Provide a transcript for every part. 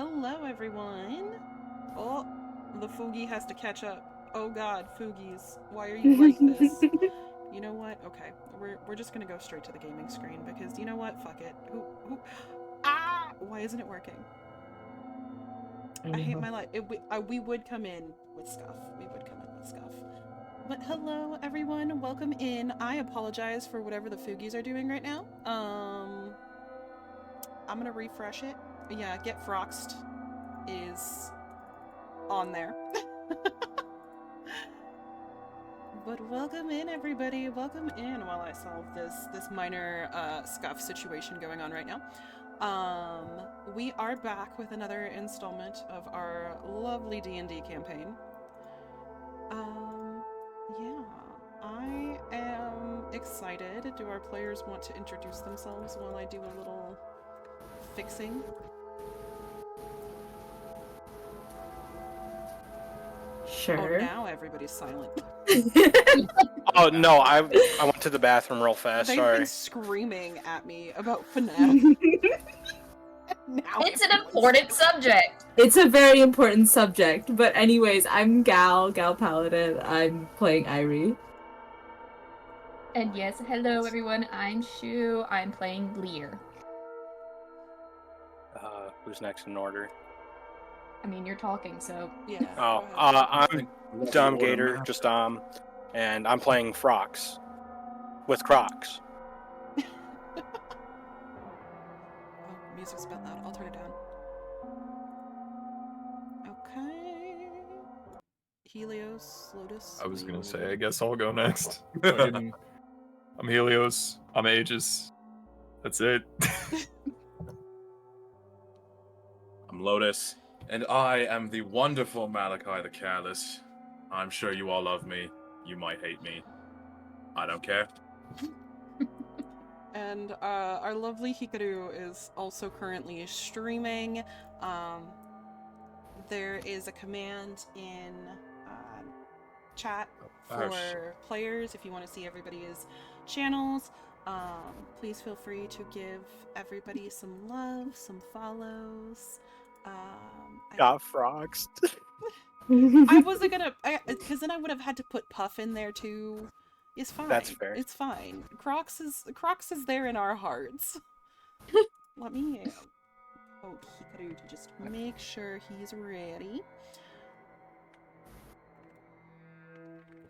Hello, everyone. Oh, the Foogie has to catch up. Oh God, Foogies, why are you like this? You know what? Okay, we're just gonna go straight to the gaming screen because you know what? Fuck it. Who? Ah! Why isn't it working? I hate my life. We would come in with stuff. We would come in with stuff. But hello, everyone. Welcome in. I apologize for whatever the Foogies are doing right now. I'm gonna refresh it. Yeah, Get Froxed is on there. But welcome in, everybody. Welcome in while I solve this minor scuff situation going on right now. We are back with another installment of our lovely D&D campaign. Um, yeah, I am excited. Do our players want to introduce themselves while I do a little fixing? Oh, Sure. now everybody's silent. Oh no, I went to the bathroom real fast. They've Sorry. been screaming at me about FNAF. Now It's an everyone's important silent. subject. It's a very important subject, but anyways, I'm Gal Paladin. I'm playing Irie. And yes, hello everyone, I'm Shu. I'm playing Lear. Who's next in order? I mean, you're talking, so... Yeah. Oh, go ahead. I'm Dumb Gator, just and I'm playing Frox with Crocs. Oh, music's a bit loud. I'll turn it down. Okay. Helios, Lotus. I was what gonna do you say, wanna I do? guess I'll go next. I'm Helios. I'm Aegis. That's it. I'm Lotus, and I am the wonderful Malachi the Careless. I'm sure you all love me. You might hate me. I don't care. And our lovely Hikaru is also currently streaming. There is a command in chat for players if you want to see everybody's channels. Please feel free to give everybody some love, some follows. Got Froxed. I wasn't gonna, because then I would have had to put Puff in there too. It's fine. That's fair. It's fine. Crocs is there in our hearts. Let me Hikaru to just make sure he's ready.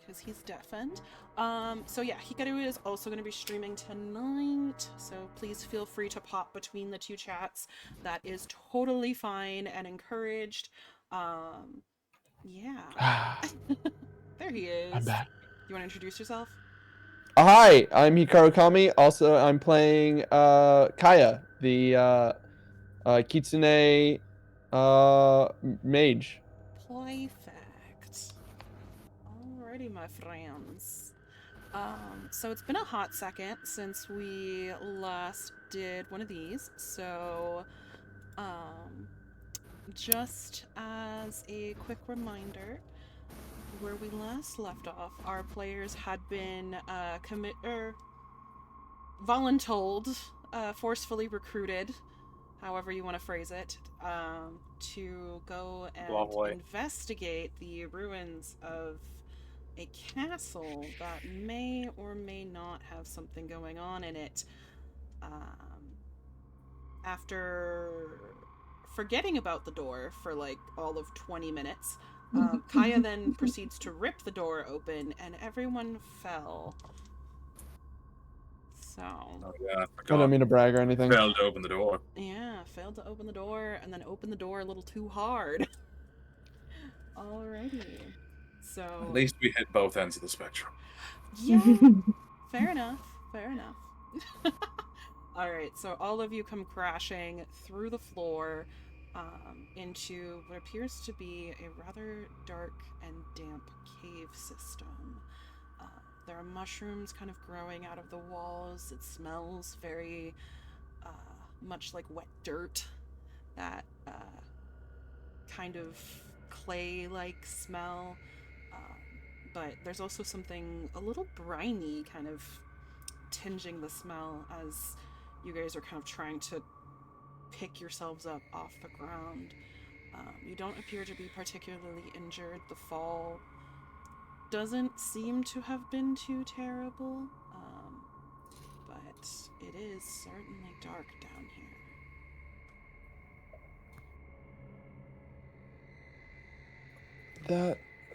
Because he's deafened. So yeah, Hikaru is also going to be streaming tonight, so please feel free to pop between the two chats. That is totally fine and encouraged. Yeah. There he is. I'm back. You want to introduce yourself? Hi, I'm Hikaru Kami. Also, I'm playing Kaya, the Kitsune mage. Perfect. Alrighty, my friends. So it's been a hot second since we last did one of these, so just as a quick reminder, where we last left off, our players had been voluntold, forcefully recruited, however you want to phrase it, to go and Lovely. investigate the ruins of a castle that may or may not have something going on in it. After forgetting about the door for like all of 20 minutes, Kaya then proceeds to rip the door open and everyone fell. So, Oh yeah, I I forgot. don't mean to brag or anything. Failed to open the door. yeah, failed to open the door and then opened the door a little too hard. Alrighty. So, At least we hit both ends of the spectrum. yeah, fair enough. Fair enough. Alright, so all of you come crashing through the floor into what appears to be a rather dark and damp cave system. There are mushrooms kind of growing out of the walls. It smells very much like wet dirt. That kind of clay-like smell. But there's also something a little briny kind of tinging the smell as you guys are kind of trying to pick yourselves up off the ground. You don't appear to be particularly injured. The fall doesn't seem to have been too terrible, but it is certainly dark down here.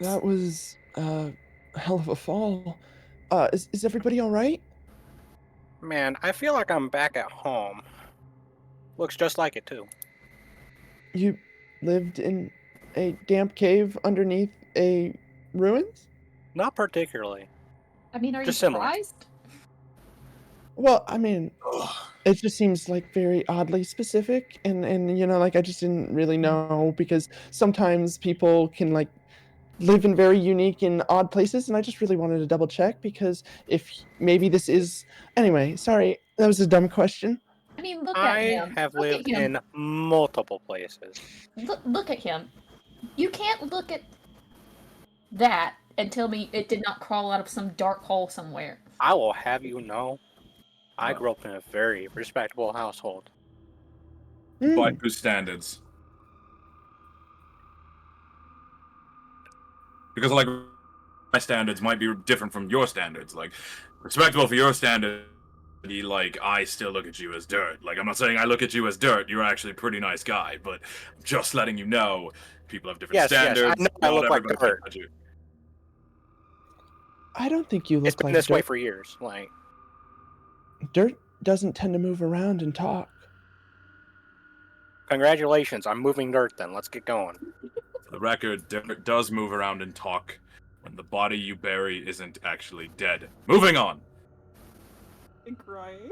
That was a hell of a fall. Is everybody all right? Man, I feel like I'm back at home. Looks just like it, too. You lived in a damp cave underneath a ruins? Not particularly. I mean, are you Just similar. surprised? Well, I mean, it just seems like very oddly specific, and you know, like I just didn't really know because sometimes people can like live in very unique and odd places, and I just really wanted to double check because if maybe this is anyway. Sorry, that was a dumb question. I mean, look at I him. have Look lived at him. in multiple places. Look at him. You can't look at that and tell me it did not crawl out of some dark hole somewhere. I will have you know, I grew up in a very respectable household. By Hmm. whose standards? Because, like, my standards might be different from your standards. Like, respectable for your standard, like, I still look at you as dirt. Like, I'm not saying I look at you as dirt. You're actually a pretty nice guy, but I'm just letting you know people have different Yes, I standards. know I Not look like everybody dirt. thinks you. I don't think you It's look been like this way dirt. for years. Like, Dirt doesn't tend to move around and talk. congratulations, I'm moving dirt then. Let's get going. For the record, dirt does move around and talk when the body you bury isn't actually dead. Moving on! I'm crying.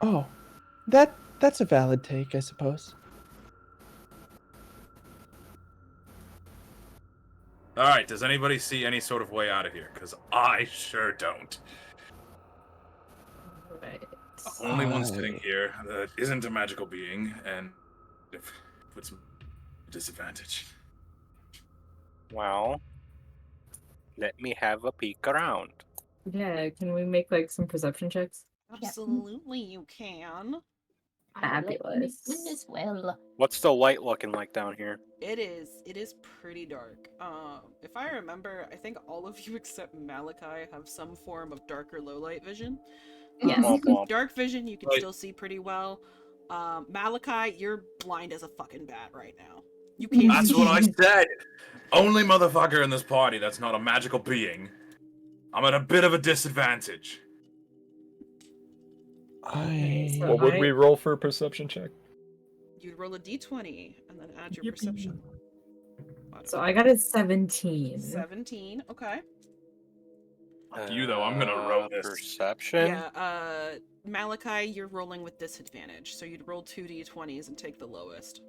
Oh, that's a valid take, I suppose. Alright, does anybody see any sort of way out of here? Because I sure don't. Right. The only one sitting here that isn't a magical being, and if puts me at a disadvantage. Well, let me have a peek around. Yeah, can we make like some perception checks? Absolutely, you can. Fabulous. As well. What's the light looking like down here? It is pretty dark. If I remember, I think all of you except Malachi have some form of dark or low light vision. Yes. Womp womp. Dark vision, you can Right. still see pretty well. Malachi, you're blind as a fucking bat right now. You can't. That's what I said! Only motherfucker in this party that's not a magical being. I'm at a bit of a disadvantage. So What would I- we roll for a perception check? You'd roll a d20 and then add your Yippee. perception. So I got a 17. 17. Okay. Fuck you, though, I'm gonna roll this. Perception? Yeah. Malachi, you're rolling with disadvantage, so you'd roll 2d20s and take the lowest.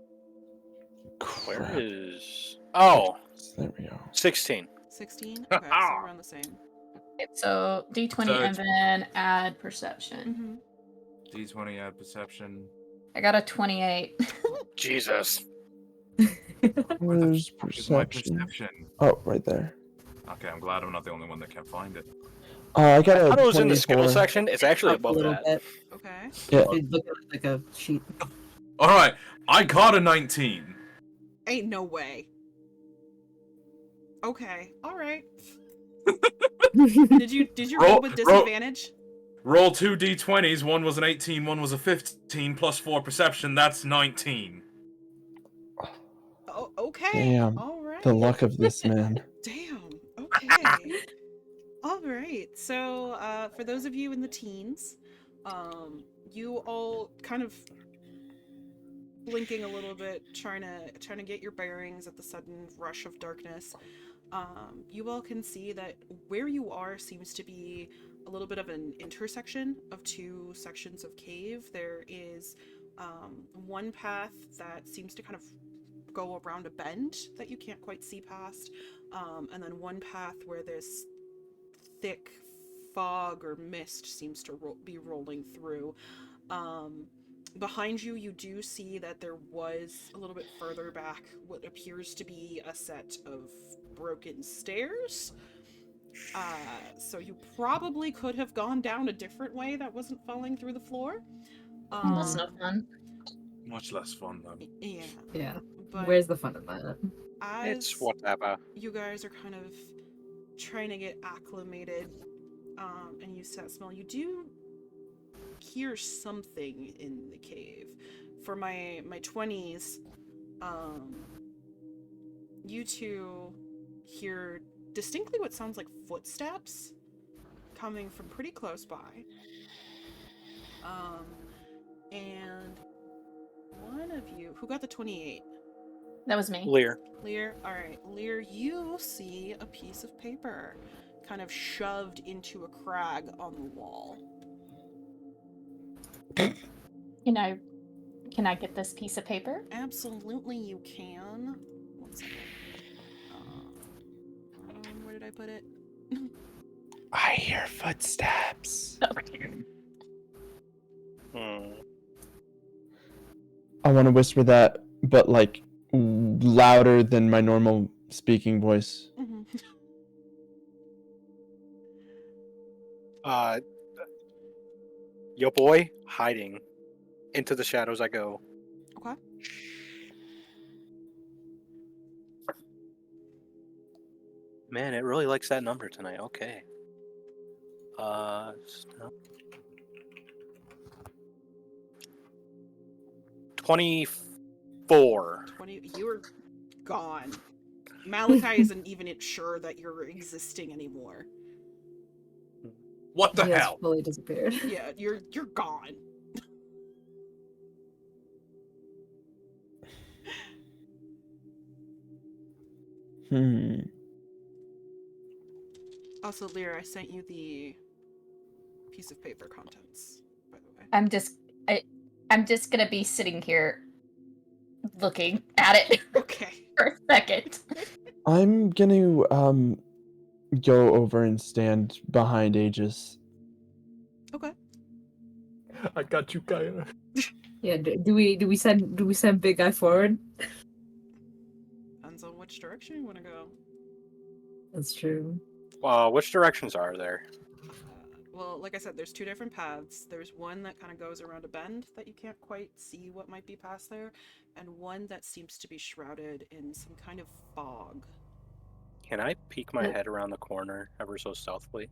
Where Crap. is... Oh, There we go. 16. 16. Okay, so we're on the same. So D20 So and then add perception. Mm-hmm. D20 add perception. I got a 28. Jesus. Where the Where's fuck is my perception? perception? Oh, right there. Okay, I'm glad I'm not the only one that can't find it. I got I a thought it was in the skill 24. section. It's actually Up a above little that. bit. Okay. Yeah. If you look at it like a sheet. Alright, I got a 19. Ain't no way. Okay. All right. Did you roll with disadvantage? Roll 2 D20s, one was an 18, one was a 15, plus 4 perception, that's 19. Oh, okay. Damn. All right. The luck of this man. Damn. Okay. All right. So, for those of you in the teens, you all kind of blinking a little bit, trying to get your bearings at the sudden rush of darkness. You all can see that where you are seems to be a little bit of an intersection of two sections of cave. There is one path that seems to kind of go around a bend that you can't quite see past, and then one path where this thick fog or mist seems to be rolling through. Behind you, you do see that there was a little bit further back what appears to be a set of broken stairs. So you probably could have gone down a different way that wasn't falling through the floor. That's no fun. Much less fun though. Yeah. Yeah. But Where's the fun of that? as It's whatever. you guys are kind of trying to get acclimated and used to that smell, you do hear something in the cave. For my 20s, you two hear distinctly what sounds like footsteps coming from pretty close by. And one of you, who got the 28? That was me. Lear. Lear, alright. Lear, you see a piece of paper kind of shoved into a crag on the wall. Can I get this piece of paper? Absolutely you can. One second. Where did I put it? I hear footsteps. I want to whisper that, but like louder than my normal speaking voice. Mhm. Yo boy, hiding. Into the shadows I go. Okay. Man, it really likes that number tonight. Okay. 24. 20. You're gone. Malachi isn't even sure that you're existing anymore. What the He has hell? fully disappeared. Yeah, you're gone. Also, Lear, I sent you the piece of paper contents, by the way. I'm just gonna be sitting here looking at it Okay. for a second. I'm gonna go over and stand behind Aegis. Okay. I got you, Gaia. Yeah. Do we send Big Guy forward? Depends on which direction you want to go. That's true. Which directions are there? Well, like I said, there's two different paths. There's one that kind of goes around a bend that you can't quite see what might be past there, and one that seems to be shrouded in some kind of fog. Can I peek my head around the corner ever so stealthily?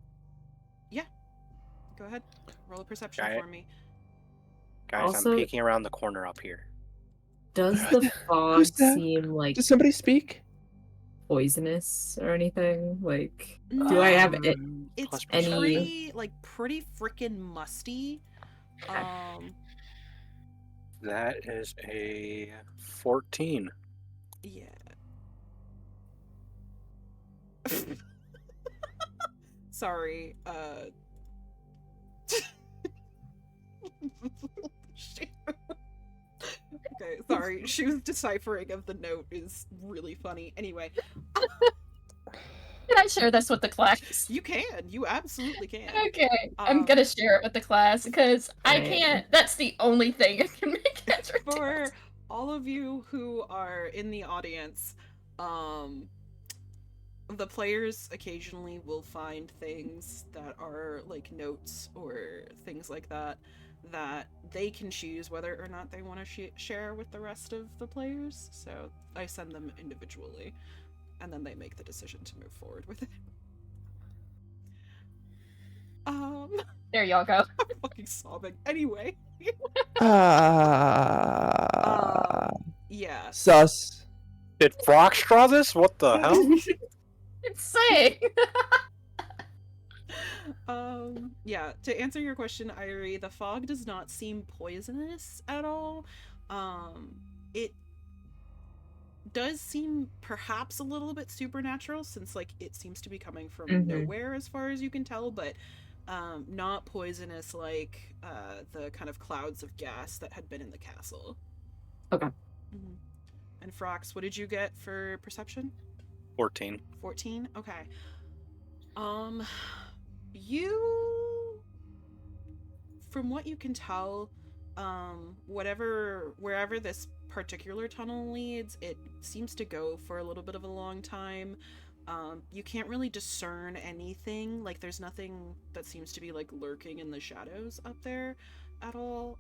Go ahead. Roll a perception Okay. for me. Guys, Also- I'm peeking around the corner up here. Does the fog Who's that? seem like Does somebody speak? poisonous or anything? Like, do I have it? It's Plus Any- pretty freaking musty. That is a 14. Yeah. Sorry, Shit. Okay, sorry. She was deciphering of the note is really funny. Anyway, Can I share this with the class? you can. You absolutely can. Okay, I'm gonna share it with the class because I Right. can't. That's the only thing I can make it For all of you who are in the audience, the players occasionally will find things that are like notes or things like that that they can choose whether or not they want to share with the rest of the players. So I send them individually, and then they make the decision to move forward with it. There y'all go. I'm fucking sobbing. Anyway, yeah. Sus. Did Frox draw this? What the hell? Insane. Yeah, to answer your question, Irie, the fog does not seem poisonous at all. It does seem perhaps a little bit supernatural since like it seems to be coming from Mhm. nowhere as far as you can tell, but not poisonous like the kind of clouds of gas that had been in the castle. Okay. Mm-hmm. And Frox, what did you get for perception? 14. 14? Okay. You, from what you can tell, wherever this particular tunnel leads, it seems to go for a little bit of a long time. You can't really discern anything. Like, there's nothing that seems to be, like, lurking in the shadows up there. at all.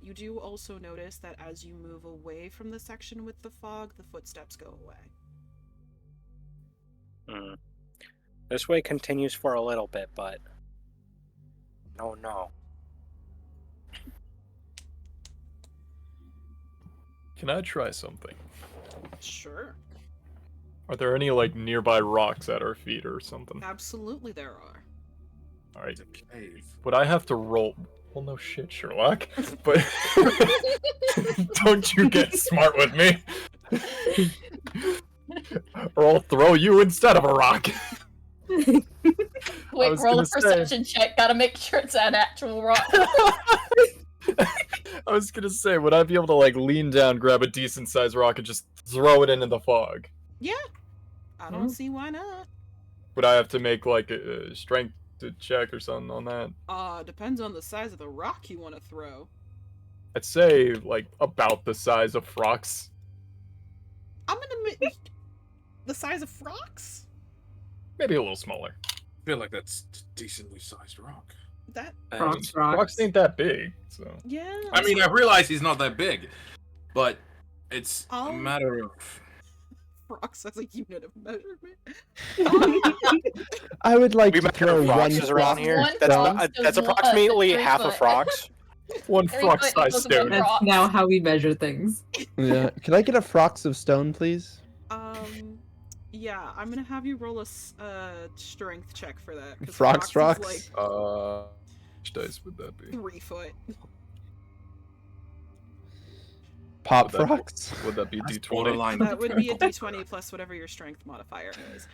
You do also notice that as you move away from the section with the fog, the footsteps go away. This way continues for a little bit, but no. Can I try something? Sure. Are there any like nearby rocks at our feet or something? Absolutely there are. All right. Cave. Would I have to roll? Well, no shit, Sherlock. But don't you get smart with me, or I'll throw you instead of a rock. Wait, was roll a gonna say- perception check. Gotta make sure it's an actual rock. I was gonna say, would I be able to like lean down, grab a decent sized rock, and just throw it into the fog? Yeah. I don't see why not. Would I have to make like a strength check or something on that? Depends on the size of the rock you want to throw. I'd say like about the size of rocks. I'm gonna the size of rocks? Maybe a little smaller. I feel like that's a decently sized rock. That Rocks. Rocks ain't that big, so. yeah. I mean, I realize he's not that big, but it's a Oh. matter of. Rocks as a unit of measurement. I would like We to measure throw rocks one around frog. here. One That's frog not, goes that's one- approximately 3 half of foot. frogs. One 3 frog foot sized equals stone. one That's rock. now how we measure things. Yeah. Can I get a frox of stone, please? Yeah, I'm gonna have you roll a strength check for that. 'cause Frogs, Frox rocks? is like Which dice would that be? 3 foot. Pop Would that- frogs? Would that be That's D20? borderline. That would be a d20 plus whatever your strength modifier is.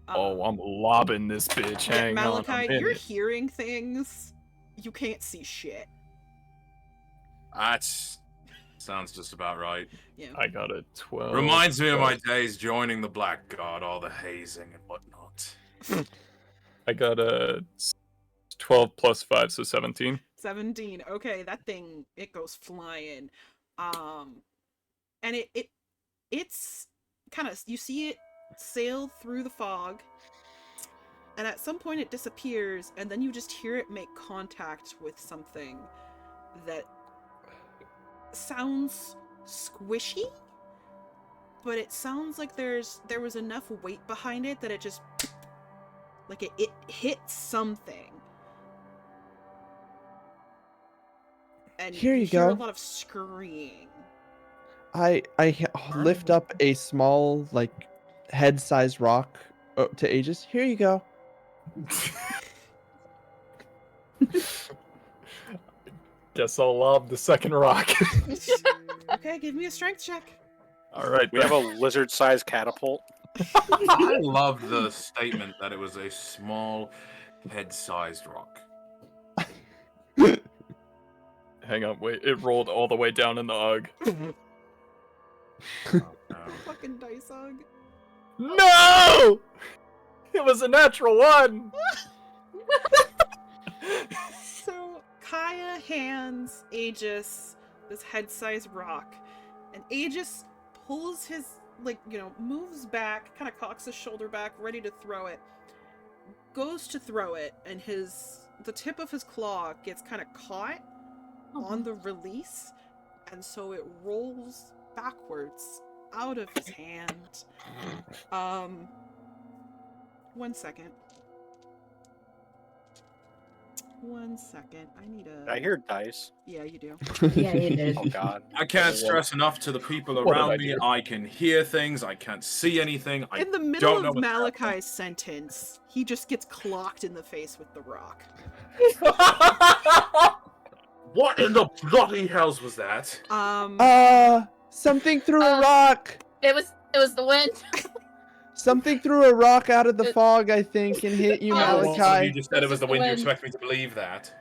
Oh, I'm lobbing this bitch. Yeah, Hang on a Malachi, you're minute. hearing things. You can't see shit. That sounds just about right. Yeah. I got a 12. Reminds me of my days joining the Blackguard, all the hazing and whatnot. I got a 12 plus 5, so 17. 17. Okay, that thing, it goes flying. And it's kind of, you see it sail through the fog, and at some point it disappears, and then you just hear it make contact with something that sounds squishy, but it sounds like there was enough weight behind it that it just, like it hit something. And Here you hear a go. lot of screaming. I lift up a small, like, head-sized rock to Aegis. Here you go. Guess I'll lob the second rock. Okay, give me a strength check. All right. We have a lizard-sized catapult. I love the statement that it was a small, head-sized rock. Hang on, wait. It rolled all the way down in the UG. Fucking dice hog. No! It was a natural 1! So Kaya hands Aegis this head-sized rock, and Aegis pulls his, like, moves back, kind of cocks his shoulder back, ready to throw it. Goes to throw it, and the tip of his claw gets kind of caught on the release, and so it rolls backwards out of his hand. 1 second. 1 second. I need a. I hear dice. Yeah, you do. Yeah, you did. Oh god. I can't stress enough to the people What did I around me. do? I can hear things. I can't see anything. I In the middle don't know of what's happening. Malachi's sentence, he just gets clocked in the face with the rock. What in the bloody hells was that? Something threw a rock. It was the wind. Something threw a rock out of the fog, I think, and hit you, Oh, Well, you Malachi. just said it was the wind. You Wind. expect me to believe that?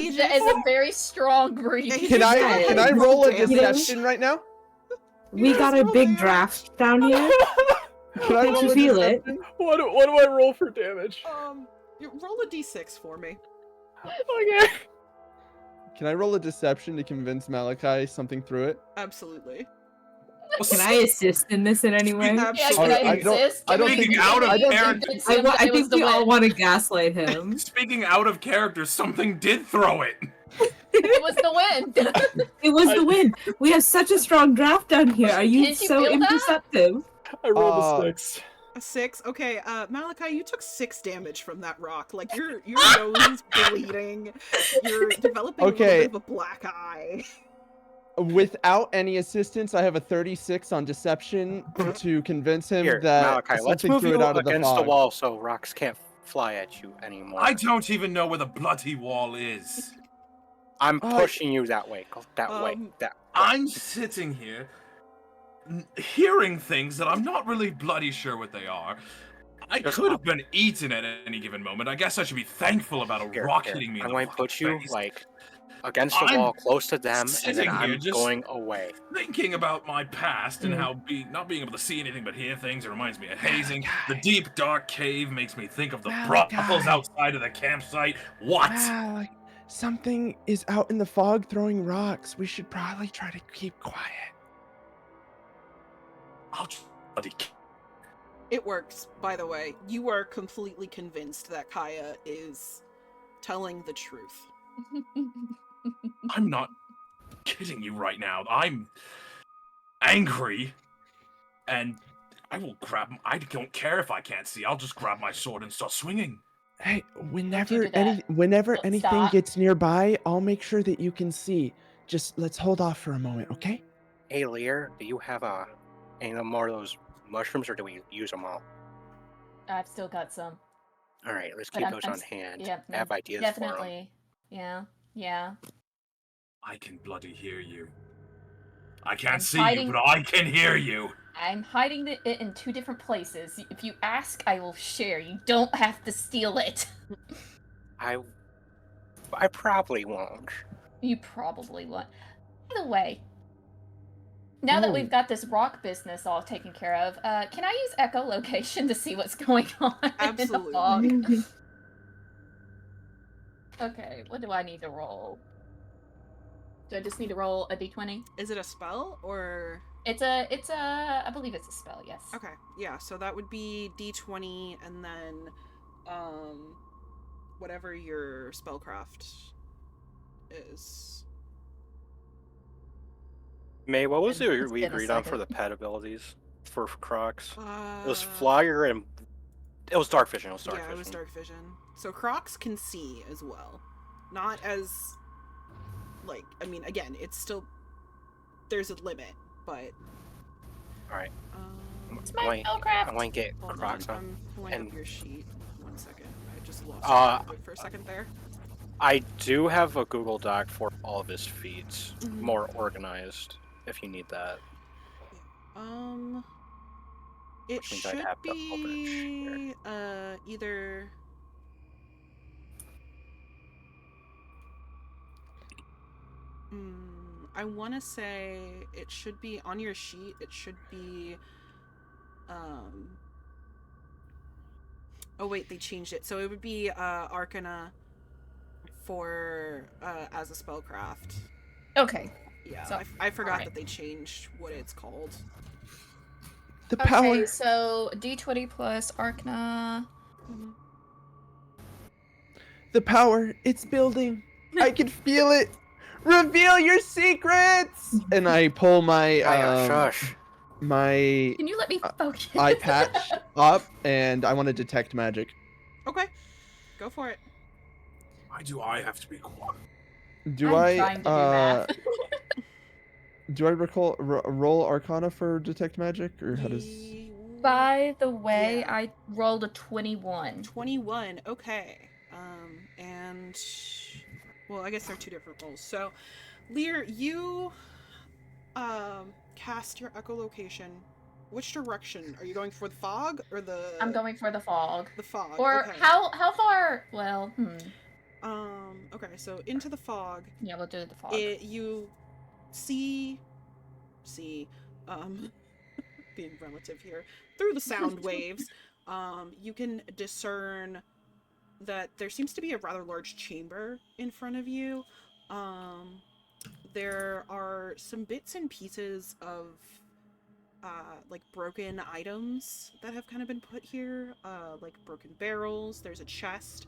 Aegis, That is a very strong breeze. Can I roll a Damn. deception right now? We got a big draft down here. Can I Can't roll you a feel it? deception? What do I roll for damage? You roll a d6 for me. Okay. Can I roll a deception to convince Malachi something through it? Absolutely. Can I assist in this in any way? Yeah, Absolutely. can I I don't- exist? I don't Speaking think- out of I don't character, I think we all want to gaslight him. speaking out of character, something did throw it. It was the wind. It was the wind. We have such a strong draft down here. Are you Didn't you so feel that? imperceptive? I rolled Uh, a 6. A 6. Okay, Malachi, you took 6 damage from that rock. Like your nose is bleeding. You're developing a little Okay. bit of a black eye. Without any assistance, I have a 36 on deception to convince him Here, that Malachi, let's something move threw you it out of the against the fog. wall so rocks can't fly at you anymore. I don't even know where the bloody wall is. I'm pushing you that way. Go that way. That way. I'm sitting here hearing things that I'm not really bloody sure what they are. I Just could up. have been eaten at any given moment. I guess I should be thankful about a Here, rock here. hitting me in I'm the going to put you face. like against the I'm wall, close to them, and then sitting here I'm just- going away. Thinking about my past and how not being able to see anything but hear things, it reminds me of hazing. The deep, dark cave makes me think of the brothels outside of the campsite. What? Wow, like, something is out in the fog throwing rocks. We should probably try to keep quiet. I'll just bloody It works, by the way. You are completely convinced that Kaya is telling the truth. I'm not kidding you right now. I'm angry, and I will grab. I don't care if I can't see. I'll just grab my sword and start swinging. Hey, do whenever that. whenever Don't anything stop. gets nearby, I'll make sure that you can see. Just let's hold off for a moment, okay? Hey, Lear, do you have any more of those mushrooms, or do we use them all? I've still got some. All right, let's But keep I'm- those I'm on s- hand. Yeah, I have ideas definitely. Yeah, yeah. I can bloody hear you. I can't I'm see hiding- you, but I can hear you. I'm hiding it in 2 different places. If you ask, I will share. You don't have to steal it. for them. I probably won't. You probably won't. By the way, now that Oh. we've got this rock business all taken care of, can I use echolocation to see what's going on Absolutely. in the fog? Okay, what do I need to roll? Do I just need to roll a d20? Is it a spell or? It's a, I believe it's a spell, yes. Okay, yeah. So that would be D20, and then, whatever your spellcraft is. May, what was It's it we been a agreed on for second. the pet abilities for Crocs? It was Uh, Flyer and it was Dark Vision. It was Dark yeah, Vision. it was dark vision. So Crocs can see as well. Not as, like, I mean, again, it's still, there's a limit, but. All right. It's I my want spellcraft. to get Hold Crocs on, on. I'm pulling and- up your sheet. 1 second. I just lost it for a second there. I do have a Google Doc for all of his feeds, Mhm. more organized. If you need that. It Which means I'd should have to open it be either. I want to say it should be on your sheet. It should be. Oh wait, they changed it. So it would be Arcana for as a spellcraft. Okay. Yeah, So- I forgot alright. that they changed what it's called. The power. Okay, so d20 plus Arcana. The power. It's building. I can feel it. Reveal your secrets. And I pull my Shush. my Can you let me focus? eye patch up, and I want to detect magic. Okay, go for it. Why do I have to be quiet? Do I'm I trying to do math. do I roll Arcana for detect magic, or how does? By the way, Yeah. I rolled a 21. 21. Okay. And well, I guess they're 2 different rolls. So, Lear, you cast your echolocation. Which direction are you going for? The fog or the? I'm going for the fog. the fog. Or okay. how far? Well, Okay, so into the fog. yeah, we'll do the fog. You see, being relative here, through the sound waves, you can discern that there seems to be a rather large chamber in front of you. There are some bits and pieces of like broken items that have kind of been put here, like broken barrels. There's a chest.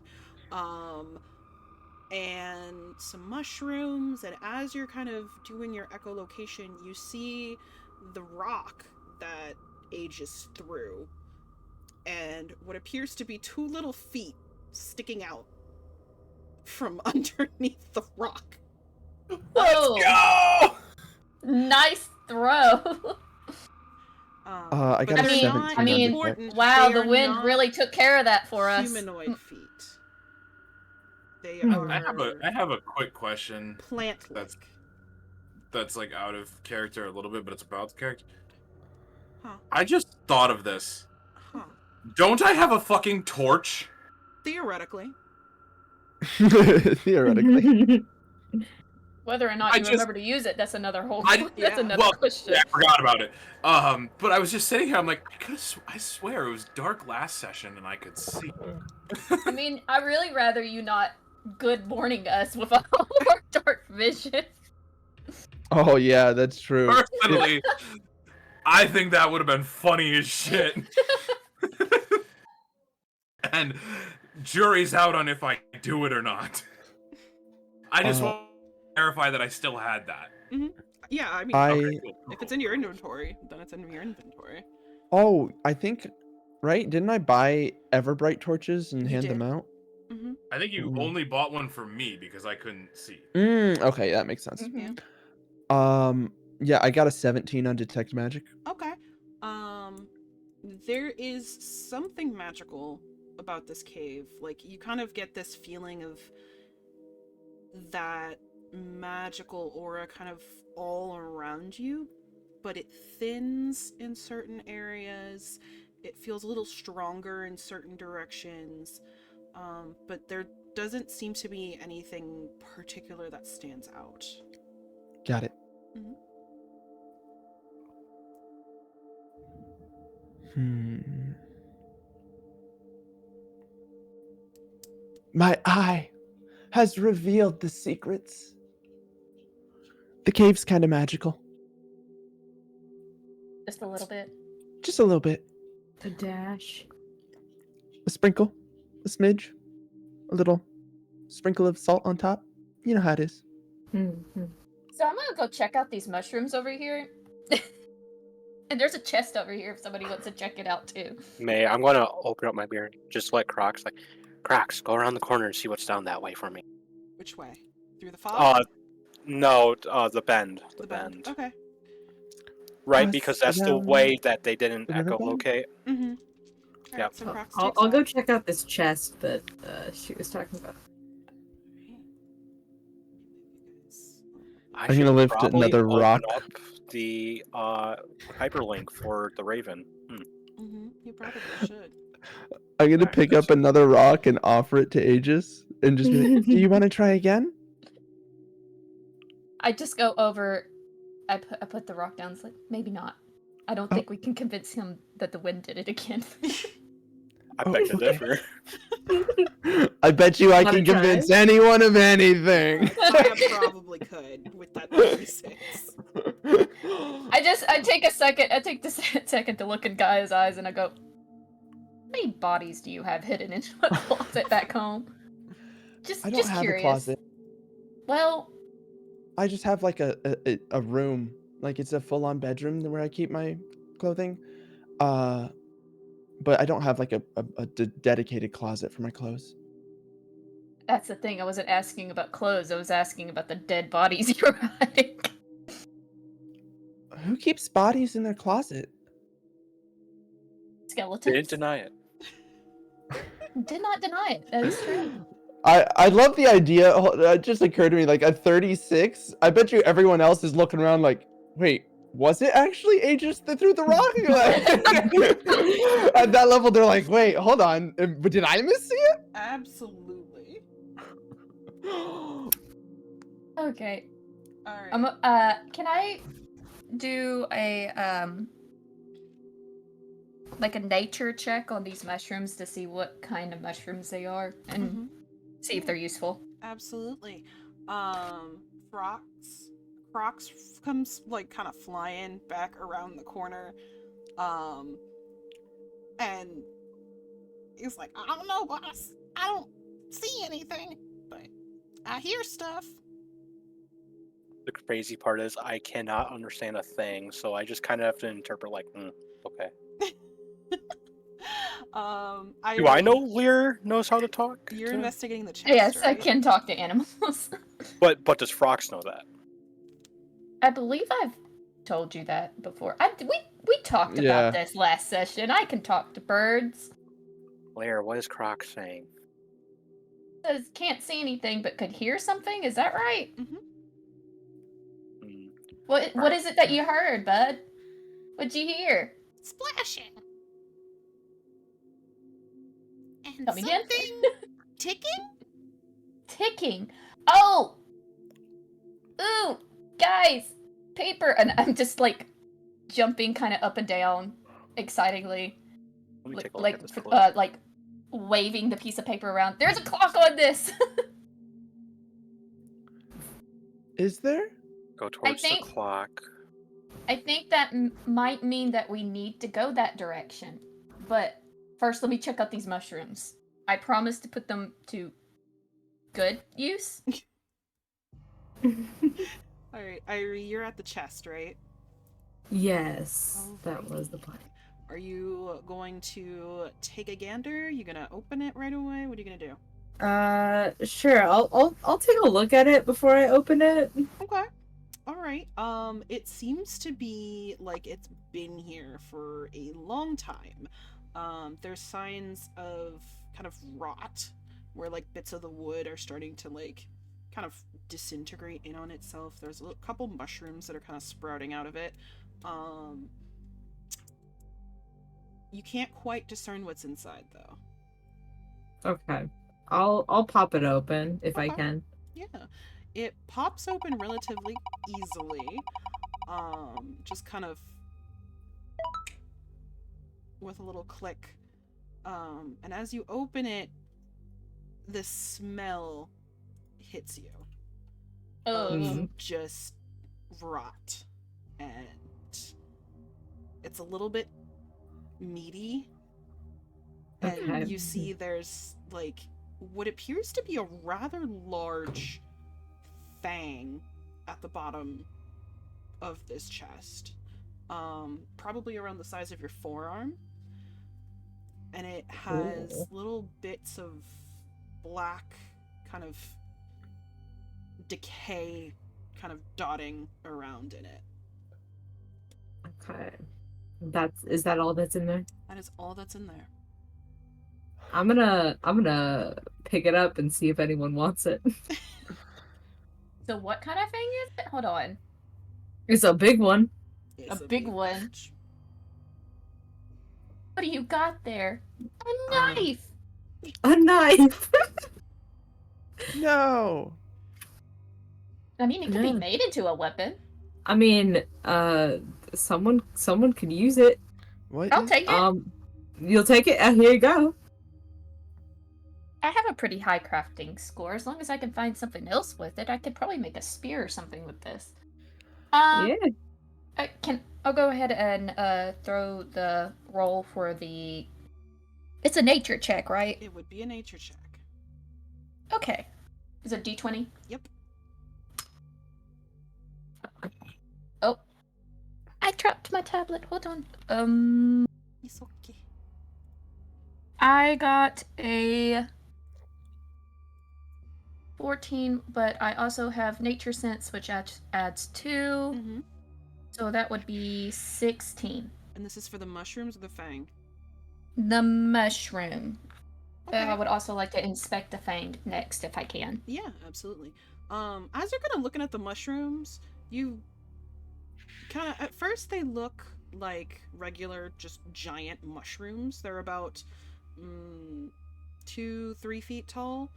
and some mushrooms, and as you're kind of doing your echolocation, you see the rock that ages through, and what appears to be two little feet sticking out from underneath the rock. Oh, Go! nice throw. I got but a they're 17 not on detect. important. Wow, They the are wind not really took care of that for us. humanoid feet. They Hmm. are I have a quick question plant-like. that's like out of character a little bit, but it's about the character. Huh. I just thought of this. Huh. Don't I have a fucking torch? Theoretically. Theoretically. Whether or not I you just- remember to use it, that's another whole. I- That's Yeah. another Well, question. Yeah, I forgot about it. But I was just sitting here. I'm like, I swear it was dark last session, and I could see. I mean, I really rather you not good morning us with all of our dark vision. Oh yeah, that's true. Personally, I think that would have been funny as shit. And jury's out on if I do it or not. I just want to verify that I still had that. Yeah, I mean, Okay, cool. if it's in your inventory, then it's in your inventory. Oh, I think, right? Didn't I buy Everbright torches and You hand did. them out? Mm-hmm. I think you Ooh. only bought one for me because I couldn't see. Okay, that makes sense. Mhm. Yeah, I got a 17 on detect magic. Okay. There is something magical about this cave. Like, you kind of get this feeling of that magical aura kind of all around you, but it thins in certain areas. It feels a little stronger in certain directions. But there doesn't seem to be anything particular that stands out. Got it. Mhm. My eye has revealed the secrets. The cave's kind of magical. Just a little bit. Just a little bit. A dash. A sprinkle. A smidge. A little sprinkle of salt on top. You know how it is. Mm-hmm. So I'm gonna go check out these mushrooms over here. And there's a chest over here if somebody wants to check it out too. May, I'm gonna open up my beer and just let Crocs Crocs, go around the corner and see what's down that way for me. Which way? Through the fog? No, the bend. The bend. Okay. Right, because that's the down way that they didn't the river bend? echolocate. Mm-hmm. Yep. So Crocs I'll takes go that. check out this chest that she was talking about. I I'm gonna should lift probably another open rock. up the hyperlink for the Raven. You probably should. I'm gonna Alright, pick up that's- another rock and offer it to Aegis and just be like, do you want to try again? I just go over. I put the rock down. It's like maybe not. I don't think we can convince him that the wind did it again. I Oh, beg to okay. differ. I bet you I Wanna can try? convince anyone of anything. I probably could with that 36. I take a second. I take the second to look in Gaia's eyes, and I go, "How many bodies do you have hidden in a closet back home?" I don't just have curious. a closet. Well, I just have like a room. Like it's a full-on bedroom where I keep my clothing. But I don't have like a dedicated closet for my clothes. that's the thing. I wasn't asking about clothes. I was asking about the dead bodies you're hiding. Who keeps bodies in their closet? Skeletons. Didn't deny it. Did not deny it. That is true. I love the idea. It just occurred to me, like a 36. I bet you everyone else is looking around like, wait, was it actually Aegis that threw the rock? At that level, they're like, wait, hold on, but did I miss it? Absolutely. Okay. Alright. Can I do a like a nature check on these mushrooms to see what kind of mushrooms they are and see if they're useful? Absolutely. Crocs comes like kind of flying back around the corner. And he's like, I don't know, boss. I don't see anything. But I hear stuff. The crazy part is I cannot understand a thing, so I just kind of have to interpret like, okay. Do I know Lear knows how to talk? You're to- investigating the chest, Yes, I right? can talk to animals. But does Frox know that? I believe I've told you that before. We talked Yeah. about this last session. I can talk to birds. Lear, what is Croc saying? Says can't see anything but could hear something. Is that right? Mm-hmm. What is it that you heard, bud? What'd you hear? Splashing. And Tell me again. something ticking? Ticking. Oh! Ooh! Guys! Paper! And I'm just like jumping kind of up and down excitingly. Let me take a look at this clip. Like waving the piece of paper around. There's a clock on this! Is there? Go towards think- the clock. I think that might mean that we need to go that direction. But first, let me check out these mushrooms. I promise to put them to good use. Alright, Irie, you're at the chest, right? Yes, that Alrighty. was the plan. Are you going to take a gander? You gonna open it right away? What are you gonna do? Sure. I'll take a look at it before I open it. Okay. Alright. It seems to be like it's been here for a long time. There's signs of kind of rot, where like bits of the wood are starting to like kind of disintegrate in on itself. There's a couple mushrooms that are kind of sprouting out of it. You can't quite discern what's inside though. Okay. I'll pop it open if I Okay. can. Yeah, it pops open relatively easily. Just kind of with a little click. And as you open it, the smell hits you of Mhm. just rot, and it's a little bit meaty. And Okay. you see there's like what appears to be a rather large fang at the bottom of this chest. Probably around the size of your forearm. And it has Ooh. little bits of black kind of decay kind of dotting around in it. Okay. Is that all that's in there? That is all that's in there. I'm gonna pick it up and see if anyone wants it. So what kind of thing is it? Hold on. It's a big one. It's A big one. bunch. What do you got there? A Um, knife! A knife. No. I mean, it could be Yeah. made into a weapon. I mean, someone could use it. What? I'll take it. You'll take it. Here you go. I have a pretty high crafting score. As long as I can find something else with it, I could probably make a spear or something with this. Yeah. I'll go ahead and throw the roll for the. It's a nature check, right? It would be a nature check. Okay. Is it D20? Yep. Oh, I dropped my tablet. Hold on. It's okay. I got a 14, but I also have nature sense, which adds 2. Mm-hmm. So that would be 16. And this is for the mushrooms or the fang? The mushroom. Okay. I would also like to inspect the fang next if I can. Yeah, absolutely. As you're kind of looking at the mushrooms, you kind of, at first they look like regular, just giant mushrooms. They're about 2-3 feet tall,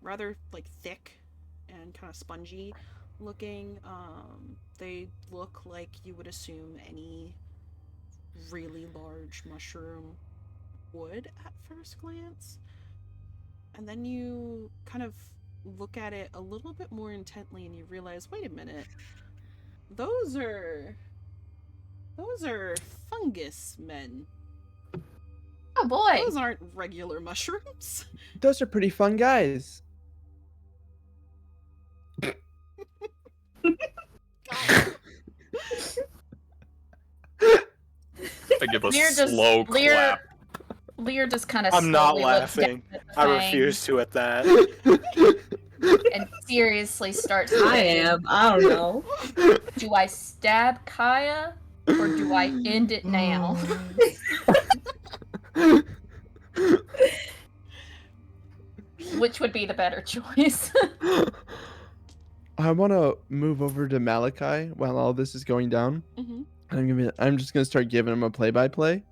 rather like thick and kind of spongy looking. They look like you would assume any really large mushroom would at first glance. And then you kind of look at it a little bit more intently and you realize, wait a minute, those are fungus men. Oh boy! Those aren't regular mushrooms. Those are pretty fun guys. slow clap. Lear just kind of I'm not slowly looks down laughing. at the I fang refuse to at that. and seriously starts I thinking, am. I don't know. do I stab Kaya or do I end it now? Which would be the better choice? I want to move over to Malachi while all this is going down. Mhm. I'm just gonna start giving him a play-by-play.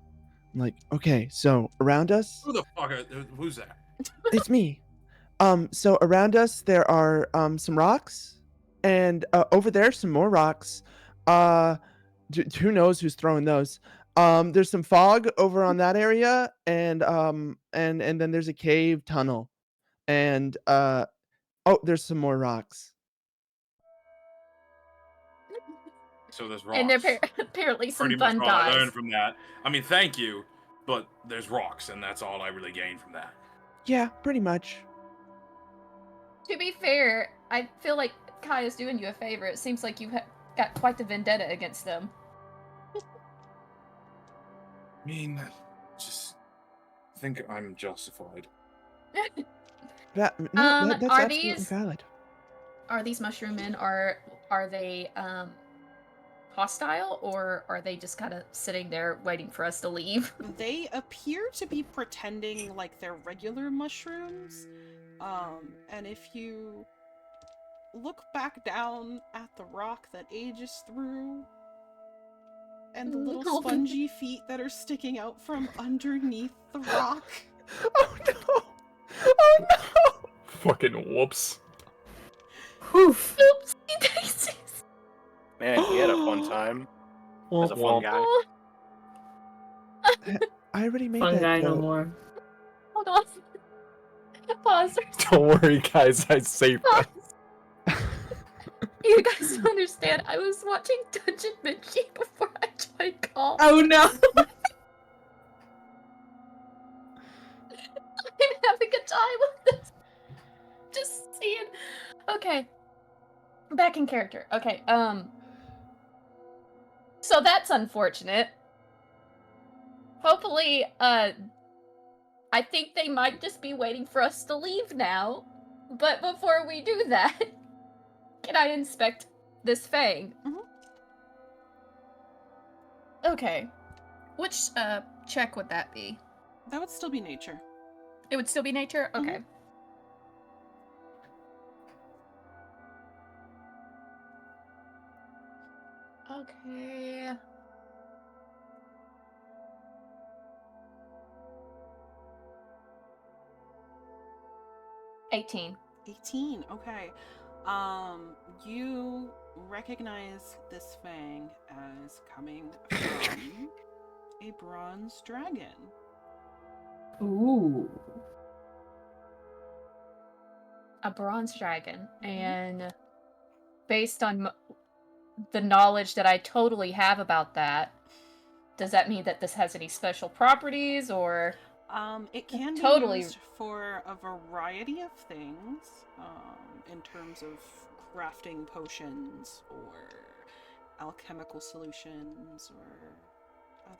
I'm like, okay, so around us, Who the fuck? Who's that? it's me. So around us there are some rocks, and over there some more rocks. Who knows who's throwing those? There's some fog over on that area, and then there's a cave tunnel, and oh, there's some more rocks. So there's rocks. And they're apparently some Pretty much fun all I guys. learned from that. I mean, thank you, but there's rocks, and that's all I really gained from that. Yeah, pretty much. To be fair, I feel like Kaya's doing you a favor. It seems like you've got quite the vendetta against them. I mean, just think I'm justified. That's are absolutely these- valid. Are these mushroom men, are they hostile, or are they just kind of sitting there waiting for us to leave? They appear to be pretending like they're regular mushrooms. And if you look back down at the rock that ages through, and the little Oh. spongy feet that are sticking out from underneath the rock. Oh no! Oh no! Fucking whoops. Oof. Oopsie daisies. Man, he had a fun time. As a fun guy. Oh, I already made Fun that guy no joke. more. hold on. Pause. Don't worry, guys. I saved Pause. them. You guys don't understand. I was watching Dungeon Midgey before I joined call. Oh no! I'm having a time with this. Just seeing. Okay. Back in character. Okay, so that's unfortunate. Hopefully, I think they might just be waiting for us to leave now. But before we do that, can I inspect this fang? Mhm. Okay. Which, check would that be? That would still be nature. It would still be nature? Okay. Okay. $18. 18, okay. You recognize this fang as coming from a bronze dragon. Ooh. A bronze dragon. And based on the knowledge that I totally have about that, does that mean that this has any special properties, or? It can be Totally. used for a variety of things, in terms of crafting potions or alchemical solutions or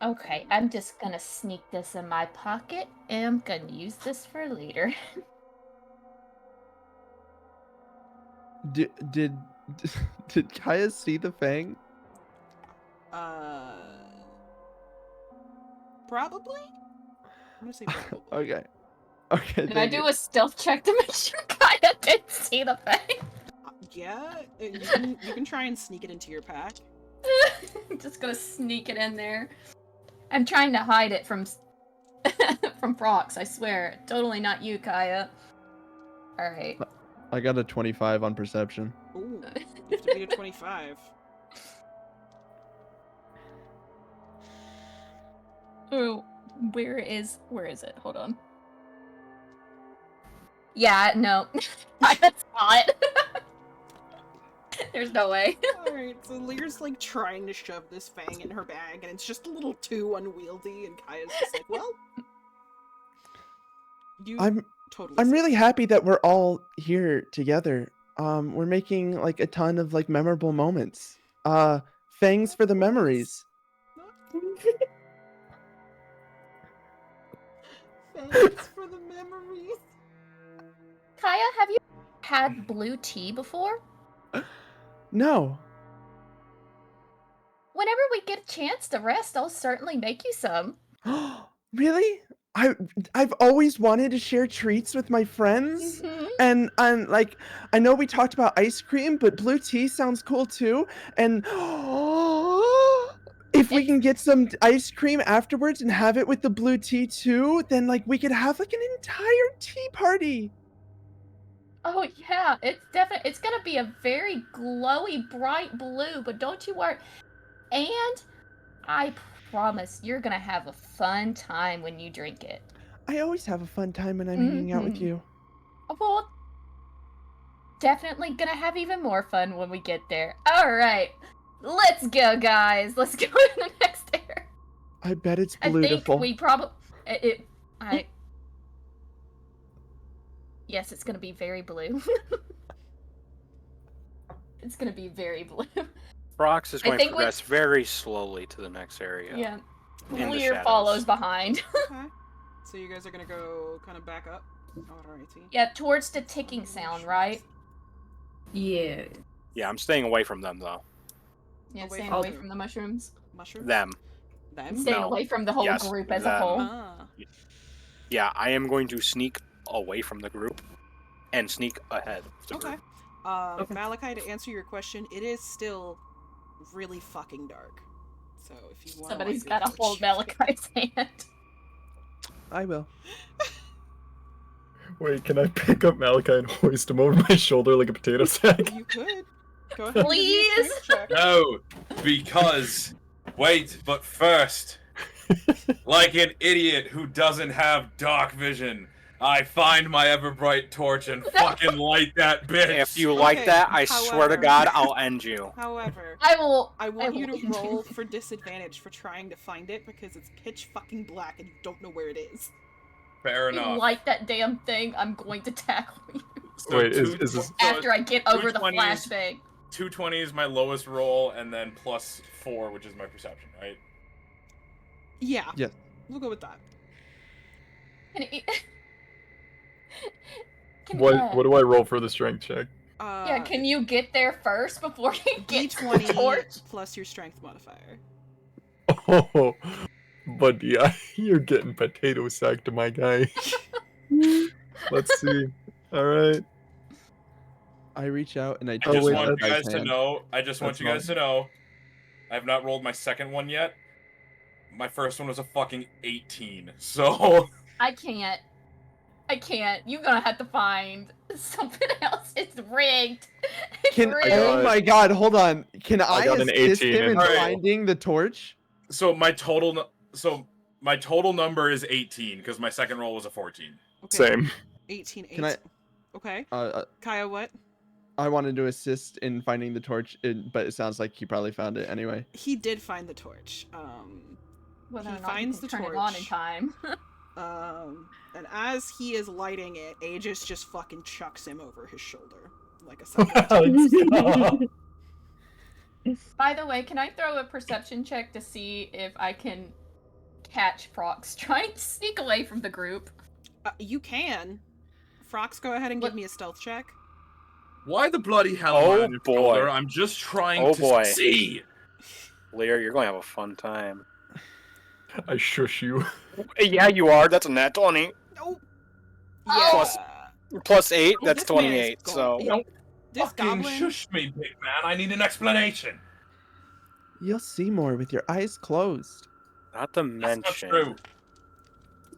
other Okay, things. I'm just gonna sneak this in my pocket, and I'm gonna use this for later. Did Kaya see the fang? Probably? I'm gonna say probably. Okay. Okay. Can I do a stealth check to make sure Kaya didn't see the thing? Yeah, you can try and sneak it into your pack. I'm just gonna sneak it in there. I'm trying to hide it from from Brox, I swear. Totally not you, Kaya. Alright. I got a 25 on perception. Ooh, you have to beat a 25. Oh, where is it? Hold on. Yeah, no. I saw it. There's no way. Alright, so Lear's like trying to shove this fang in her bag, and it's just a little too unwieldy, and Kaya's just like, well. I'm Totally. really happy that we're all here together. We're making like a ton of like memorable moments. Fangs for the memories. Thanks for the memories. Kaya, have you had blue tea before? No. Whenever we get a chance to rest, I'll certainly make you some. Really? I've always wanted to share treats with my friends. Mhm. And like I know we talked about ice cream, but blue tea sounds cool too. And if we can get some ice cream afterwards and have it with the blue tea too, then like we could have like an entire tea party. Oh yeah, it's gonna be a very glowy, bright blue, but don't you worry. And I promise you're gonna have a fun time when you drink it. I always have a fun time when I'm hanging out with Mhm. you. Well, definitely gonna have even more fun when we get there. Alright, let's go, guys. Let's go to the next area. I bet it's I think beautiful. we probably... Yes, it's gonna be very blue. It's gonna be very blue. Frox is I going to think we- progress very slowly to the next area. Yeah. In the Lear shadows. follows behind. Okay. So you guys are gonna go kind of back up. Alrighty. Yeah, towards the ticking sound, right? Yeah. Yeah, I'm staying away from them though. Yeah, Away staying from away the- from the mushrooms. Mushroom? Them. Them? Staying No. away from the whole Yes, group as a them. whole. Ah. Yeah, I am going to sneak away from the group and sneak ahead of the Okay. group. Okay. Malachi, to answer your question, it is still really fucking dark. So if you want Somebody's gotta hold Malachi's hand. I will. Wait, can I pick up Malachi and hoist him over my shoulder like a potato sack? You could. Go ahead. and give me a Please? strength check. No, because wait, but first, like an idiot who doesn't have dark vision, I find my ever bright torch and fucking light that bitch. If you like Okay, that, I swear to however- God, I'll end you. However, I will. I want you will to roll for disadvantage for trying to find it because it's pitch fucking black and you don't know where it is. Fair If you enough. like that damn thing, I'm going to tackle you So Wait, is this- after I get over the 220s. flashbang. 220 is my lowest roll, and then plus 4, which is my perception, right? Yeah. Yes. We'll go with that. Can it... Can, What do I roll for the strength check? Yeah, can you get there first before you get to the D20 torch? plus your strength modifier. Oh, but yeah, you're getting potato sack to my guy. Let's see. All right. I reach out and I I Oh, just wait, want you that's- guys to know. I just want that's you guys to know. I have not rolled my second one yet. My first one was a fucking 18. So I can't. You're gonna have to find something else. It's rigged. It's Can rigged. oh my god, hold on. Can I got an assist 18 him in in total. finding the torch? my total number is 18 because my second roll was a 14. Okay. Same. 18, 8. Can I- Okay. Uh, Kaya, what? I wanted to assist in finding the torch, but it sounds like he probably found it anyway. He did find the torch. Whether he or not finds you the can turn it on in torch. time. And as he is lighting it, Aegis just fucking chucks him over his shoulder like a second. By the way, can I throw a perception check to see if I can catch Frox trying to sneak away from the group? You can. Frox, go ahead and give What- me a stealth check. Why the bloody hell Oh, am I on your boy. shoulder? I'm just trying Oh, to boy. see. Lear, you're going to have a fun time. I shush you. Yeah, you are. That's a nat 20. Nope. Oh. Plus- Plus 8, Oh, that's this man is 28. gone. So, Yeah. This Fucking goblin. shush me, big man. I need an explanation. You'll see more with your eyes closed. not to That's not mention. true.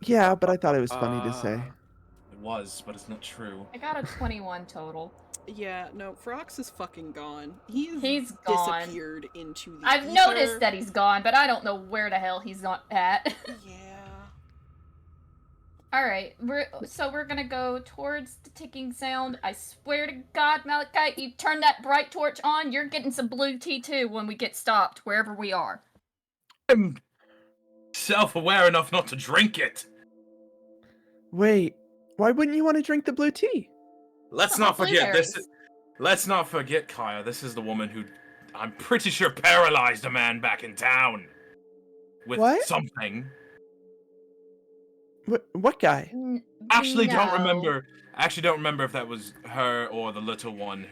Yeah, but I thought it was funny to say. It was, but it's not true. I got a 21 total. Yeah, no, Frox is fucking gone. He's gone. Disappeared into the I've ether. noticed that he's gone, but I don't know where the hell he's not at. Yeah. Alright, we're gonna go towards the ticking sound. I swear to God, Malachi, you turn that bright torch on, you're getting some blue tea too when we get stopped, wherever we are. I'm self-aware enough not to drink it. Wait, why wouldn't you want to drink the blue tea? Let's Some not forget this. blueberries. Let's not forget, Kaya. This is the woman who, I'm pretty sure, paralyzed a man back in town with What? something. What guy? Actually, don't No. remember. Actually, don't remember if that was her or the little one.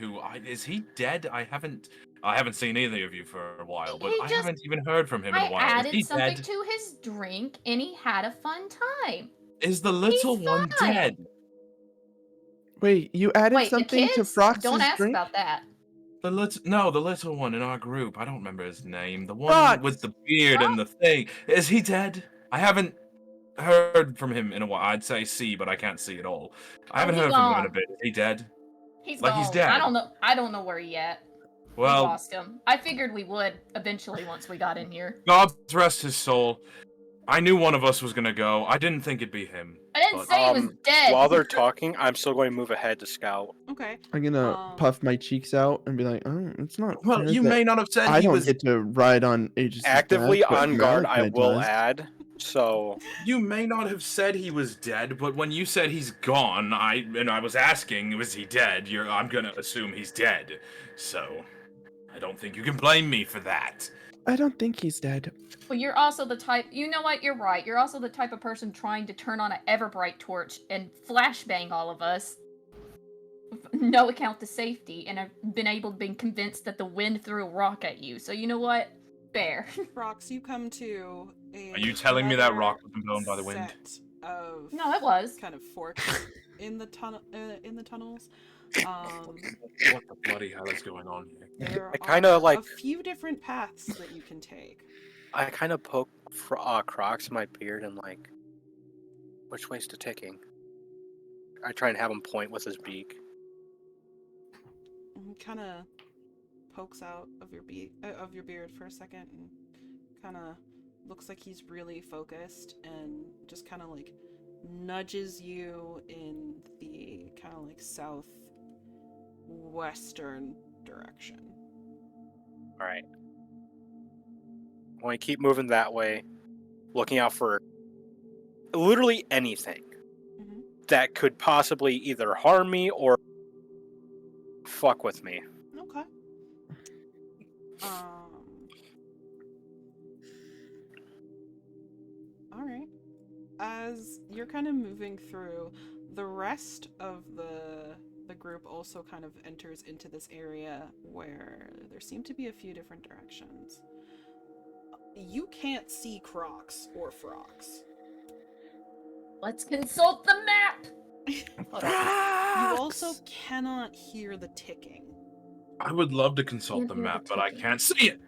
Is he dead? I haven't seen either of you for a while, but He I just- haven't even heard from him in a I while. Is added he something dead? to his drink, and he had a fun time. Is the little He's one fine. dead? Wait, you added Wait, the something to kids? Frox's Don't ask drink? about that. The little one in our group. I don't remember his name. The one Frox! with the beard and the thing. Is he dead? I haven't heard from him in a while. I'd say see, but I can't see at all. I haven't he's heard from him in a gone. bit. Is he dead? He's Like, gone. he's dead. I don't know where he at. We Well, lost him. I figured we would eventually once we got in here. God rest his soul. I knew one of us was gonna go. I didn't think it'd be him. I didn't But, say he was dead. While they're talking, I'm still going to move ahead to scout. Okay. I'm gonna puff my cheeks out and be like, oh, it's not Well, fair you that may not have said I he don't was. get to ride on Aegis' Actively back, but on guard, I Malachi will does. add. So You may not have said he was dead, but when you said he's gone, I was asking, was he dead? I'm gonna assume he's dead. So, I don't think you can blame me for that. I don't think he's dead. Well, you're also the type. You know what? You're right. You're also the type of person trying to turn on an Everbright torch and flashbang all of us. No account to safety, and I've been convinced that the wind threw a rock at you. So you know what? Fair. Frox, you come to a. Are you telling me that rock another was blown by the wind? set Of No, it was. kind of forks in the tunnels. What the bloody hell is going on here? There I kinda, are like- a few different paths that you can take. I kind of poke Crocs in my beard and like, which way's to ticking? I try and have him point with his beak. And kind of pokes out of your beard for a second, and kind of looks like he's really focused, and just kind of like nudges you in the kind of like southwestern direction. All right. I want to keep moving that way, looking out for literally anything Mhm. that could possibly either harm me or fuck with me. Okay. All right. As you're kind of moving through, the rest of the group also kind of enters into this area where there seem to be a few different directions. You can't see Crocs or Frogs. Let's consult the map. You also cannot hear the ticking. I would love to consult Can't the hear the map, but I ticking. can't see it.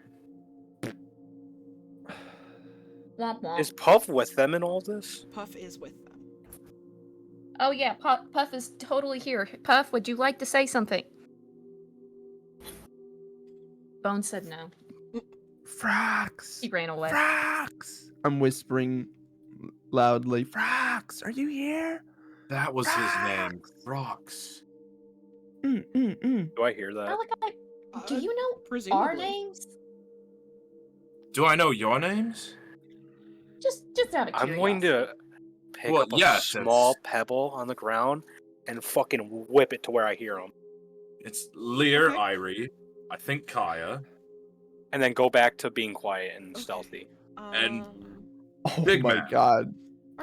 Womp womp. Is Puff with them in all this? Puff is with them. Oh yeah, Puff is totally here. Puff, would you like to say something? Bone said no. Frox! He ran away. Frox! I'm whispering loudly, Frox, are you here? That was his name, Frox. Do I hear that? Malachi, do you know Presumably. our names? Do I know your names? Just out of I'm curiosity. going to pick Well, up a yes, small it's- pebble on the ground and fucking whip it to where I hear him. It's Lear, Okay. Irie, I think Kaya. And then go back to being quiet and stealthy. And- Oh Big my man. god.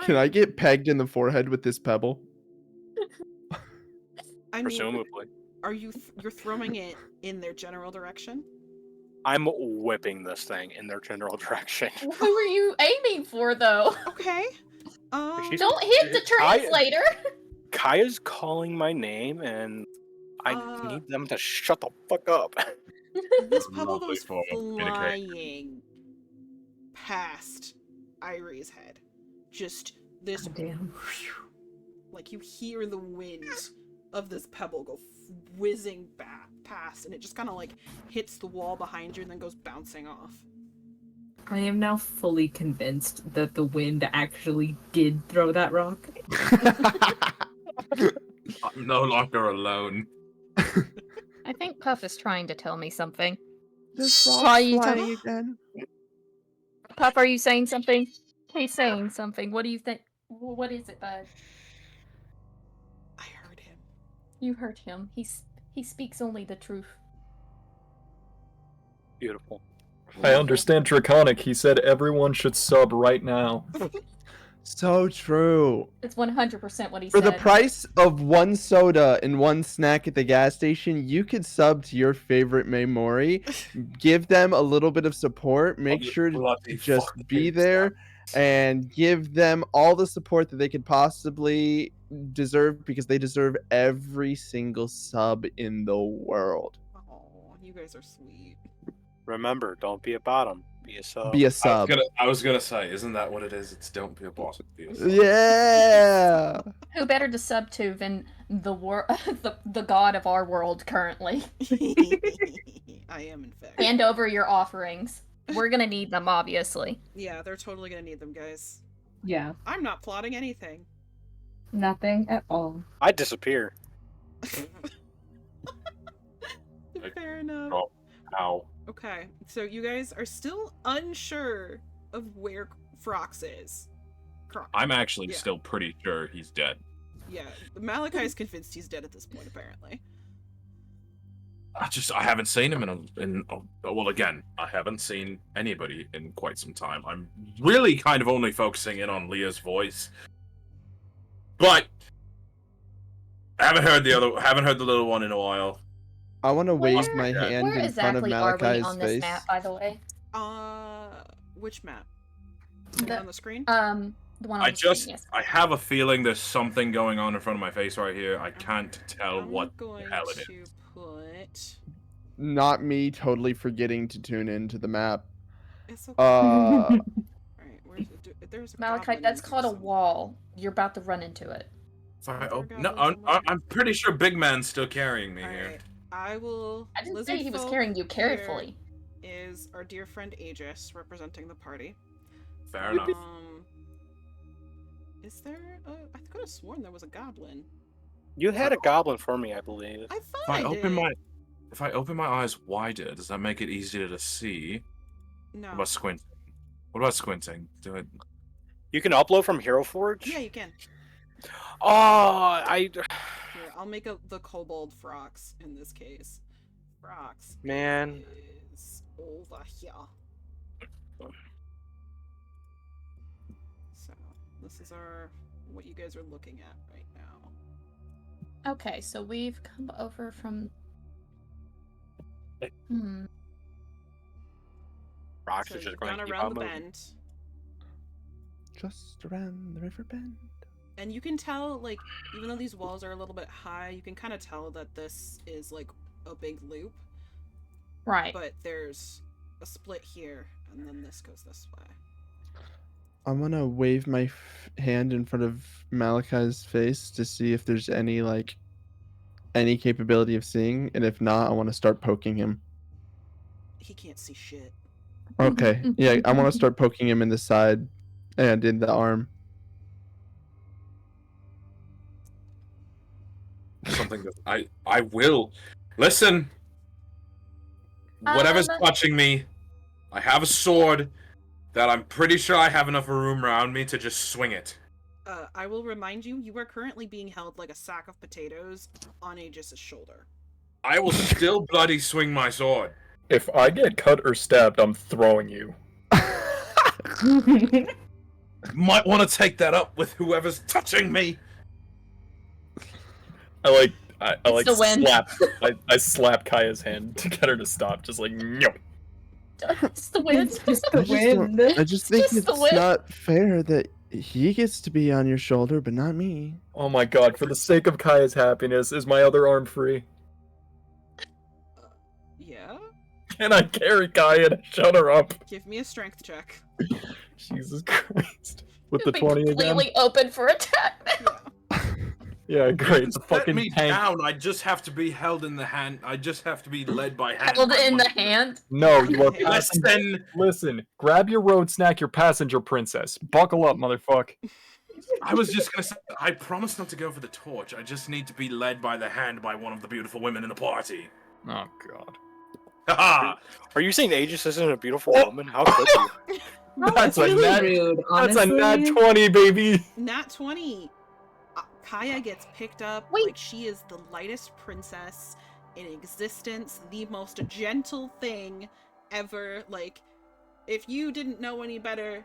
Can I get pegged in the forehead with this pebble? I mean, Presumably. are you you're throwing it in their general direction? I'm whipping this thing in their general direction. Who are you aiming for, though? Okay. She's- Don't hit the translator. Kaya's calling my name, and I Uh, need them to shut the fuck up. this pebble Lovely goes form of communication. flying past Irie's head. Just this, Damn. like you hear the wind of this pebble go whizzing past, and it just kind of like hits the wall behind you and then goes bouncing off. I am now fully convinced that the wind actually did throw that rock. I'm no longer alone. I think Puff is trying to tell me something. This rock's Why are you flying talking- again. Puff, are you saying something? He's saying something. What do you think? What is it, bud? I heard him. You heard him. He speaks only the truth. Beautiful. I understand Draconic. He said everyone should sub right now. So true. It's 100% what he For said. the price of one soda and one snack at the gas station, you could sub to your favorite Memori, give them a little bit of support, make sure to Bloody just fucking be hate there, and give them all the support that they could possibly deserve because they deserve every single sub in the world. Oh, you guys are sweet. Remember, don't be a bottom. Be a sub. Be a sub. I was gonna say, isn't that what it is? It's don't be a boss. Be a sub. Yeah. Who better to sub to than the the god of our world currently? I am, in fact. Hand over your offerings. We're gonna need them, obviously. Yeah, they're totally gonna need them, guys. Yeah, I'm not plotting anything. nothing at all. I disappear. Fair enough. Oh. Ow. Okay, so you guys are still unsure of where Frox is. I'm actually Yeah. still pretty sure he's dead. Yeah, Malachi's convinced he's dead at this point, apparently. I haven't seen him well, again, I haven't seen anybody in quite some time. I'm really kind of only focusing in on Leah's voice, but I haven't heard the little one in a while. I want to wave Where- my hand Where in front of exactly are we Malachi's on this face. map, by the way? Which map? The one on the screen? The one on I the screen, just yes. I have a feeling there's something going on in front of my face right here. I can't tell I'm what going the hell it to is. put... Not me totally forgetting to tune into the map. It's okay. Uh, Alright, where's there's a Malachite, goblin that's in here called a somewhere. wall. You're about to run into it. If I Is there op- a no, goblin somewhere? I'm pretty sure Big Man's still carrying me here. Alright, I will... I didn't Lizard say he was folk carrying you here carefully. Is our dear friend Aegis representing the party. Fair enough. Is there I could have sworn there was a goblin. You had a goblin for me, I believe. I thought If I open did. if I open my eyes wider, does that make it easier to see? No. What about squinting? What about squinting? Do it. You can upload from Hero Forge? Yeah, you can. Oh, Here, I'll make the kobold Frox in this case. Frox Man. is over here. So this is what you guys are looking at right now. Okay, so we've come over from. Rocks So is you've just going gone to keep around on the moving. bend. just around the river bend. And you can tell, like, even though these walls are a little bit high, you can kind of tell that this is, like, a big loop. Right. But there's a split here, and then this goes this way. I'm gonna wave my hand in front of Malachi's face to see if there's any capability of seeing, and if not, I want to start poking him. He can't see shit. Okay, yeah, I want to start poking him in the side and in the arm. Something that I will listen. Whatever's touching me, I have a sword that I'm pretty sure I have enough room around me to just swing it. I will remind you, you are currently being held like a sack of potatoes on Aegis's shoulder. I will still bloody swing my sword. If I get cut or stabbed, I'm throwing you. Might want to take that up with whoever's touching me. I the wind. slap. I slap Kaya's hand to get her to stop. Just like no. It's the wind. I just think just the it's wind. not fair that he gets to be on your shoulder, but not me. Oh my god! For the sake of Kaya's happiness, is my other arm free? Yeah? Can I carry Kaya to shut her up? Give me a strength check. Jesus Christ! With the Be 20 again. completely open for attack. Yeah. Yeah, great. The Set fucking me tank. down. I just have to be held in the hand. I just have to be led by hand. Held by in one the of you. hand. No, you are passenger. Listen, Listen, grab your road snack, your passenger princess. Buckle up, motherfucker. I was just gonna say, I promise not to go for the torch. I just need to be led by the hand by one of the beautiful women in the party. Oh god. Haha! Are you saying Aegis isn't a beautiful woman? How could you? That's a really nat. rude, That's a honestly. nat 20, baby. Nat 20. Kaya gets picked up Wait. like she is the lightest princess in existence, the most gentle thing ever. Like, if you didn't know any better,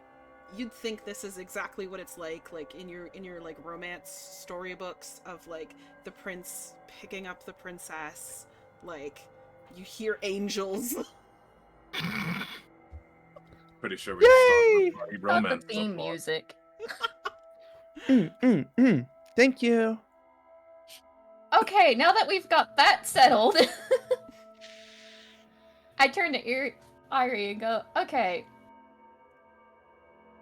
you'd think this is exactly what it's like in your like romance storybooks of like the prince picking up the princess, like you hear angels. Pretty sure we just Yay! started a Not the romance. so theme far. music. Thank you. Okay, now that we've got that settled, I turn to Irie and go, okay.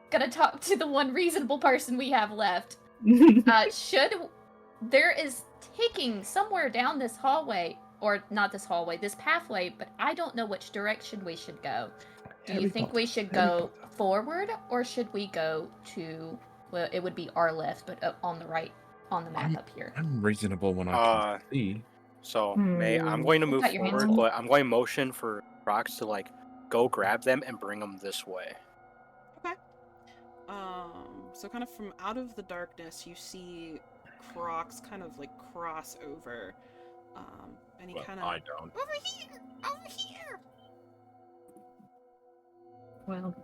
Gonna talk to the one reasonable person we have left. There is taking somewhere down this hallway, or not this hallway, this pathway, but I don't know which direction we should go. Do you think we should go forward, or should we go to, well, it would be our left, but on the right, on the map up here. I'm reasonable when I can see. So, May, I'm going to move Got your hands forward, full. but I'm going to motion for Rox to, like, go grab them and bring them this way. Okay. So kind of from out of the darkness, you see Crocs kind of like cross over. And he Well, kind of I don't. over here. Well,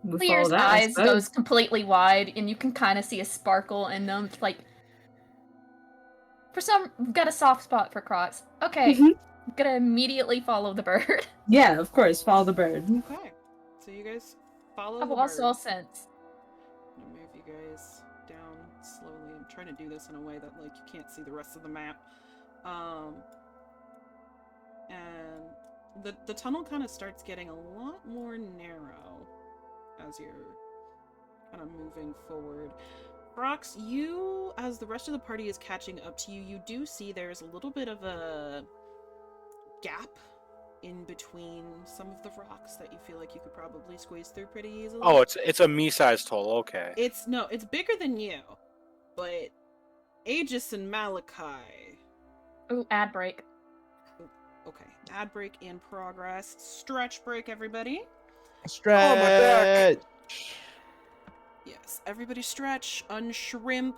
we Lear's follow that, I eyes suppose. goes completely wide, and you can kind of see a sparkle in them. Like, we've got a soft spot for Crocs. Okay, Mhm. I'm gonna immediately follow the bird. Yeah, of course, follow the bird. Okay. So you guys follow I've the lost all bird. sense. I'm gonna move you guys down slowly. I'm trying to do this in a way that like you can't see the rest of the map. And the tunnel kind of starts getting a lot more narrow as you're kind of moving forward. Rox, you, as the rest of the party is catching up to you, you do see there's a little bit of a gap in between some of the rocks that you feel like you could probably squeeze through pretty easily. Oh, it's a me-sized hole. Okay. It's bigger than you, but Aegis and Malachi. Ooh, ad break. Okay, ad break in progress. Stretch break, everybody. Stretch. Yes, everybody stretch, unshrimp.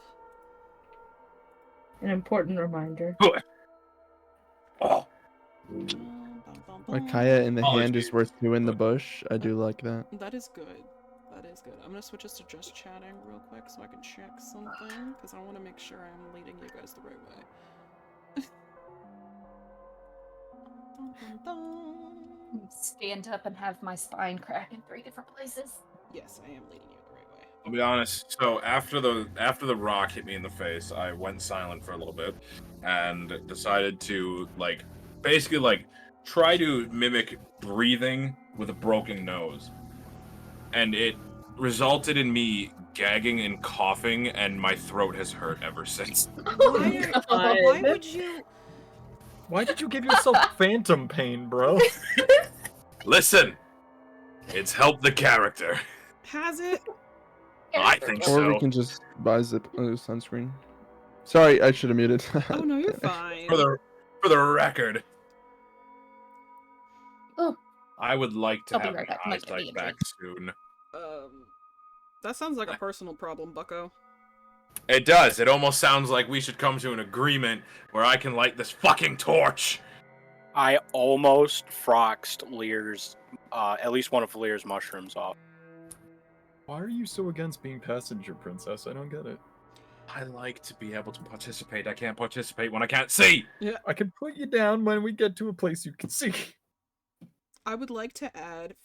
An important reminder. Oh, Like Kaya in the hand is Apologies. worth two in the bush. I do like that. That is good. That is good. I'm gonna switch us to just chatting real quick so I can check something, because I want to make sure I'm leading you guys the right way. Dun, dun, dun. Stand up and have my spine crack in 3 different places. Yes, I am leading you the right way. I'll be honest. So after the rock hit me in the face, I went silent for a little bit and decided to basically try to mimic breathing with a broken nose, and it resulted in me gagging and coughing, and my throat has hurt ever since. Why would you? Why did you give yourself phantom pain, bro? Listen, it's helped the character. Has it? I think Or so. we can just buy sunscreen. Sorry, I should have muted. Oh no, you're fine. For the record. Oh. I would like to I'll be have right my back. Might get eyesight me back soon. That sounds like a personal problem, Bucko. It does. It almost sounds like we should come to an agreement where I can light this fucking torch. I almost froxed Lear's, at least one of Lear's mushrooms off. Why are you so against being passenger princess? I don't get it. I like to be able to participate. I can't participate when I can't see. I can put you down when we get to a place you can see. I would like to add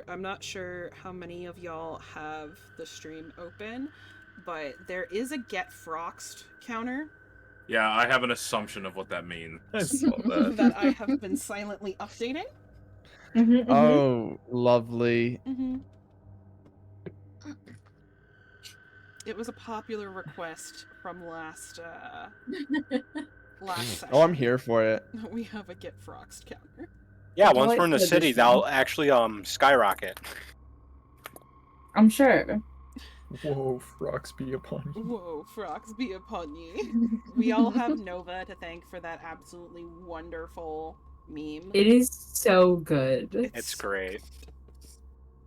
I'm not sure how many of y'all have the stream open, but there is a get froxed counter Yeah, I have an assumption of what that means. I saw that. that I have been silently updating. Oh, lovely. Mm-hmm. It was a popular request from last session. Oh, I'm here for it. We have a get froxed counter. Yeah, Well, once we're in the it's city, additional. they'll actually skyrocket. I'm sure. Whoa, frogs be upon you. Whoa, frogs be upon ye. We all have Nova to thank for that absolutely wonderful meme. It is so good. It's great.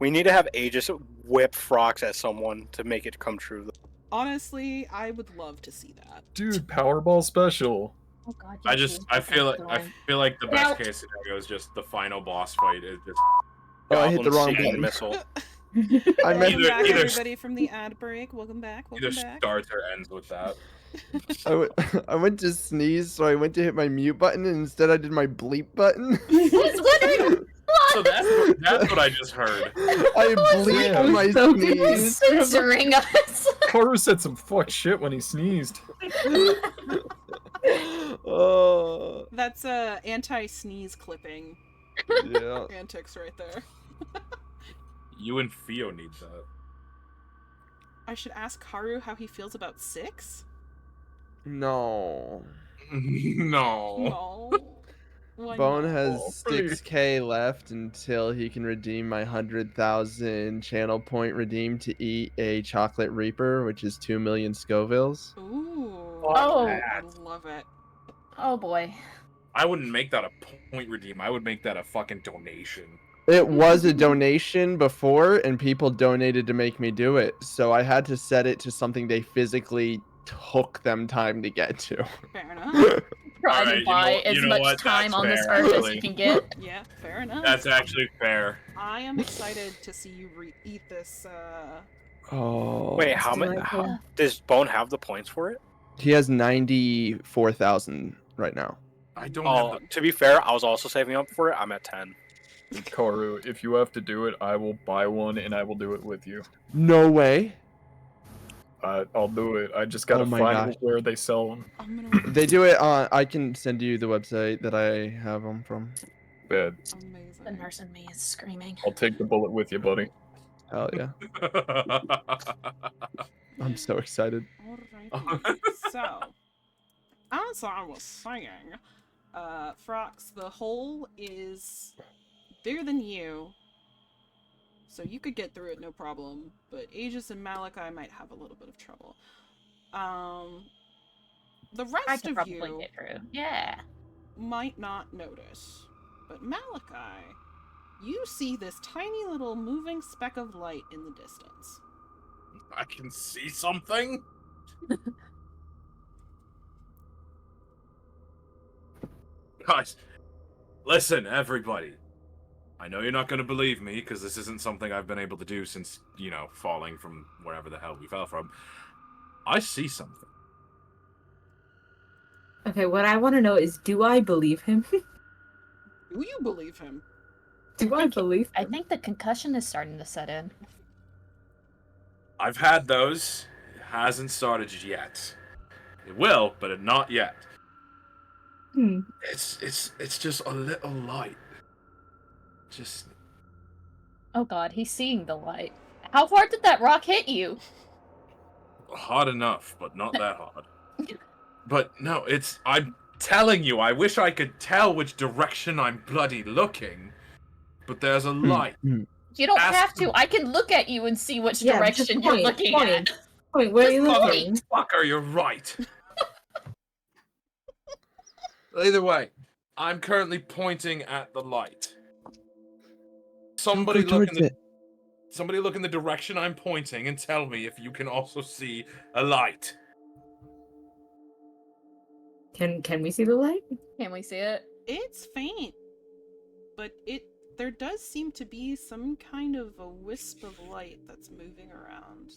We need to have Aegis whip frogs at someone to make it come true. Honestly, I would love to see that. Dude, Powerball special. Oh god. I feel like the best case scenario is just the final boss fight is just Oh, I hit the Goblin wrong Seeking button. missile. I Welcome meant back, either- everybody, from the ad break. Welcome back. Either Welcome back. starts or ends with that. I went to sneeze, so I went to hit my mute button, and instead I did my bleep button. I was wondering So that's what I just heard. I bleeped Yeah. my So sneeze. censoring us. Koru said some fuck shit when he sneezed. Oh, That's anti-sneeze clipping yeah. antics right there. You and Theo need that. I should ask Karu how he feels about 6? No. No. No. Why Bone not? has Oh, please. 6K left until he can redeem my 100,000 channel point redeemed to eat a chocolate reaper, which is 2 million Scovilles. Ooh. Oh. I love it. Oh boy. I wouldn't make that a point redeem. I would make that a fucking donation. It was a donation before, and people donated to make me do it. So I had to set it to something they physically took them time to get to. Fair enough. Try Alright, to you buy know- as you know much what? time That's on this fair, earth as actually. you can get. Yeah, fair enough. That's actually fair. I am excited to see you eat this. Oh. Wait, how many? delightful. Does Bone have the points for it? He has 94,000 right now. I don't Oh, have the... to be fair, I was also saving up for it. I'm at 10. Koru, if you have to do it, I will buy one and I will do it with you. No way. I'll do it. I just gotta Oh my find gosh. where they sell them. I'm gonna. They do it on. I can send you the website that I have them from. Bad. Amazing. The nurse in me is screaming. I'll take the bullet with you, buddy. Hell yeah. I'm so excited. Alrighty. So, as I was saying, Frox, the hole is bigger than you, so you could get through it no problem, but Aegis and Malachi might have a little bit of trouble. The I rest could of probably you get through. Yeah. might not notice, but Malachi, you see this tiny little moving speck of light in the distance. I can see something? Guys, listen, everybody. I know you're not going to believe me, because this isn't something I've been able to do since, you know, falling from wherever the hell we fell from. I see something. Okay, what I want to know is, do I believe him? Do you believe him? Do I believe I him? think the concussion is starting to set in. I've had those. It hasn't started yet. It will, but not yet. Hmm. It's just a little light. Just Oh god, he's seeing the light. How hard did that rock hit you? hard enough, but not that hard. But no, I'm telling you, I wish I could tell which direction I'm bloody looking. But there's a light. You don't Ask have to. I can look at you and see which Yeah, direction just you're point, looking point. at. Wait, where are you Just looking? Fucker, you're right. Either way, I'm currently pointing at the light. Somebody look in the direction I'm pointing and tell me if you can also see a light. Can we see the light? Can we see it? It's faint, but there does seem to be some kind of a wisp of light that's moving around.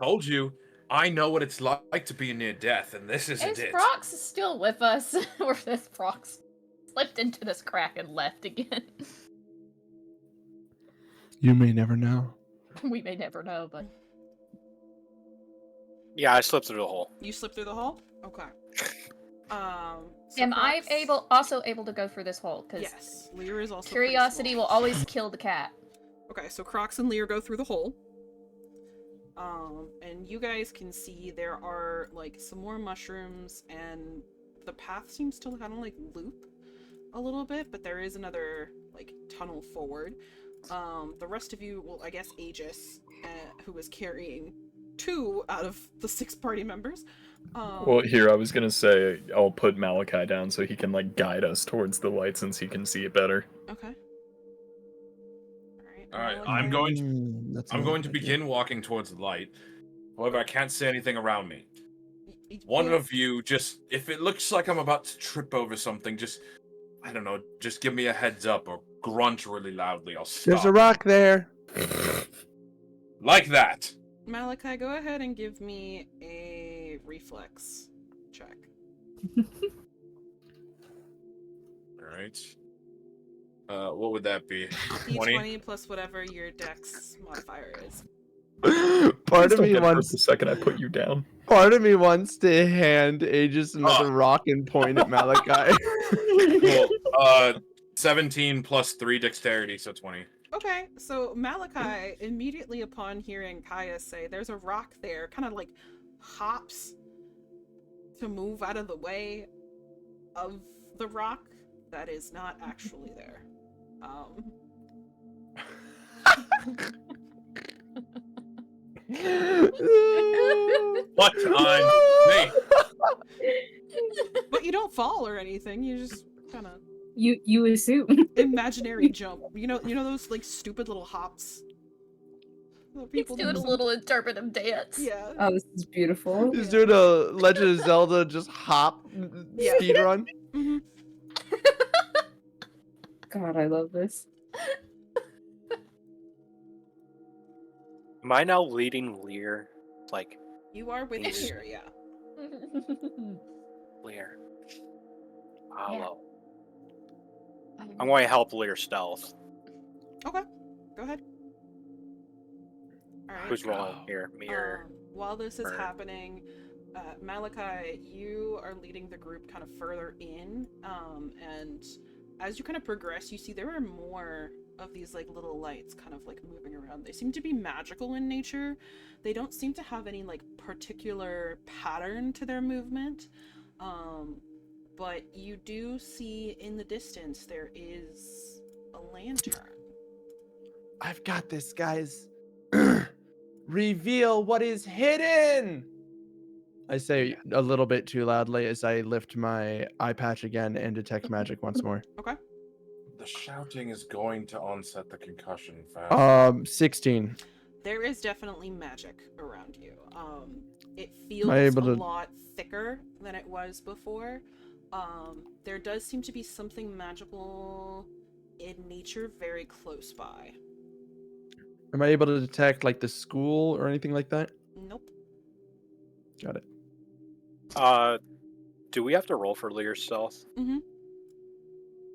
Told you, I know what it's like to be near death, and this isn't Is it. Frox still with us? Or this Frox slipped into this crack and left again? You may never know. We may never know, but Yeah, I slipped through the hole. You slip through the hole? Okay. So am I Frox- also able to go through this hole? Because Yes, Lear is also pretty curiosity small. will always kill the cat. Okay, so Crocs and Lear go through the hole. And you guys can see there are like some more mushrooms, and the path seems to kind of like loop a little bit, but there is another like tunnel forward. The rest of you, well, I guess Aegis, who was carrying 2 out of the 6 party members. Well, here, I was gonna say, I'll put Malachi down so he can, like, guide us towards the light since he can see it better. Okay. Alright, Malachi. I'm going to That's I'm not going a to good idea. begin walking towards the light. However, I can't see anything around me. one Well, of you just, if it looks like I'm about to trip over something, just, I don't know, just give me a heads up or grunt really loudly. I'll stop. There's a rock there. Like that. Malachi, go ahead and give me a reflex check. All right. What would that be? D20 plus whatever your dex modifier is. Part Please of don't me get hurt wants. the second I put you down. Part of me wants to hand Aegis another rock and point at Malachi. Cool. 17 plus 3 dexterity, so 20. Okay, so Malachi, immediately upon hearing Kaya say there's a rock there, kind of like hops to move out of the way of the rock that is not actually there. What on me? But you don't fall or anything, you just kind of You assume. imaginary jump. You know those like stupid little hops that He's people doing do a little interpretive dance. Yeah. Oh, this is beautiful. He's doing a Legend of Zelda just hop Yeah. speed run. Mm-hmm. God, I love this. Am I now leading Lear? Like, You are with Yes. Lear, yeah. Lear. Follow. I'm going to help Lear stealth. Okay, go ahead. All right. Who's rolling here? Me or... While this is or- happening, Malachi, you are leading the group kind of further in, and as you kind of progress, you see there are more of these like little lights kind of like moving around. They seem to be magical in nature. They don't seem to have any like particular pattern to their movement, but you do see in the distance there is a lantern. I've got this, guys. Reveal what is hidden. I say a little bit too loudly as I lift my eye patch again and detect magic once more. Okay. The shouting is going to onset the concussion fast. 16. There is definitely magic around you. It feels Am I able a to- lot thicker than it was before. There does seem to be something magical in nature very close by. Am I able to detect like the school or anything like that? Nope. Got it. Do we have to roll for Lear's stealth? Mm-hmm.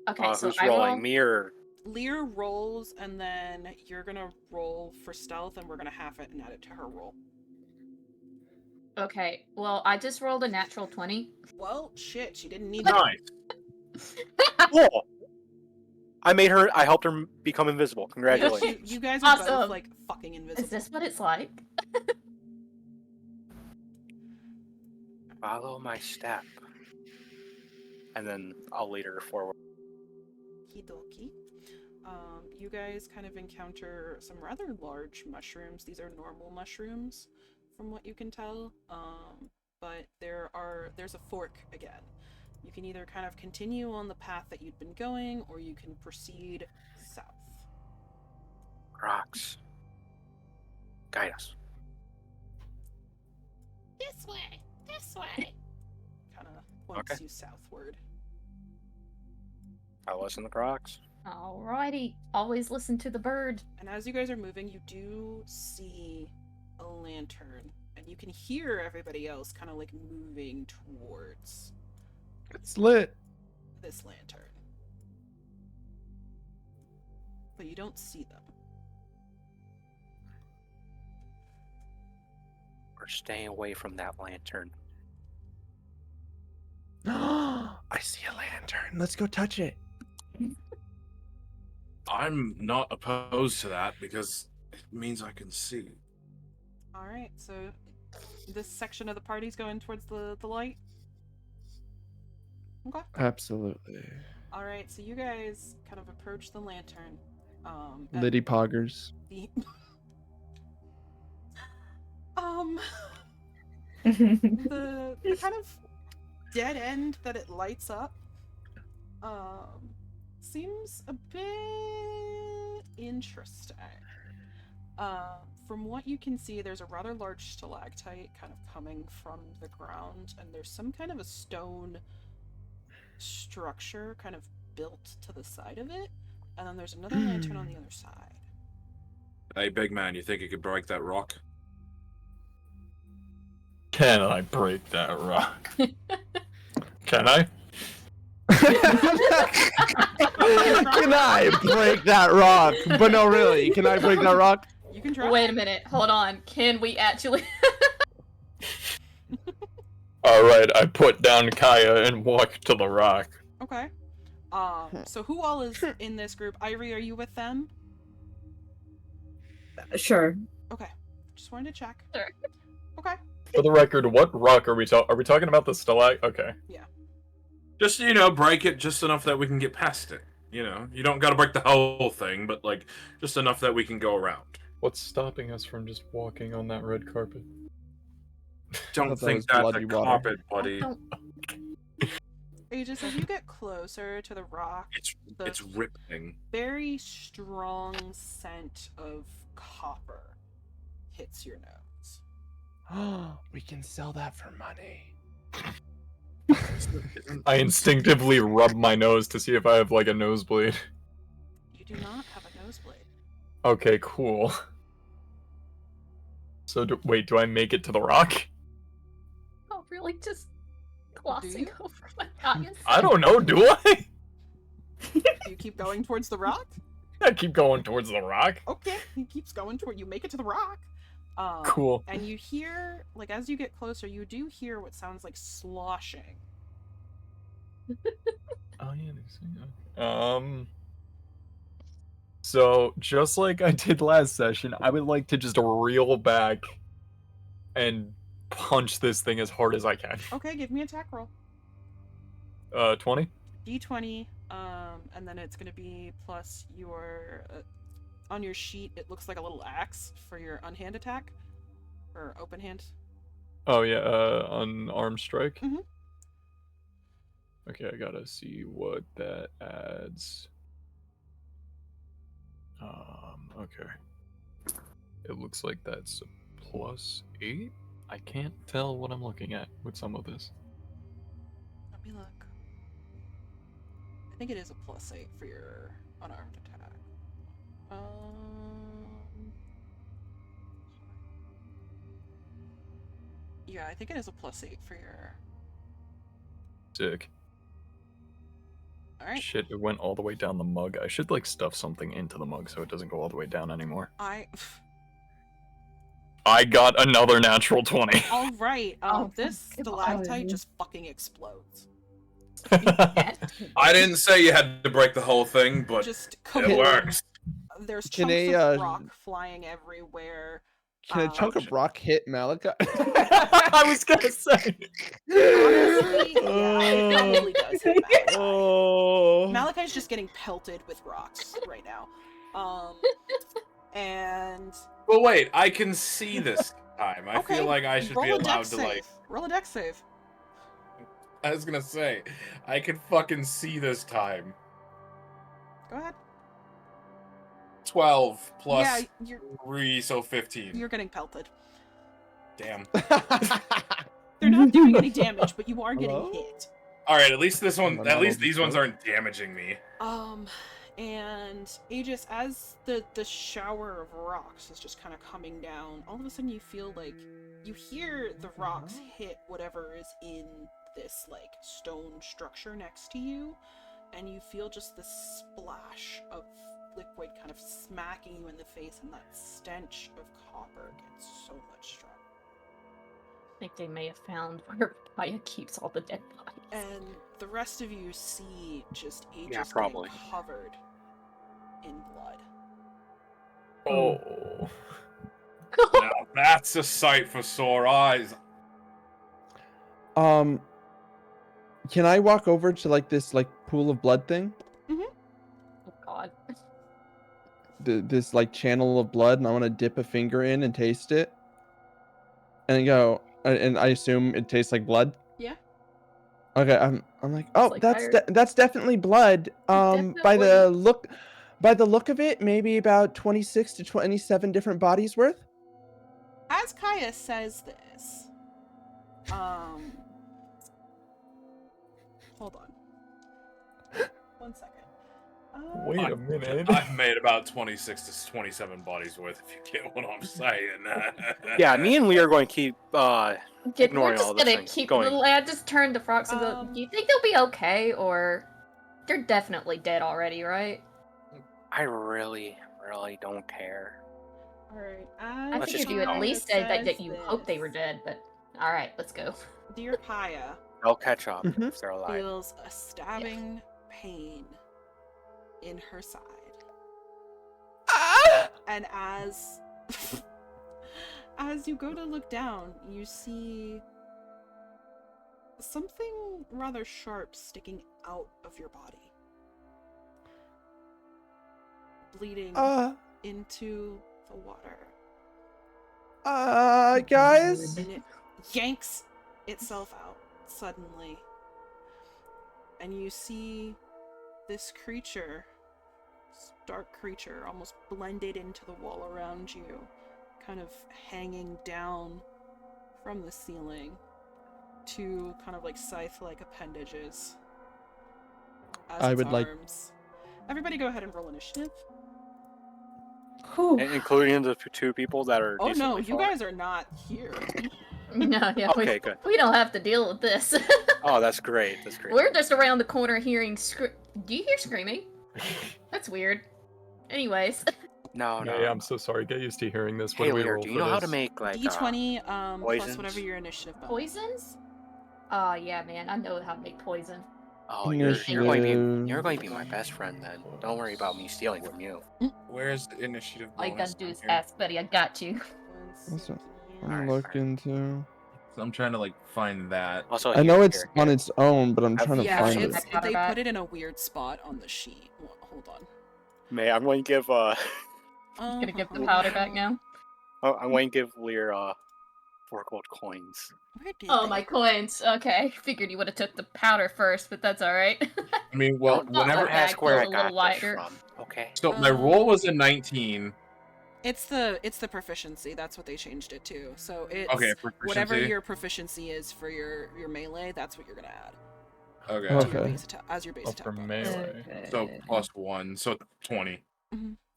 Okay, so Who's I rolling? roll. Me or... Lear rolls, and then you're gonna roll for stealth, and we're gonna half it and add it to her roll. Okay, well, I just rolled a natural 20. Well, shit, she didn't need that. Nice. Cool. I helped her become invisible. Congratulations. You guys are both Awesome. like fucking invisible. Is this what it's like? Follow my step. And then I'll lead her forward. Okie dokie. You guys kind of encounter some rather large mushrooms. These are normal mushrooms, from what you can tell. But there's a fork again. You can either kind of continue on the path that you'd been going, or you can proceed south. Rocks. Guide us. This way! This way! Kind of points Okay. you southward. I listen to Crocs. Alrighty, always listen to the bird. And as you guys are moving, you do see a lantern. And you can hear everybody else kind of like moving towards It's lit. this lantern. But you don't see them. We're staying away from that lantern. I see a lantern. Let's go touch it. I'm not opposed to that because it means I can see. Alright, so this section of the party's going towards the light? Okay. Absolutely. Alright, so you guys kind of approach the lantern. and Liddy Poggers. the the kind of dead end that it lights up seems a bit interesting. from what you can see, there's a rather large stalactite kind of coming from the ground, and there's some kind of a stone structure kind of built to the side of it, and then there's another lantern on the other side. Hey, big man, you think you could break that rock? Can I break that rock? Can I? Can I break that rock? But no, really, can I break that rock? You can try. Wait a minute, hold on. Can we actually? Alright, I put down Kaya and walk to the rock. Okay. So who all is in this group? Irie, are you with them? Sure. Okay. Just wanted to check. Sure. Okay. For the record, what rock are we talking? Are we talking about the stalag? Okay. Just, break it just enough that we can get past it. You don't gotta break the whole thing, but, just enough that we can go around. What's stopping us from just walking on that red carpet? Don't thought that think was that's bloody a water. carpet, buddy. Aegis, as you get closer to the rock, It's ripping. very strong scent of copper hits your nose. We can sell that for money. I instinctively rub my nose to see if I have a nosebleed. You do not have a nosebleed. Okay, cool. So wait, do I make it to the rock? Oh, really? Just glossing you? over my eyes? I don't know, do I? Do you keep going towards the rock? I keep going towards the rock. Okay, he keeps going toward you. Make it to the rock. Cool. And you hear, as you get closer, you do hear what sounds like sloshing. Oh yeah. So just like I did last session, I would like to just reel back and punch this thing as hard as I can. Okay, give me an attack roll. 20. D20, and then it's gonna be plus your on your sheet. It looks like a little axe for your unhand attack or open hand. Oh yeah, unarmed strike. Mhm. Okay, I gotta see what that adds. Okay. It looks like that's a +8. I can't tell what I'm looking at with some of this. Let me look. I think it is a +8 for your unarmed attack. Yeah, I think it is a +8 for your. Sick. All right. Shit, it went all the way down the mug. I should stuff something into the mug so it doesn't go all the way down anymore. I got another natural 20. All right. Oh, This come stalactite on. just fucking explodes. I didn't say you had to break the whole thing, but Just it kaboom. works. There's Can chunks a, of rock flying everywhere. Can a chunk of rock hit Malachi? I was gonna say. Honestly, yeah, it probably does hit Malachi. Oh. Malachi's just getting pelted with rocks right now. And Well, wait, I can see this time. I okay, feel like I should be roll a allowed dex to, save. Roll a dex save. I was gonna say, I can fucking see this time. Go ahead. 12 plus Yeah, you're 3, so 15. you're getting pelted. Damn. They're not doing any damage, but you are getting Hello? hit. Alright, at least this one, I'm at not least these ones overpowered. aren't damaging me. And Aegis, as the shower of rocks is just kind of coming down, all of a sudden you feel like you hear the rocks hit whatever is in this stone structure next to you, and you feel just this splash of liquid kind of smacking you in the face, and that stench of copper gets so much stronger. I think they may have found where Paya keeps all the dead bodies. And the rest of you see just Aegis Yeah, getting probably. covered in blood. Oh. Now that's a sight for sore eyes. Can I walk over to this pool of blood thing? Oh god. This channel of blood, and I want to dip a finger in and taste it, and then go, and I assume it tastes like blood. Yeah. Okay, I'm like, oh, like that's fire. that's definitely blood. By the look of it, maybe about 26 to 27 different bodies worth. as Kaya says this, hold on. 1 second. Wait a minute. I've made about 26 to 27 bodies worth, if you get what I'm saying. Yeah, me and Lee are going to keep We're ignoring all just this gonna things. keep Going. the lad just turned to Frox and go, do you think they'll be okay, or they're definitely dead already, right? I really, really don't care. Alright, I Let's figured just you keep at going. least said that you hoped they were dead, but alright, let's go. Dear Kaya They'll catch up Mhm. if they're alive. feels a stabbing pain in her side. And as you go to look down, you see something rather sharp sticking out of your body. Bleeding into the water. Guys? And it yanks itself out suddenly. And you see this creature, this dark creature, almost blended into the wall around you, kind of hanging down from the ceiling, two kind of like scythe-like appendages as I its would like- arms. Everybody go ahead and roll initiative. Whew. Including the two people that are. Oh no, decently you far. guys are not here. No, yeah, Okay, good. we don't have to deal with this. Oh, that's great. That's great. We're just around the corner hearing Do you hear screaming? That's weird. Anyways. No, no. Yeah, I'm so sorry. Get used to hearing this. What Hey, do we Lear, roll do for you know how to this? make like D20 plus poisons? whatever your initiative bonus. Poisons? Oh yeah, man, I know how to make poison. Oh, you're going to Initiative. be my best friend then. Don't worry about me stealing from you. Where's the initiative All you bonus gotta do on is here? ask, buddy. I got you. That's what I'm Alright, looking to. So I'm trying to like find that. Also, I know here, it's on its own, but I'm Have- trying to Yeah, find it's it. it. they put it in a weird spot on the sheet. Hold on. May I'm going to give Gonna give the powder back now. I'm going to give Lear 4 gold coins. Where did Oh, they- my coins. Okay, figured you would have took the powder first, but that's all right. I mean, well, Don't whenever. my ask bag where I feels a little got this lighter. from. Okay. So my roll was a 19. It's the proficiency. That's what they changed it to. So it's Okay, whatever proficiency. your proficiency is for your melee. That's what you're gonna add Okay. to your Okay. base as your base Oh, attack. for bonus. melee. So plus 1, so 20.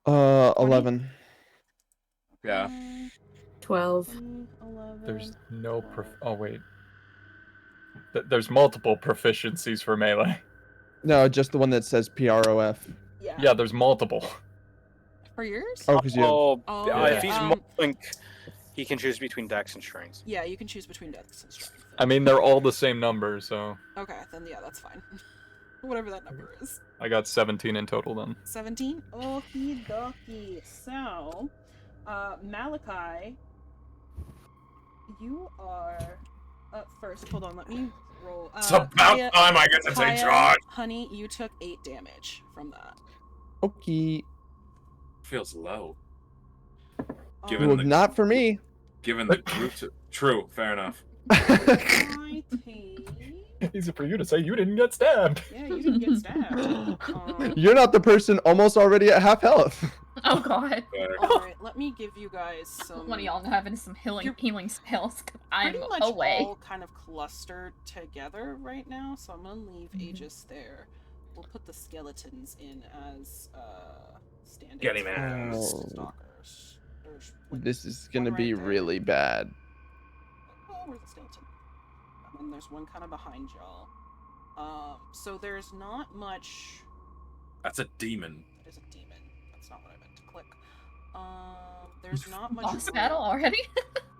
11. Yeah. 12. 11. There's no oh wait. There's multiple proficiencies for melee. No, just the one that says PROF. Yeah, there's multiple. For yours? Oh, because you have... Oh, Oh, if he's um, mulling, he can choose between dex and strength. Yeah, you can choose between dex and strength. I mean, they're all the same number, so Okay, then yeah, that's fine. Whatever that number is. I got 17 in total then. 17? Okie dokie. So, Malachi, you are up first. Hold on, let me roll. It's about time I get to take Kaya, charge. Honey, you took 8 damage from that. Okay. Feels low. Um, Given Well, the- not for me. Given the group. True, fair enough. I take... Easy for you to say you didn't get stabbed. Yeah, you didn't get stabbed. You're not the person almost already at half health. Oh god. Alright, let me give you guys some... One of y'all having some You're healing spells, 'cause I'm pretty much away. all kind of clustered together right now, so I'm gonna leave Aegis there. We'll put the skeletons in as stand-ins Get him for out. those Oh. stalkers. There's, like, This is one gonna be right there. really bad. Oh, where's the skeleton? And then there's one kind of behind y'all. So there's not much. That's a demon. That is a demon. That's not what I meant to click. There's not much Boss room battle already?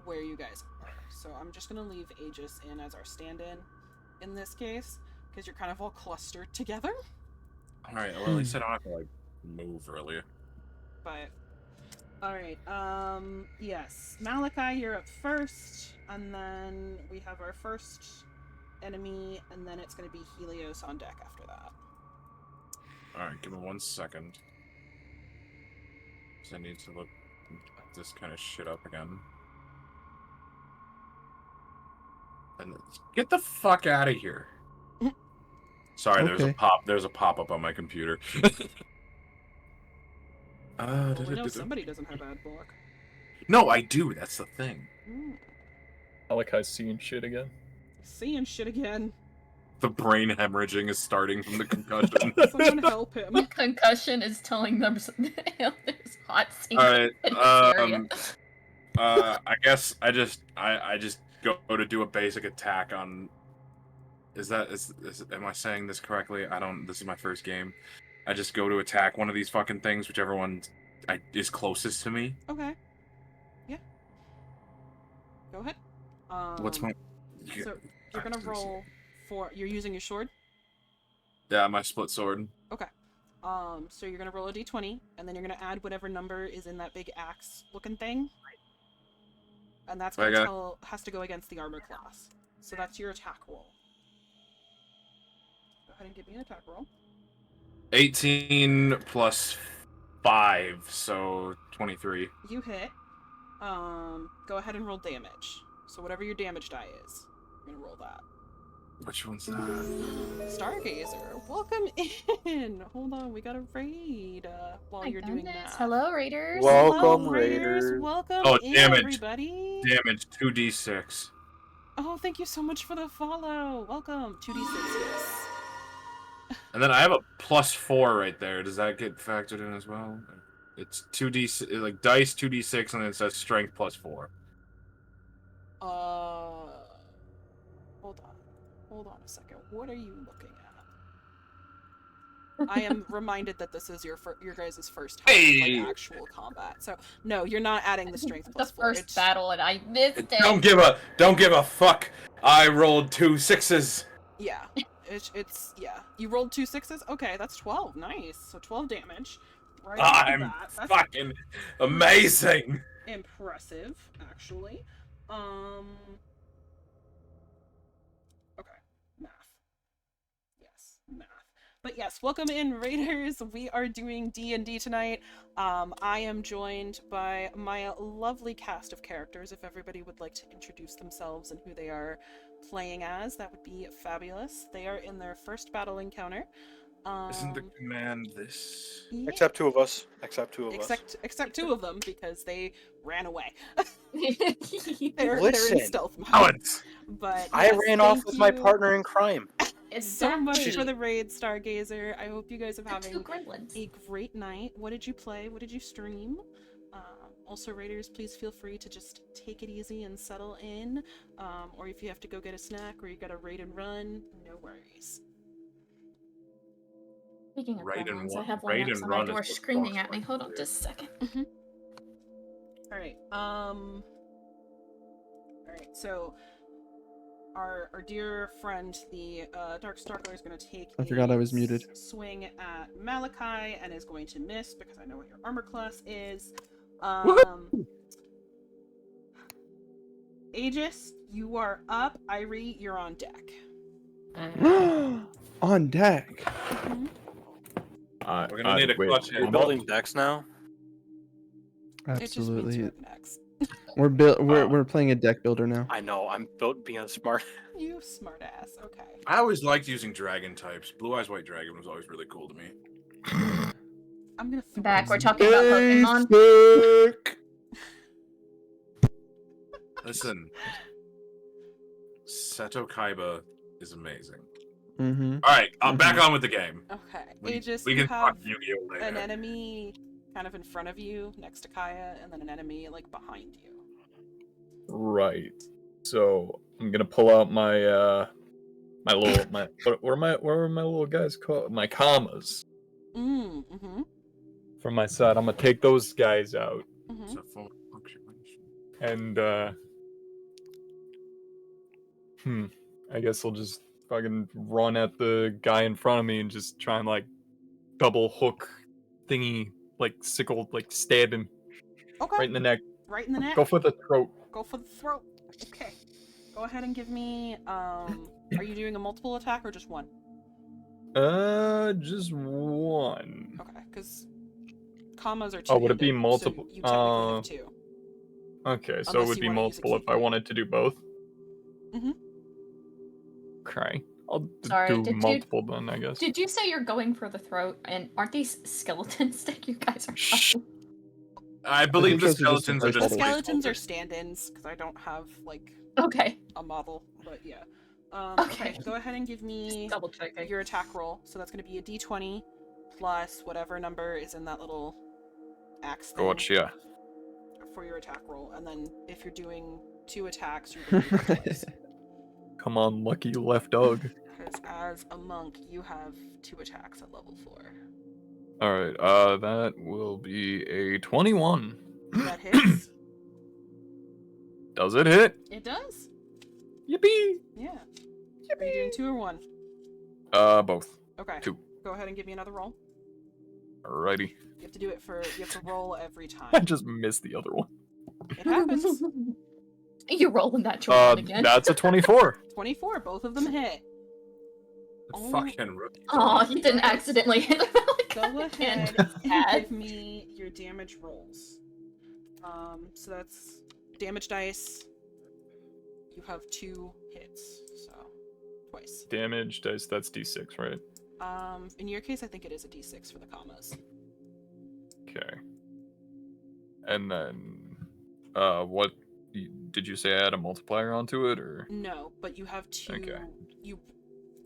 where you guys are. So I'm just gonna leave Aegis in as our stand-in this case, because you're kind of all clustered together. Alright, well, at least I don't have to, like, move earlier. But alright, yes. Malachi, you're up first, and then we have our first enemy, and then it's gonna be Helios on deck after that. Alright, give me 1 second. 'Cause I need to look this kind of shit up again. And get the fuck out of here. Sorry, Okay. there's a pop-up on my computer. Well, we know somebody doesn't have ad block. No, I do. That's the thing. Alakai's seeing shit again. Seeing shit again. The brain hemorrhaging is starting from the concussion. Someone help him. The concussion is telling them there's hot scenes Alright, in this area. I guess I just go to do a basic attack on. Am I saying this correctly? This is my first game. I just go to attack one of these fucking things, whichever one is closest to me. Okay. Yeah. Go ahead. What's my? So you're gonna roll for. You're using your sword. Yeah, my split sword. Okay. So you're gonna roll a d20, and then you're gonna add whatever number is in that big axe-looking thing, and that's gonna has to go against the armor class. So that's your attack roll. Go ahead and give me an attack roll. 18 plus 5, so 23. You hit. Go ahead and roll damage. So whatever your damage die is, you're gonna roll that. Which one's that? Stargazer, welcome in. Hold on, we got a raid while you're doing that. Hello, Raiders. Welcome, Hello, Raiders. Welcome in, damage. everybody. Damage 2d6. Oh, thank you so much for the follow. Welcome. 2d6, yes. And then I have a +4 right there. Does that get factored in as well? It's 2d, like dice 2d6, and then it says strength +4. Hold on a second. What are you looking at? I am reminded that this is your guys' first time Hey! like actual combat. So no, you're not adding the strength The +4. first battle, and I missed it. Don't give a fuck. I rolled 2 6s. Yeah. It's yeah. You rolled 2 6s? Okay, that's 12. Nice. So 12 damage. Right off the I'm bat. That's fucking amazing. impressive, actually. Okay. Math. Yes, math. But yes, welcome in, Raiders. We are doing D&D tonight. I am joined by my lovely cast of characters. If everybody would like to introduce themselves and who they are playing as, that would be fabulous. They are in their first battle encounter. Isn't the command this? Yeah. Except two of us. Except two Except two of them, because they ran away. It's they're in Listen, stealth mode. Alex. But I yes, ran off thank with my you partner in crime. so much exactly. for the raid, Stargazer. I hope you guys are The having two gremlins. a great night. What did you play? What did you stream? Also, Raiders, please feel free to just take it easy and settle in. Or if you have to go get a snack or you got to raid and run, no worries. Speaking of Raid and gremlins, I run- have one raid outside and my run door is what screaming Fox at me. likes Hold to on do. just a second. Alright, alright, so our dear friend, the Dark Stalker, is going to take I forgot I was muted. swing at Malachi and is going to miss because I know what your armor class is. Aegis, you are up. Irie, you're on deck. On deck. Mhm. We're gonna need a clutch We're hand. building decks now. It just means Absolutely. you're next. We're playing a deck builder now. I know. I'm built being smart. You smartass. Okay. I always liked using dragon types. Blue Eyes White Dragon was always really cool to me. I'm gonna throw Back, we're this- talking about Pokemon. Basic. Listen, Seto Kaiba is amazing. Mm-hmm. All right, back on with the game. Okay. We, Aegis, we you can talk have Yu-Gi-Oh later. an enemy kind of in front of you, next to Kaya, and then an enemy like behind you. Right. So I'm gonna pull out my what are my little guys called? My commas Mm-hmm. from my side. I'm gonna take those guys out Mm-hmm. It's a full punctuation. and I guess I'll just fucking run at the guy in front of me and just try and like double hook thingy, like sickle, like stab him Okay. right in the neck. Right in the neck. Go for the throat. Go for the throat. Okay. Go ahead and give me. Are you doing a multiple attack or just one? Just one. Okay, because commas are two. Oh, would it be multiple? So you technically have two. Okay, so Unless it would you be wanna use a multiple if I keyblade. wanted to do both. Mhm. Okay, I'll Sorry, do did you- multiple then, I guess. Did you say you're going for the throat? And aren't these skeletons that you guys are Shh. fighting? I believe think the those are just the skeletons are The just placeholders. skeletons are placeholders. stand-ins because I don't have like Okay. a model, but yeah. Okay. Okay, go ahead and give me Just double checking. your attack roll. So that's going to be a d20 plus whatever number is in that little axe thing Gotcha. for your attack roll. And then if you're doing 2 attacks, you're going to do it twice. Come on, lucky left dog. Because as a monk, you have 2 attacks at level 4. Alright, that will be a 21. That hits. Does it hit? It does. Yippee! Yeah. Are you doing 2 or 1? Both. Okay. 2. Go ahead and give me another roll. Alrighty. You have to do it for. You have to roll every time. I just missed the other one. It happens. You're rolling that one again. That's a 24. 24. Both of them hit. Oh. Fucking rookie. Oh, you didn't accidentally hit him. Go ahead And and give me your damage rolls. So that's damage dice. You have 2 hits, so twice. Damage dice, that's d6, right? In your case, I think it is a d6 for the commas. Okay. And then, what did you say? I had a multiplier onto it, or? No, but you have 2. Okay. You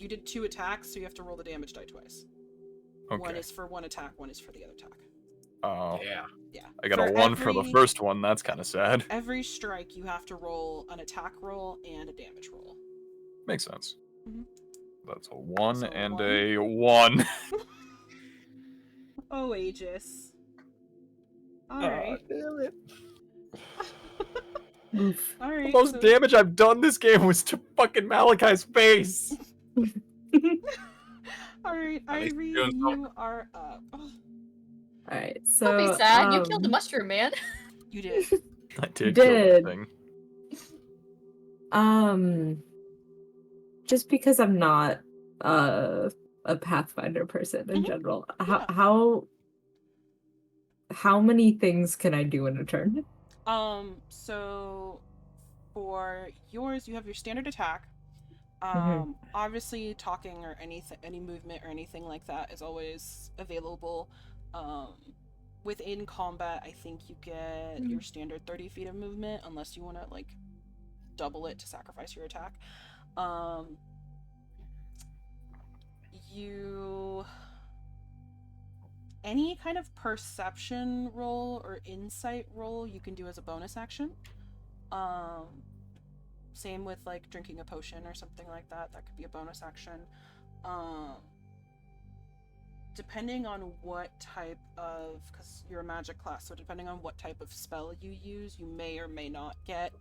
did 2 attacks, so you have to roll the damage die twice. Okay. One is for one attack, one is for the other attack. Oh, Yeah. Yeah. I got a 1 for the first one. That's kind of sad. Every strike, you have to roll an attack roll and a damage roll. Makes sense. Mhm. That's a 1 So and 1. a 1. Oh, Aegis. Alright. Damn it. Oof. Alright. The most so- damage I've done this game was to fucking Malachi's face. Alright, At least Irie, you're doing you are up. Alright, so Don't be sad. You killed the mushroom man. You did. I did. Did. Kill that thing. Just because I'm not a Pathfinder person in Mhm. general, Yeah. how many things can I do in a turn? So for yours, you have your standard attack. Mhm. Obviously talking or any movement or anything like that is always available. Within combat, I think you get your standard 30 feet of movement unless you want to like double it to sacrifice your attack. Any kind of perception roll or insight roll you can do as a bonus action. Same with like drinking a potion or something like that. That could be a bonus action. Depending on what type of, because you're a magic class, so depending on what type of spell you use, you may or may not get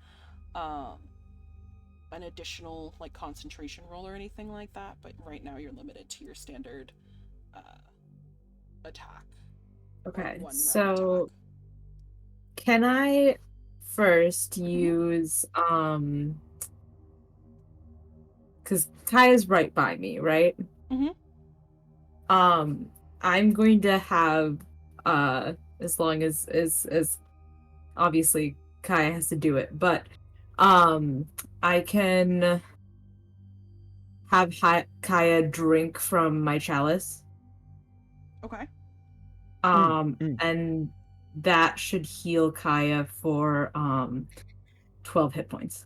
an additional like concentration roll or anything like that. But right now you're limited to your standard attack. Okay, One round so attack. can I first use because Kaya's right by me, right? Mhm. I'm going to have as long as obviously Kaya has to do it, but I can have Kaya drink from my chalice. Okay. And that should heal Kaya for 12 hit points.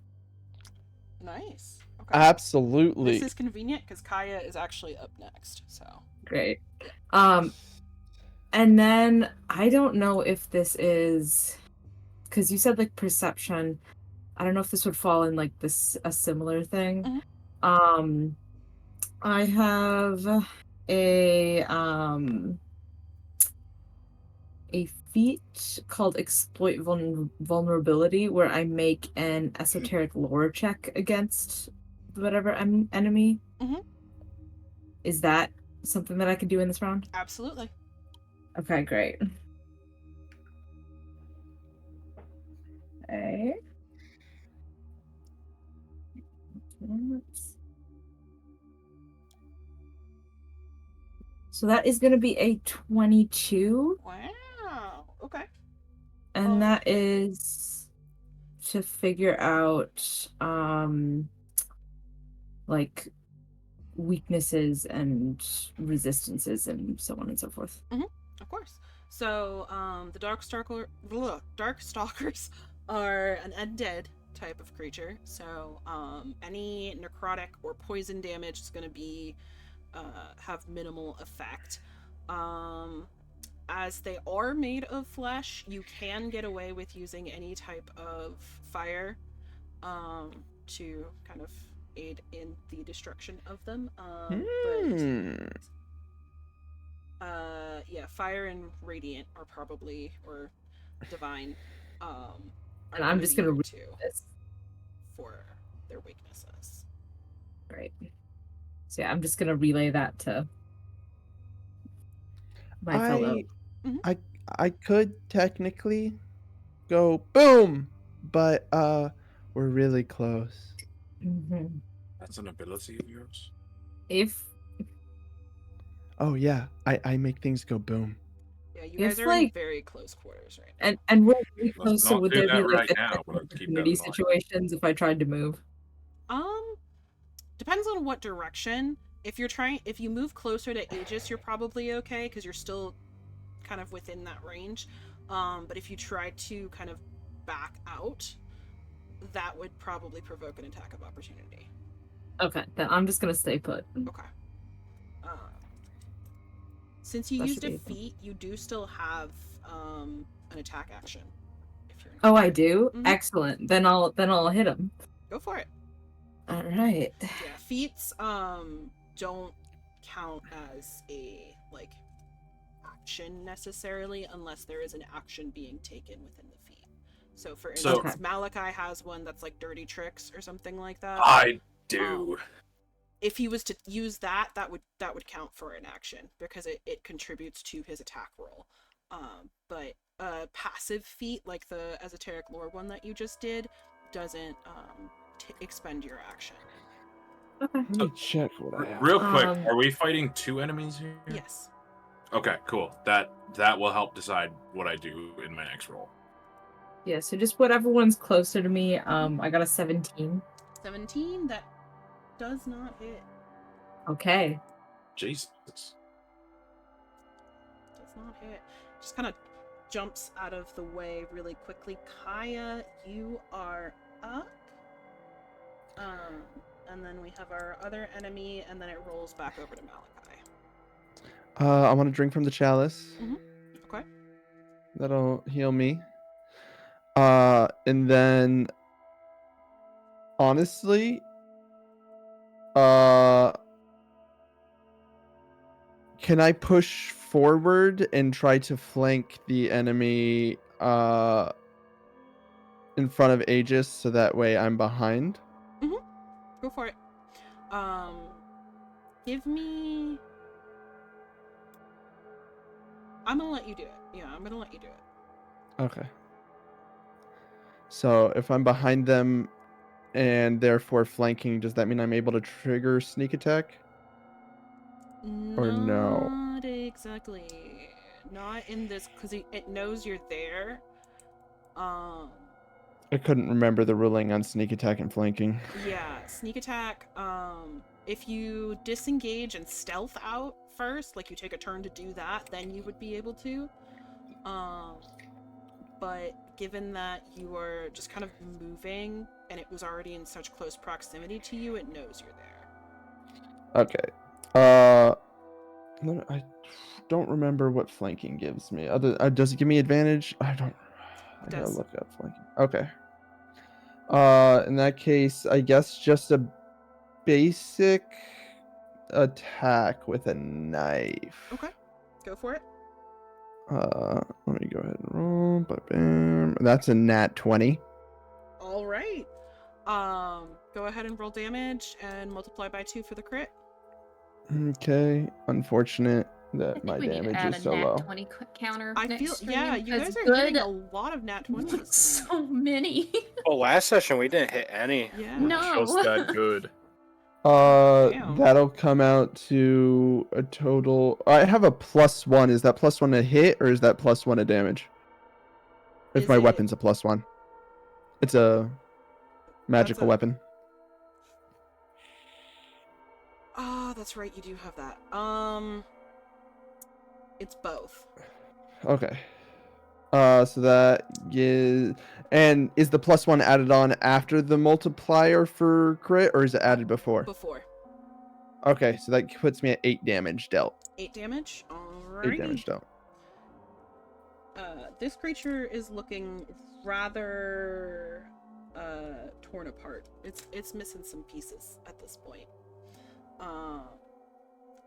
Nice. Okay. Absolutely. This is convenient because Kaya is actually up next. So Great. And then I don't know if this is because you said like perception. I don't know if this would fall in like this a similar thing. Mhm. I have a feat called exploit vulnerability where I make an esoteric lore check against whatever enemy. Mhm. Is that something that I can do in this round? Absolutely. Okay, great. Okay. So that is going to be a 22. Wow. Okay. And that is to figure out like weaknesses and resistances and so on and so forth. Of course. So, the Darkstalkers are an undead type of creature. So, any necrotic or poison damage is going to be have minimal effect. As they are made of flesh, you can get away with using any type of fire to kind of aid in the destruction of them. Hmm. Yeah, fire and radiant are probably, or divine, are And I'm just gonna your read two this. for their weaknesses. Right. So yeah, I'm just gonna relay that to my fellow. I I could technically go boom, but we're really close. Mhm. That's an ability of yours. If Oh yeah, I make things go boom. Yeah, you If, guys are in like- very close quarters right now. and we're really Let's close, so not would do there be that like right now, but let's keep that opportunity in mind. situations if I tried to move? Depends on what direction. If you move closer to Aegis, you're probably okay because you're still kind of within that range. But if you try to kind of back out, that would probably provoke an attack of opportunity. Okay, then I'm just gonna stay put. Okay. Since you That used should a be fun. feat, you do still have an attack action. If you're Oh, I do. Mhm. Excellent. Then I'll hit him. Go for it. All right. Yeah, feats don't count as a like action necessarily unless there is an action being taken within the feat. So for So- instance, Malachi has one that's like dirty tricks or something like that. I do. If he was to use that, that would count for an action because it contributes to his attack roll. But a passive feat like the esoteric lore one that you just did doesn't expend your action. Okay. Let me check what I have. Real quick, Um, are we fighting two enemies here? Yes. Okay, cool. That will help decide what I do in my next roll. Yeah, so just whatever one's closer to me. I got a 17. 17, that does not hit. Okay. Jesus. Does not hit. Just kind of jumps out of the way really quickly. Kaya, you are up. And then we have our other enemy, and then it rolls back over to Malachi. I want to drink from the chalice. Okay. That'll heal me. And then honestly, can I push forward and try to flank the enemy in front of Aegis so that way I'm behind? Go for it. Give me. I'm gonna let you do it. Yeah, I'm gonna let you do it. Okay. So if I'm behind them and therefore flanking, does that mean I'm able to trigger sneak attack? Or no? Not exactly. Not in this, because it knows you're there. I couldn't remember the ruling on sneak attack and flanking. Yeah, sneak attack. If you disengage and stealth out first, like you take a turn to do that, then you would be able to. But given that you are just kind of moving and it was already in such close proximity to you, it knows you're there. Okay. I don't remember what flanking gives me. Does it give me advantage? I gotta does. look up flanking. Okay. In that case, I guess just a basic attack with a knife. Okay, go for it. Let me go ahead and roll. Ba-bam. That's a nat 20. All right. Go ahead and roll damage and multiply by 2 for the crit. Okay. Unfortunate that I think my we need to damage add is a so nat low. 20 counter. I next feel, stream, yeah, you guys because are good- hitting a lot of nat 20s tonight. so many. Well, last session we didn't hit any. Yeah. No. Just that good. Damn. That'll come out to a total. I have a +1. Is that +1 a hit or is that +1 a damage? If Is my it- weapon's a +1, it's a magical a- weapon. Oh, that's right, you do have that. It's both. Okay. So that is, and is the +1 added on after the multiplier for crit, or is it added before? Before. Okay, so that puts me at 8 damage dealt. 8 damage. 8 Alrighty. damage dealt. This creature is looking rather torn apart. It's missing some pieces at this point.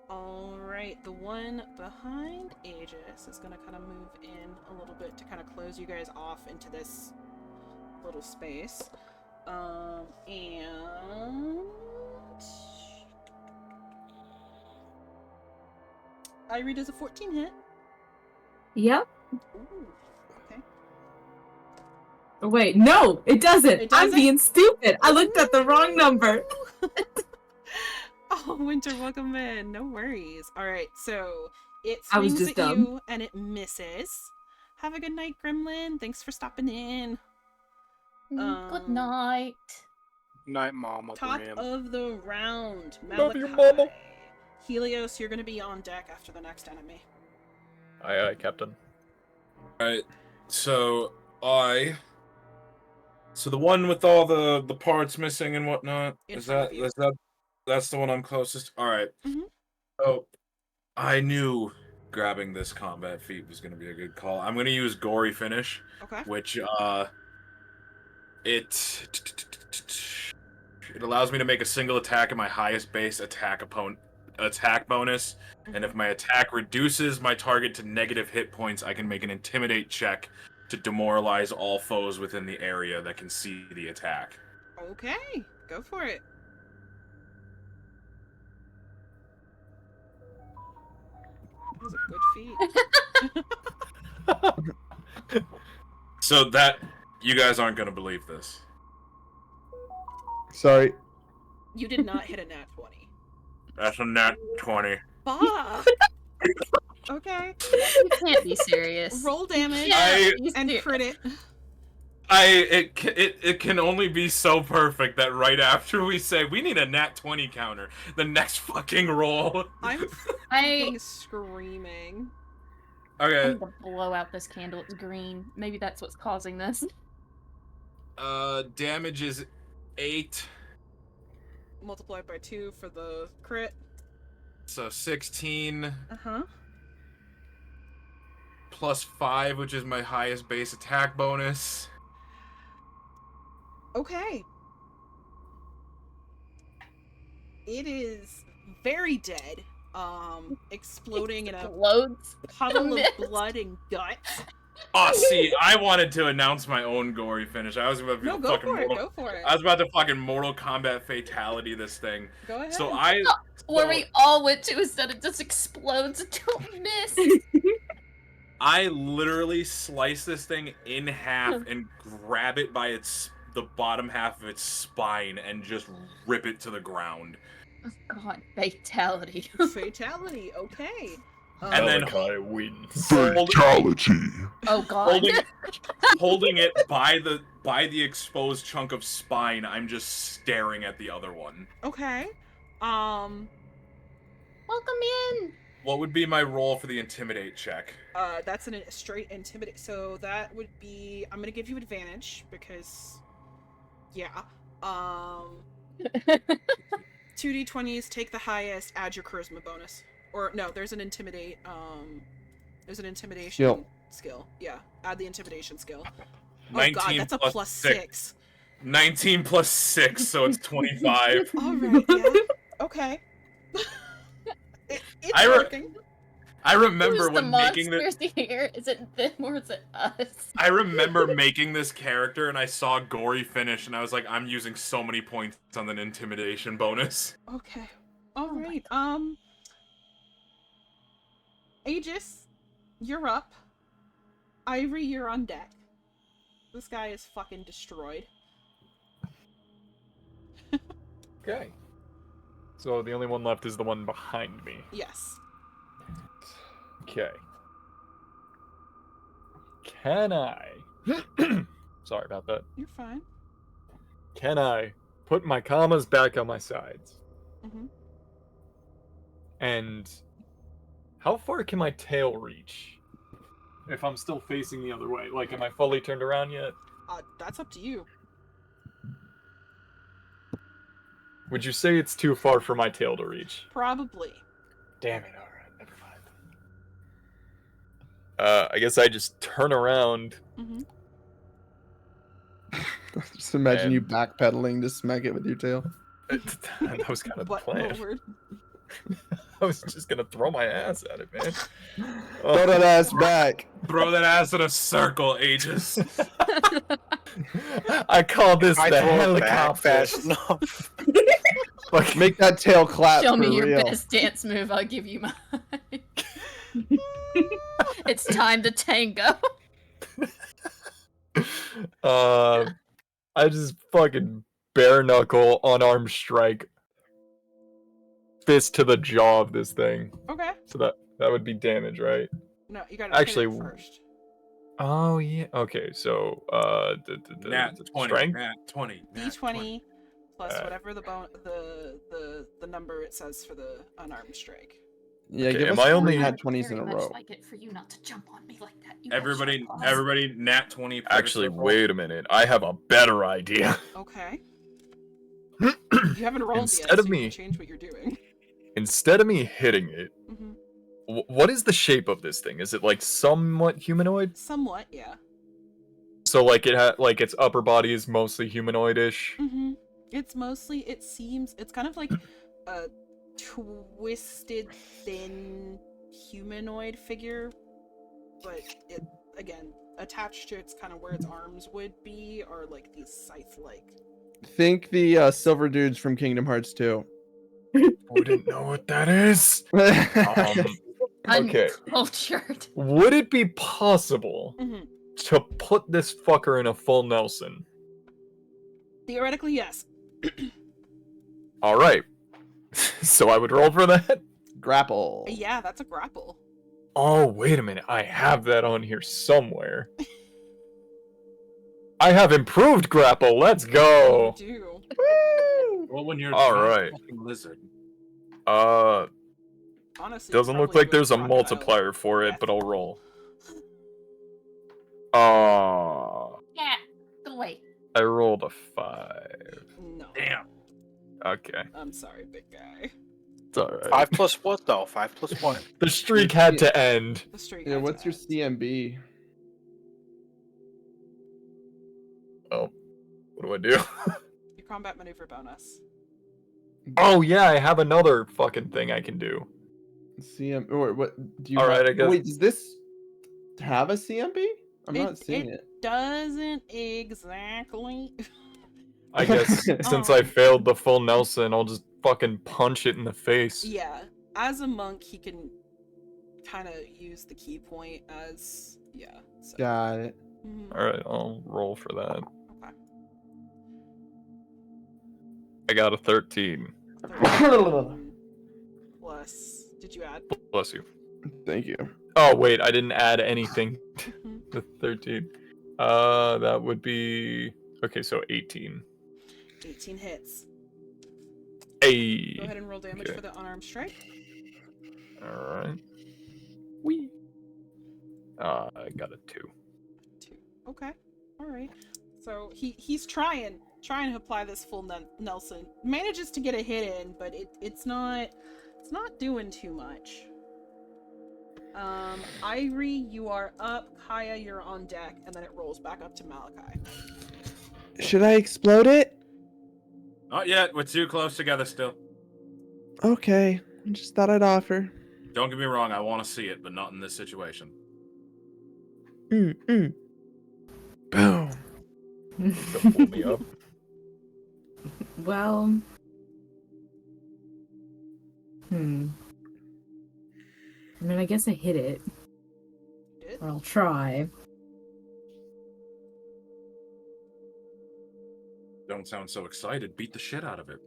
Alright, the one behind Aegis is gonna kind of move in a little bit to kind of close you guys off into this little space. And Irie does a 14 hit. Yep. Ooh, okay. Oh, wait, no, it doesn't. It I'm doesn't? being stupid. I looked at the wrong number. Oh, Winter, welcome in. No worries. Alright, so it I was swings just at dumb. you and it misses. Have a good night, Gremlin. Thanks for stopping in. Good night. Night, Mama Top Graham. of the round. Love you, Malachi. Mama. Helios, you're gonna be on deck after the next enemy. Aye, Captain. Alright, so the one with all the parts missing and whatnot, In front of you. that's the one I'm closest? Alright. Mhm. So I knew grabbing this combat feat was gonna be a good call. I'm gonna use Gory Finish, Okay. which it allows me to make a single attack at my highest base attack bonus, and if my attack reduces my target to negative hit points, I can make an Intimidate check to demoralize all foes within the area that can see the attack. Okay, go for it. That was a good feat. So that you guys aren't gonna believe this. Sorry. You did not hit a nat 20. That's a nat 20. Fuck! Okay. You can't be serious. Roll damage Yeah, and crit it. It can only be so perfect that right after we say we need a nat 20 counter, the next fucking roll. I'm I fucking screaming. Okay. I'm gonna blow out this candle. It's green. Maybe that's what's causing this. Damage is 8, Multiplied by 2 for the crit. so 16 Uh-huh. plus 5, which is my highest base attack bonus. Okay. It is very dead. Exploding in a Explodes. puddle Mist. of blood and guts. Oh, see, I wanted to announce my own gory finish. I was about to No, be go fucking for it. Mortal. Go for it. I was about to fucking Mortal Kombat fatality this thing. Go ahead. So Where we all went to instead it just explodes and don't miss. I literally slice this thing in half and grab it by the bottom half of its spine and just rip it to the ground. Oh God, fatality. Fatality. Okay. And then Malachi wins. Fatality. Oh God. holding it by the exposed chunk of spine, I'm just staring at the other one. Okay. Welcome in. What would be my roll for the intimidate check? That's a straight intimidate. So that would be. I'm gonna give you advantage because, yeah. 2d20s. Take the highest. Add your charisma bonus. Or no, there's an intimidate. There's an intimidation skill. Yeah, add the intimidation skill. Oh God, that's a plus 6. 19 plus 6, so it's 25. All right. Yeah. Okay. It's working. I remember Who's the when making this. monsters here? Is it them or is it us? I remember making this character and I saw Gory Finish and I was like, I'm using so many points on an intimidation bonus. Okay. All Oh my right. Aegis, you're up. Ivory, you're on deck. This guy is fucking destroyed. Okay. So the only one left is the one behind me. Yes. Okay. Can I? Sorry about that. You're fine. Can I put my commas back on my sides? Mm-hmm. And how far can my tail reach? if I'm still facing the other way? Like, am I fully turned around yet? That's up to you. Would you say it's too far for my tail to reach? Probably. Damn it, alright, never mind. I guess I just turn around. Mm-hmm. Just imagine you And- backpedaling to smack it with your tail. That was kind of the Butt plan. forward. I was just gonna throw my ass at it, man. Throw that ass back. Throw that ass in a circle, Aegis. I call this I the throw it back helicopter. fast enough. Like, Make that tail clap Show for me your real. best dance move, I'll give you mine. It's time to tango. I just fucking bare knuckle unarmed strike, fist to the jaw of this thing. Okay. So that would be damage, right? No, you gotta Actually, hit it first. Oh yeah. Okay. So Nat 20. strength. Nat 20. Nat D20 plus Alright. whatever the number it says for the unarmed strike. Yeah, Okay, give am us I three only- nat 20s in Very a much row. like it for you not to jump on me like that. You Everybody, bitch. everybody, Nat 20. Actually, critical. wait a minute. I have a better idea. Okay. You haven't rolled Instead yet, of so you me- can change what you're doing. Instead of me hitting it, Hmm. what is the shape of this thing? Is it like somewhat humanoid? Somewhat, yeah. So like like its upper body is mostly humanoid-ish. Mm-hmm. It's mostly, it seems, it's kind of like a twisted, thin humanoid figure, but it, again, attached to its kind of where its arms would be are like these scythe-like. Think the silver dudes from Kingdom Hearts 2. Wouldn't know what that is. Okay. Uncultured. Would it be possible Mm-hmm. to put this fucker in a full Nelson? Theoretically, yes. All right. So I would roll for that. Grapple. Yeah, that's a grapple. Oh, wait a minute. I have that on here somewhere. I have improved grapple. Let's go. You do. Woo! Well, when you're a All giant right. fucking lizard. Honestly, Doesn't look probably like there's a crocodile. multiplier for it, Yeah. but I'll roll. Yeah, go away. I rolled a 5. No. Damn. Okay, I'm sorry, big guy. it's alright. 5 plus what though? 5 plus what? The streak had to end. The streak. Yeah, had to what's your end. CMB? Oh, what do I do? Your combat maneuver bonus. Oh yeah, I have another fucking thing I can do. CM or what do you All right, have- I guess- Wait, does this have a CMB? I'm not seeing it it. doesn't exactly. I guess since I failed the full Nelson, I'll just fucking punch it in the face. Yeah, as a monk, he can kind of use the key point as So. Got it. Mhm. Alright, I'll roll for that. Okay. I got a 13. 13 plus. Did you add? Bless you. Thank you. Oh wait, I didn't add anything Mhm. to 13. That would be okay, so 18. 18 hits. Hey. Go ahead and roll damage Okay. for the unarmed strike. Alright. Wee. I got a 2. 2. Okay. All right. So he's trying to apply this full Nelson. Manages to get a hit in, but it's not doing too much. Irie, you are up. Kaya, you're on deck, and then it rolls back up to Malachi. Should I explode it? Not yet. We're too close together still. Okay. I just thought I'd offer. Don't get me wrong. I want to see it, but not in this situation. Boom. Don't pull me up. Well. I mean, I guess I hit it. You did? Or I'll try. Don't sound so excited. Beat the shit out of it.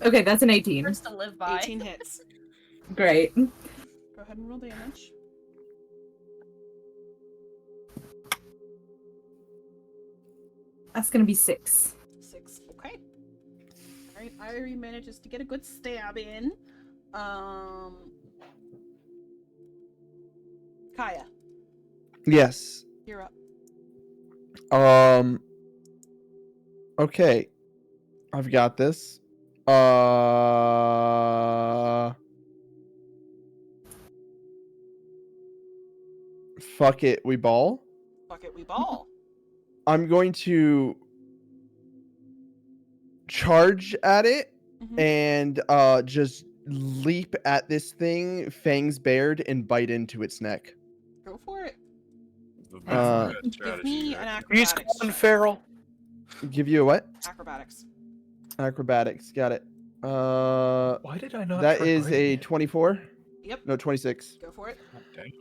Okay, that's an 18. First to live by. 18 hits. Great. Go ahead and roll damage. That's gonna be 6. 6. Okay. Alright, Irie manages to get a good stab in. Kaya, Yes. you're up. Okay. I've got this. Fuck it, we ball. Fuck it, we ball. I'm going to charge at it Mhm. and just leap at this thing, fangs bared, and bite into its neck. Go for it. Uh, Give strategy, me an right? He's acrobatics going check. feral. Give you a what? Acrobatics. Acrobatics. Got it. Why did I not? That try is a writing it? 24. Yep. No, 26. Go for it. Damn.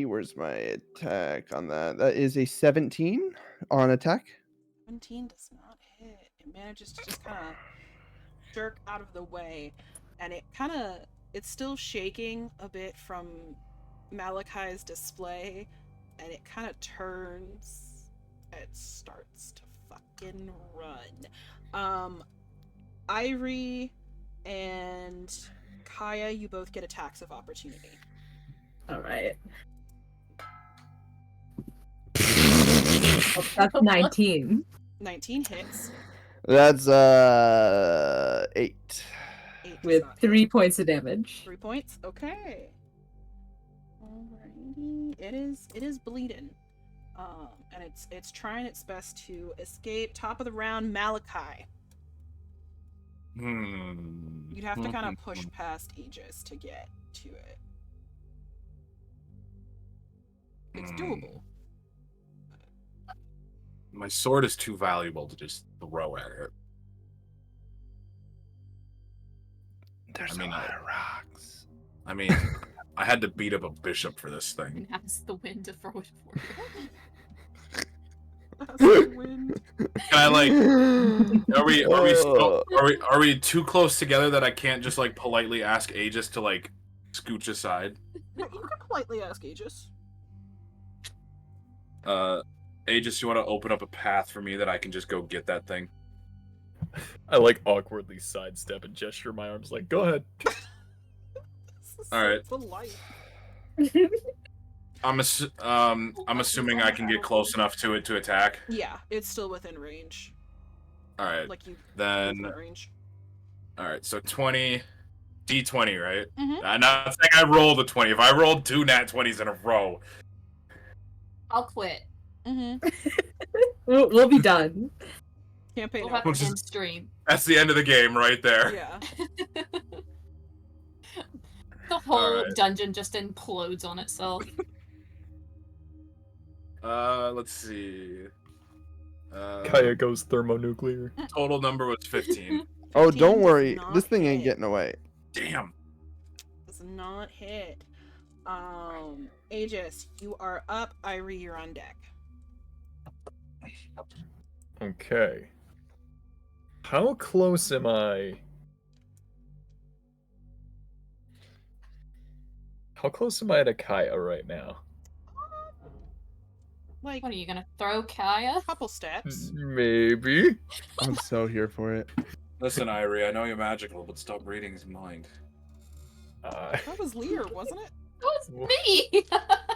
Where's my attack on that? That is a 17 on attack. 17 does not hit. It manages to just kind of jerk out of the way, and it's still shaking a bit from Malachi's display, and it kind of turns and starts to fucking run. Irie and Kaya, you both get attacks of opportunity. All right. Oh, that's 19 19 hits. That's 8. 8 does with not 3 hit. points of damage. 3 points. Okay. Alrighty. It is bleeding. And it's trying its best to escape. Top of the round, Malachi. You'd have to kind of push past Aegis to get to it. It's doable. My sword is too valuable to just throw at it. There's I mean, a lot of rocks. I mean, I had to beat up a bishop for this thing. And ask the wind to throw it for you. That's the wind. Can I like? Are we too close together that I can't just like politely ask Aegis to like scooch aside? You can politely ask Aegis. Aegis, you want to open up a path for me that I can just go get that thing? I like awkwardly sidestep and gesture my arms like, go ahead. All right. Polite. I'm assuming I can get close enough to it to attack. Yeah, it's still within range. All right. Like you. Then. Within range. All right. So 20, D20, right? Mhm. I'm not saying I rolled a 20. If I rolled 2 nat 20s in a row, I'll quit. Mm-hmm. We'll be done. Campaign We'll have over. an end stream. that's the end of the game right there. Yeah. The whole Alright. dungeon just implodes on itself. Let's see. Kaya goes thermonuclear. Total number was 15. Oh, 15 don't does worry. not This thing ain't hit. getting away. Damn. Does not hit. Aegis, you are up. Irie, you're on deck. Okay. How close am I? How close am I to Kaya right now? Like What are you gonna throw, Kaya? couple steps. Maybe. I'm so here for it. Listen, Irie, I know you're magical, but stop reading his mind. That was Lear, wasn't it? That was me.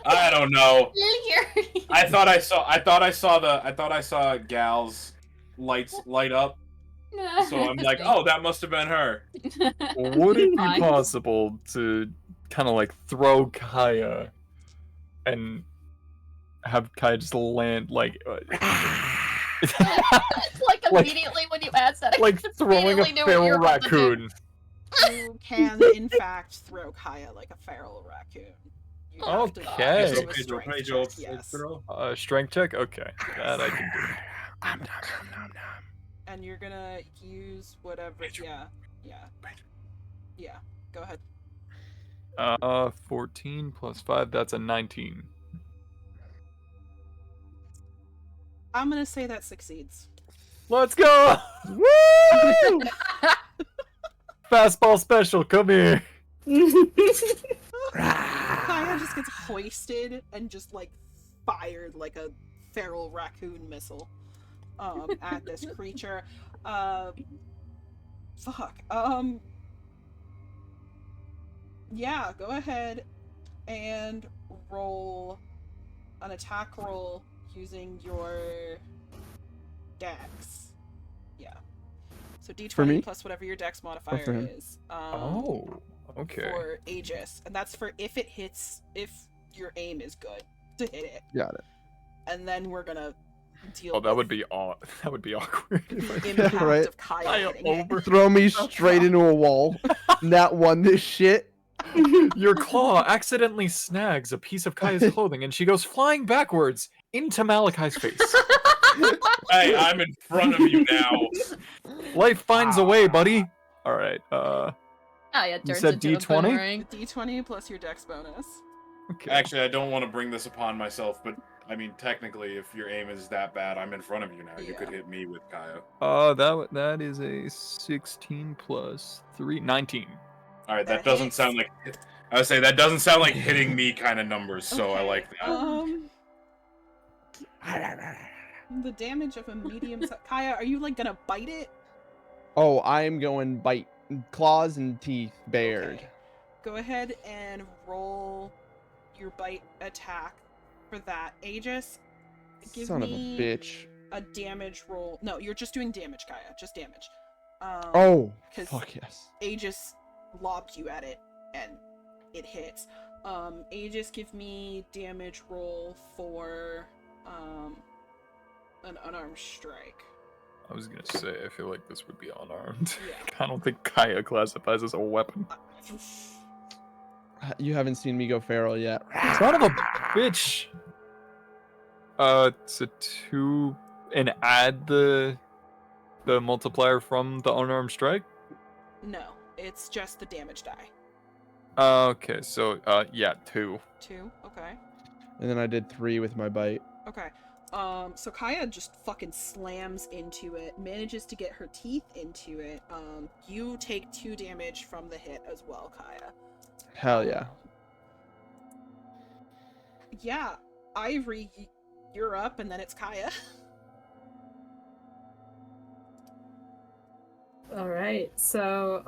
I don't know. Lear. I thought I saw Gal's lights light up. So I'm like, oh, that must have been her. Would it be Fine. possible to kind of like throw Kaya and have Kaya just land like It's like Like- immediately when you asked that, I like just throwing a immediately knew what you feral were about to do. raccoon? You can, in fact, throw Kaya like a feral raccoon. You have to Okay. do a Pedro, strength Pedro, check, yes. Pedro. Strength check? Okay. That I can do. And you're gonna use whatever. Pedro. Yeah. Pedro. Yeah. Go ahead. 14 plus 5, that's a 19. I'm gonna say that succeeds. Let's go! Woo! Fastball special, come here. Kaya just gets hoisted and just like fired like a feral raccoon missile at this creature. Fuck. Yeah, go ahead and roll an attack roll using your dex. Yeah. So For me? d20 plus whatever your dex for modifier him? is. Oh, okay. For Aegis. And that's for if it hits, if your aim is good to hit it. Got it. And then we're gonna deal Oh, that with would be that would be awkward. If I the impact right. of Kaya Kaya hitting it. over. Throw me straight into a wall. Nat one this shit. Your claw accidentally snags a piece of Kaya's clothing, and she goes flying backwards into Malachi's face. Hey, I'm in front of you now. Life finds a way, buddy. All right. Aya You turns said into a D20? boomerang. D20 plus your dex bonus. Okay. Actually, I don't want to bring this upon myself, but I mean, technically, if your aim is that bad, I'm in front of you now. You could Yeah. hit me with Kaya. That is a 16 plus 3, 19. All right, That that doesn't hits. sound like. I would say that doesn't sound like hitting me kind of numbers, so I Okay, like that. The damage of a medium Kaya, are you like gonna bite it? Oh, I'm going bite, claws and teeth bared. Okay. Go ahead and roll your bite attack for that. Aegis, give Son of a me bitch. a damage roll. No, you're just doing damage, Kaya. Just damage. Oh, 'cause fuck yes. Aegis lobs you at it, and it hits. Aegis, give me damage roll for an unarmed strike. I was gonna say, I feel like this would be unarmed. Yeah. I don't think Kaya classifies as a weapon. You haven't seen me go feral yet. Son of a bitch! It's a 2, and add the multiplier from the unarmed strike? No, it's just the damage die. Okay, so, yeah, 2. 2, okay. And then I did 3 with my bite. Okay. So Kaya just fucking slams into it, manages to get her teeth into it. You take 2 damage from the hit as well, Kaya. Hell yeah. Yeah, Ivory, you're up, and then it's Kaya. All right, so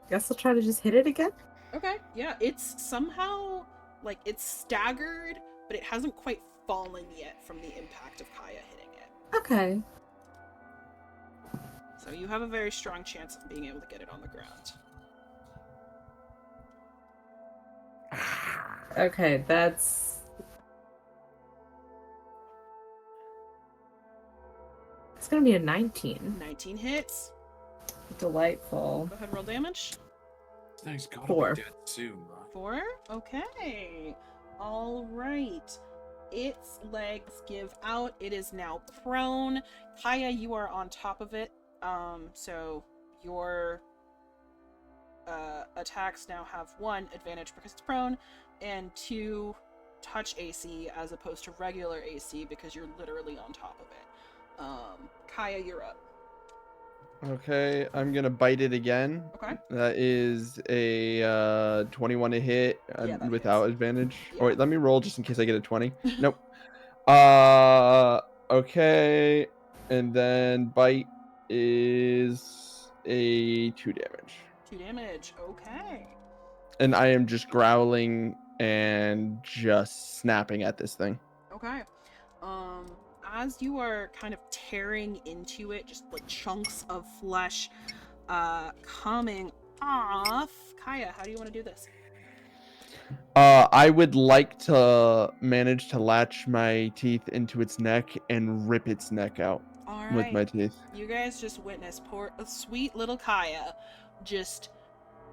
guess I'll try to just hit it again. Okay, yeah, it's somehow, like, it's staggered, but it hasn't quite fallen yet from the impact of Kaya hitting it. Okay. So you have a very strong chance of being able to get it on the ground. Okay, that's... It's gonna be a 19. 19 hits. Delightful. Go ahead, roll damage. Thing's gotta 4. be dead soon, bro. 4? Okay. Alright. Its legs give out. It is now prone. Kaya, you are on top of it. So your attacks now have 1 advantage because it's prone, and 2 touch AC as opposed to regular AC because you're literally on top of it. Kaya, you're up. Okay, I'm gonna bite it again. Okay. That is a 21 to hit Yeah, that without hits. advantage. Yeah. Oh wait, let me roll just in case I get a 20. Nope. Okay, and then bite is a 2 damage. 2 damage. Okay. And I am just growling and just snapping at this thing. Okay. As you are kind of tearing into it, just like chunks of flesh coming off. Kaya, how do you want to do this? I would like to manage to latch my teeth into its neck and rip its neck out All with right. my teeth. You guys just witnessed poor sweet little Kaya just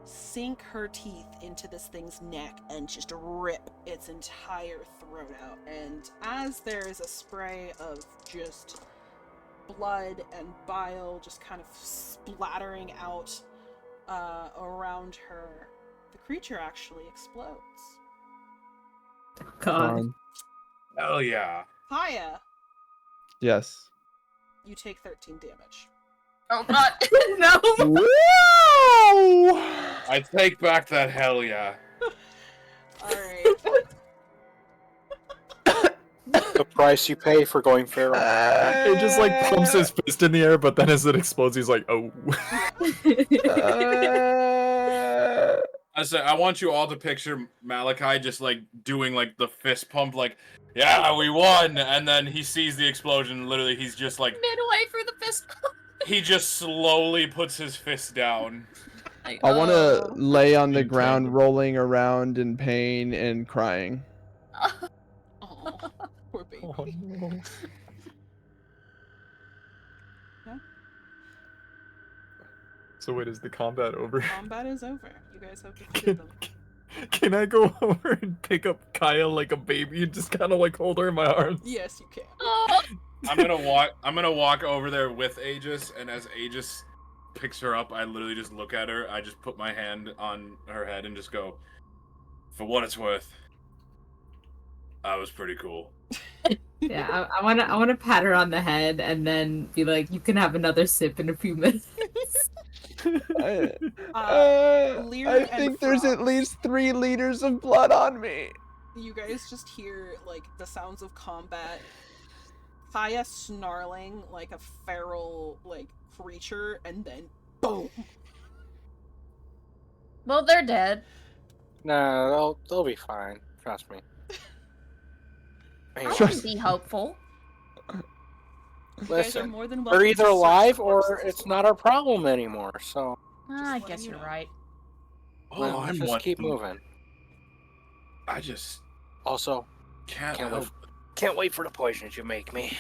sink her teeth into this thing's neck and just rip its entire throat out. And as there is a spray of just blood and bile just kind of splattering out around her, the creature actually explodes. God. Hell yeah. Kaya, Yes. you take 13 damage. Oh god. No! Whoa! I take back that hell yeah. Alright. The price you pay for going feral. It just like pumps his fist in the air, but then as it explodes, he's like, oh. I said, I want you all to picture Malachi just like doing like the fist pump, like, yeah, we won, and then he sees the explosion. And literally, he's just like Midway through the fist pump. he just slowly puts his fist down. Like, I want to oh. lay on the In ground, tandem. rolling around in pain and crying. Oh, poor baby. Oh, no. So wait, is the combat over? Combat is over. You guys have defeated them. Can I go over and pick up Kaya like a baby and just kind of like hold her in my arms? Yes, you can. Oh. I'm gonna walk over there with Aegis, and as Aegis picks her up, I literally just look at her. I just put my hand on her head and just go, for what it's worth, I was pretty cool. Yeah, I wanna pat her on the head and then be like, you can have another sip in a few minutes. I Lear I and think there's Frost. at least 3 liters of blood on me. You guys just hear like the sounds of combat. Kaya snarling like a feral like creature, and then boom. Well, they're dead. No, they'll be fine. Trust me. I Man, want to be hopeful. You guys are listen, more than welcome we're to either search alive the or corpses as it's well. not our problem anymore. So I letting guess you you're know. right. let's just keep moving. I just Also, can't can't wait for the poisons you make me.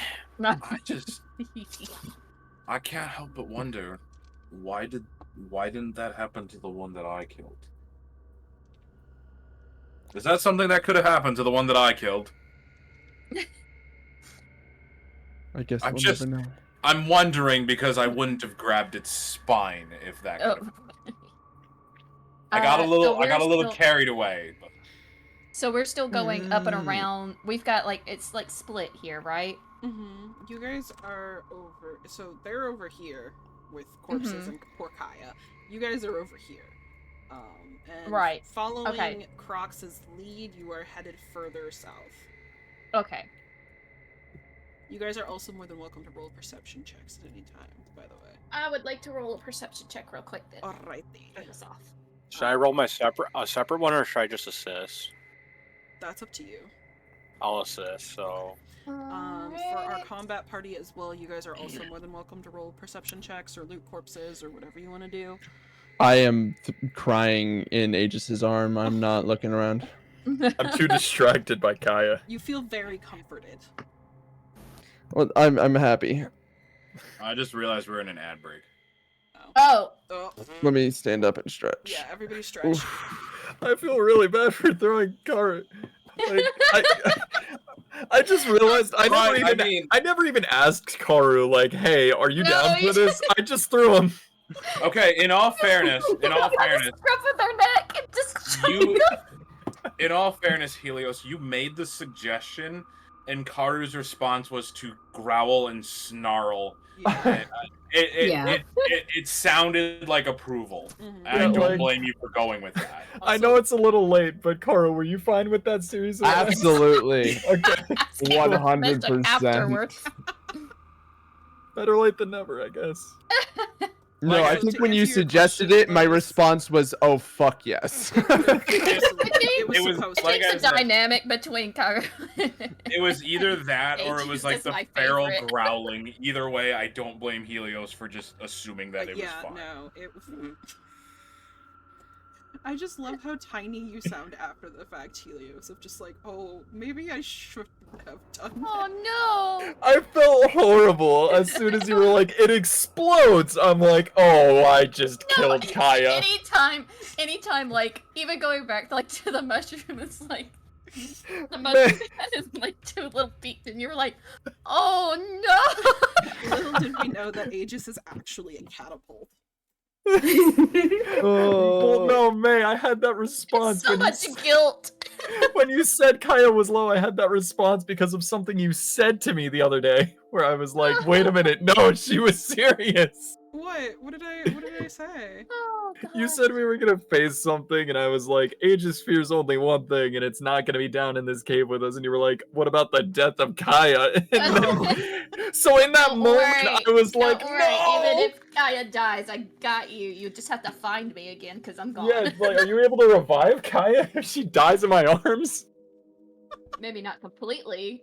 I can't help but wonder why didn't that happen to the one that I killed? Is that something that could have happened to the one that I killed? I guess I'm we'll just- never know. I'm wondering because I wouldn't have grabbed its spine if that could have. Oh. I got a little we're still- carried away. But So we're still going up and around. We've got like it's like split here, right? You guys are over. So they're over here with corpses and poor Kaya. You guys are over here. And Right. following Okay. Crox's lead, you are headed further south. Okay. You guys are also more than welcome to roll perception checks at any time, by the way. I would like to roll a perception check real quick then. Alrighty. Turn this off. Should I roll my separate one, or should I just assist? That's up to you. I'll assist. So For our combat party as well, you guys are also more than welcome to roll perception checks or loot corpses or whatever you want to do. I am crying in Aegis's arm. I'm not looking around. I'm too distracted by Kaya. You feel very comforted. Well, I'm happy. I just realized we're in an ad break. Oh. Oh, Let me stand up and stretch. yeah, everybody stretch. I feel really bad for throwing Kara. Like, I just realized I never even asked Karu like, "Hey, are you No, down you for this?" I just threw him. Okay, in all fairness, Scruff of their neck and just in all fairness, Helios, you made the suggestion, and Karu's response was to growl and snarl. Yeah. It sounded like approval. Mhm. I Yeah, don't like- blame you for going with that. I know it's a little late, but Karu, were you fine with that series? Of events? Absolutely. Okay. 100%. afterwards. Better late than never, I guess. No, Like, I so think to when you answer your suggested question, it, my Rose- response was, "Oh fuck yes." It was It was supposed like to. I It's a said, dynamic between Karu. It was either that or it was Aegis like is the my feral favorite. growling. Either way, I don't blame Helios for just assuming that it was Yeah, fine. no, it was. I just love how tiny you sound after the fact, Helios, of just like, oh, maybe I shouldn't have done that. Oh no! I felt horrible as soon as you were like, "It explodes." I'm like, "Oh, I just killed Kaya." Anytime, like, even going back like to the mushroom, it's like the mushroom has like 2 little feet, and you're like, oh no! Little did we know that Aegis is actually a catapult. Well, no, May, I had that response So when, much you, guilt. when you said Kaya was low. I had that response because of something you said to me the other day, where I was like, "Wait a minute, no, she was serious." What? What did I say? Oh god. You said we were gonna face something, and I was like, Aegis fears only one thing, and it's not gonna be down in this cave with us. And you were like, what about the death of Kaya? And then, so in that Don't moment, worry. I was Don't like, worry. no! Even if Kaya dies, I got you. You just have to find me again because I'm gone. Yeah, it's like, are you able to revive Kaya if she dies in my arms? Maybe not completely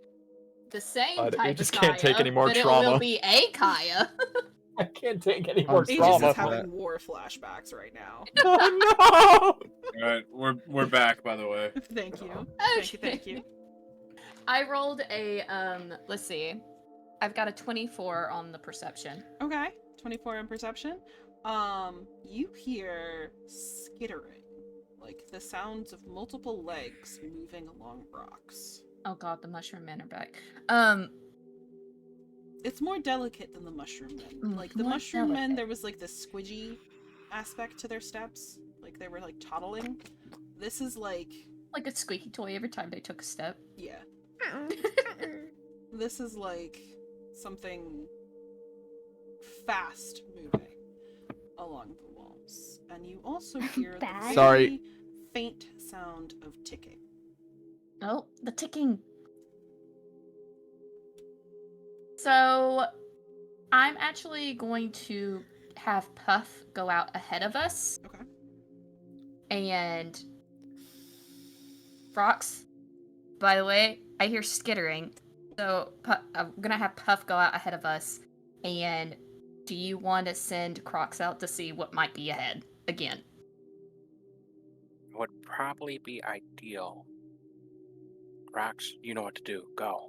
the same I type just of can't take Kaya, any more but it trauma. will be a Kaya. I can't take any I'm more Aegis trauma. is having war flashbacks right now. Oh no! Alright, we're back, by the way. Thank you. Okay. Thank you. I rolled a let's see. I've got a 24 on the perception. Okay. 24 in perception. You hear skittering, like the sounds of multiple legs moving along rocks. Oh god, the mushroom men are back. It's more delicate than the mushroom men. Like the More mushroom men, delicate. there was like this squidgy aspect to their steps. Like they were like toddling. This is like, Like a squeaky toy every time they took a step. yeah. This is like something fast moving along the walls. And you also hear the Bad. very Sorry. faint sound of ticking. Oh, the ticking. So, I'm actually going to have Puff go out ahead of us. Okay. And Frox, by the way, I hear skittering. So I'm gonna have Puff go out ahead of us. And do you want to send Crocs out to see what might be ahead again? Would probably be ideal. Rox, you know what to do. Go.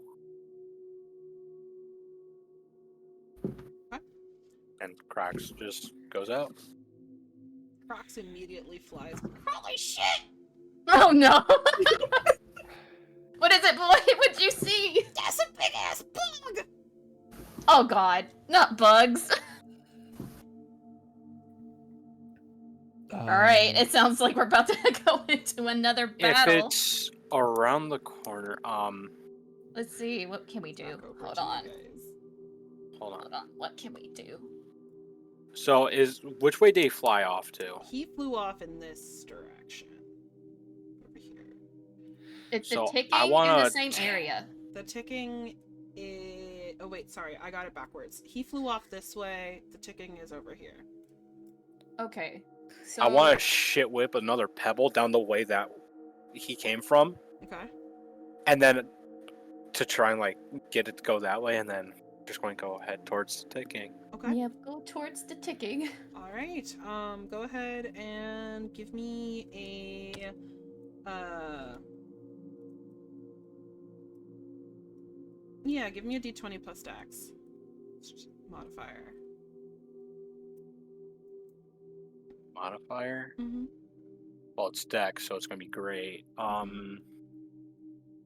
Okay. And Crocs just goes out. Crocs immediately flies. Holy shit! Oh no! What is it, boy? What'd you see? That's a big ass bug! Oh god, not bugs. Alright, it sounds like we're about to go into another battle. If it's around the corner, Let's see, what can we do? Back over Hold to you on. guys. hold on. Hold on, what can we do? So which way did he fly off to? He flew off in this direction. Over here. It's So, the ticking I in wanna the same area. The ticking is... Oh wait, sorry, I got it backwards. He flew off this way, the ticking is over here. Okay. So I want to shit whip another pebble down the way that he came from, Okay. and then to try and like get it to go that way, and then just going to go ahead towards the ticking. Okay. yeah, go towards the ticking. Alright, go ahead and give me a... Yeah, give me a d20 plus dex. Modifier. Modifier? Mm-hmm. Well, it's dex, so it's going to be great.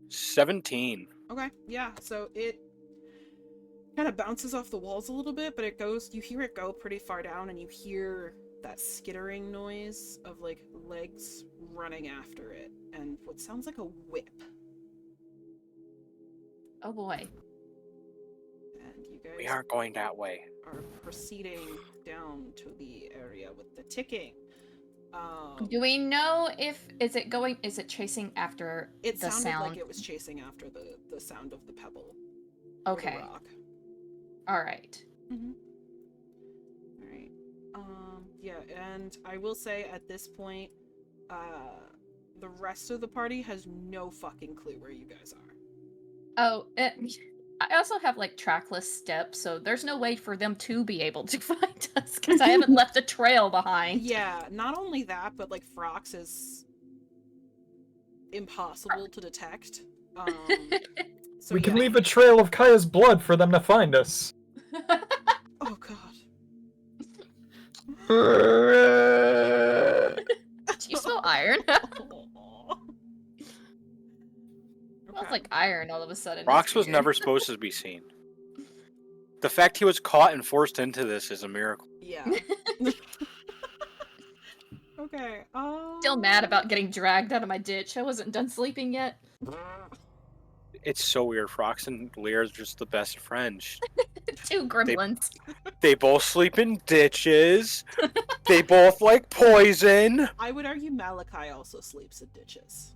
17. Okay, yeah, so it kind of bounces off the walls a little bit, but it goes, you hear it go pretty far down, and you hear that skittering noise of like legs running after it, and what sounds like a whip. Oh boy. And you guys We aren't going that way. are proceeding down to the area with the ticking. Do we know if is it chasing after It the sounded sound? like it was chasing after the sound of the pebble. or the Okay. rock. All right. Mm-hmm. All right. Yeah, and I will say at this point, the rest of the party has no fucking clue where you guys are. Oh, I also have like trackless steps, so there's no way for them to be able to find us because I haven't left a trail behind. Yeah, not only that, but like Frox is impossible to detect. So We can yeah. leave a trail of Kaya's blood for them to find us. Oh god. Do you smell iron? Okay. Smells like iron all of a sudden. Rox That's was weird. never supposed to be seen. The fact he was caught and forced into this is a miracle. Yeah. Okay. Still mad about getting dragged out of my ditch. I wasn't done sleeping yet. It's so weird. Frox and Lear are just the best friends. Two gremlins. They both sleep in ditches. They both like poison. I would argue Malachi also sleeps in ditches.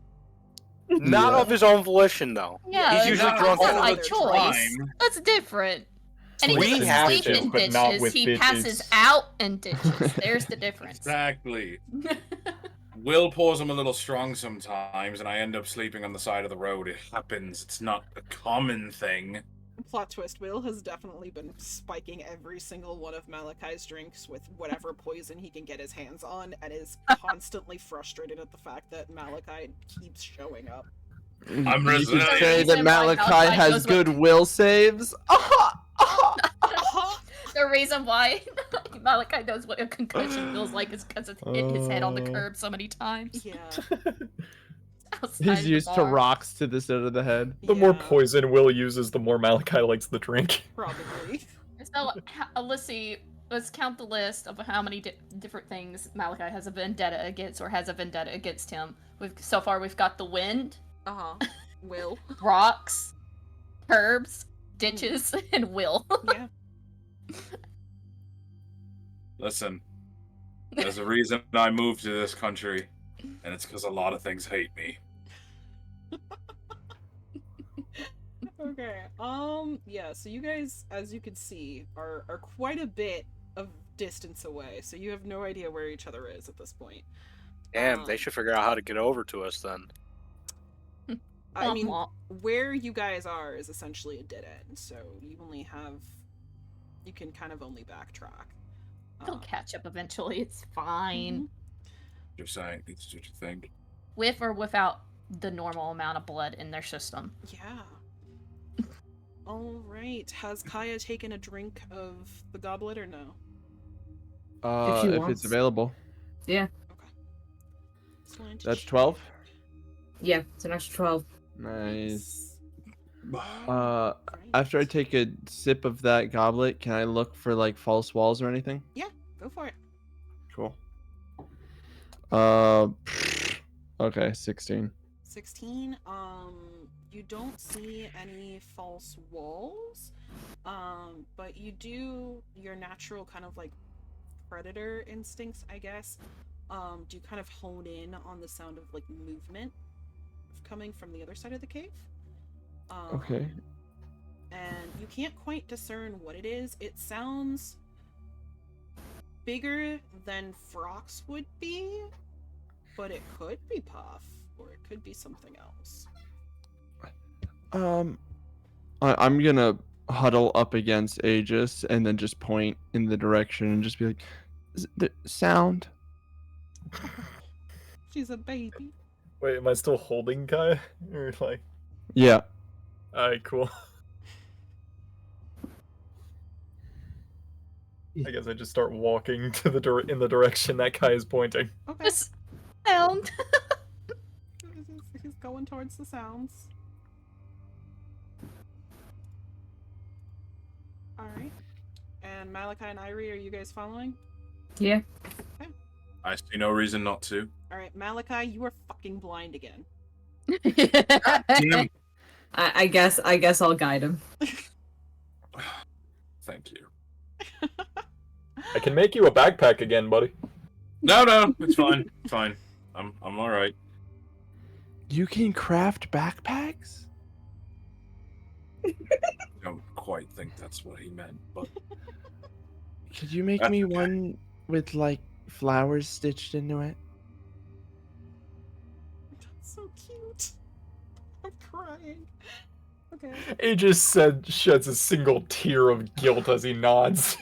Not Yeah. of his own volition, though. Yeah, He's usually not drunk all That's enough. by the choice. time. That's different. And he We doesn't have sleep to, in but not ditches. with He bitches. passes out in ditches. There's the difference. Exactly. Will pours him a little strong sometimes, and I end up sleeping on the side of the road. It happens. It's not a common thing. Plot twist, Will has definitely been spiking every single one of Malachi's drinks with whatever poison he can get his hands on, and is constantly frustrated at the fact that Malachi keeps showing up. I'm You could resilient. say that Reason why Malachi Malachi has knows what- good will saves. The reason why Malachi knows what a concussion feels like is because it's hit his head on the curb so many times. Yeah. Outside He's the used to bar. rocks to the side of the head. The more Yeah, poison Will uses, the more Malachi likes the drink. Probably. So, let's see. Let's count the list of how many different things Malachi has a vendetta against, or has a vendetta against him. So far, we've got the wind, Uh-huh. Will. rocks, curbs, ditches, and Will. Yeah. Listen, there's a reason I moved to this country, and it's because a lot of things hate me. Okay. Yeah, so you guys, as you can see, are quite a bit of distance away, so you have no idea where each other is at this point. Damn, they should figure out how to get over to us then. I mean, Womp where you guys are is essentially a dead end, so you can kind of only backtrack. They'll catch up eventually. It's fine. You're saying it's what you think. With or without the normal amount of blood in their system. Yeah. All right. Has Kaya taken a drink of the goblet or no? she If wants. it's available. Okay. Just wanted to That's check. 12. Yeah, it's an extra 12. Nice. Right. After I take a sip of that goblet, can I look for like false walls or anything? Go for it. Cool. Okay, 16. 16. You don't see any false walls. But you do your natural kind of like predator instincts, I guess. Do kind of hone in on the sound of like movement coming from the other side of the cave. Okay. And you can't quite discern what it is. It sounds bigger than Frox would be, but it could be Puff, or it could be something else. I'm gonna huddle up against Aegis and then just point in the direction and just be like, the sound. She's a baby. Wait, am I still holding Kai? Or like, Yeah. alright, cool. I guess I just start walking to the in the direction that Kai is pointing. Okay. This sound. He's going towards the sounds. Alright. And Malachi and Irie, are you guys following? Yeah. I see no reason not to. Alright, Malachi, you are fucking blind again. Damn. I guess I'll guide him. Thank you. I can make you a backpack again, buddy. No, it's fine. It's fine. I'm all right. You can craft backpacks? I don't quite think that's what he meant, but Could you make That's me okay. one with like flowers stitched into it? That's so cute. I'm crying. Okay. Aegis sheds a single tear of guilt as he nods.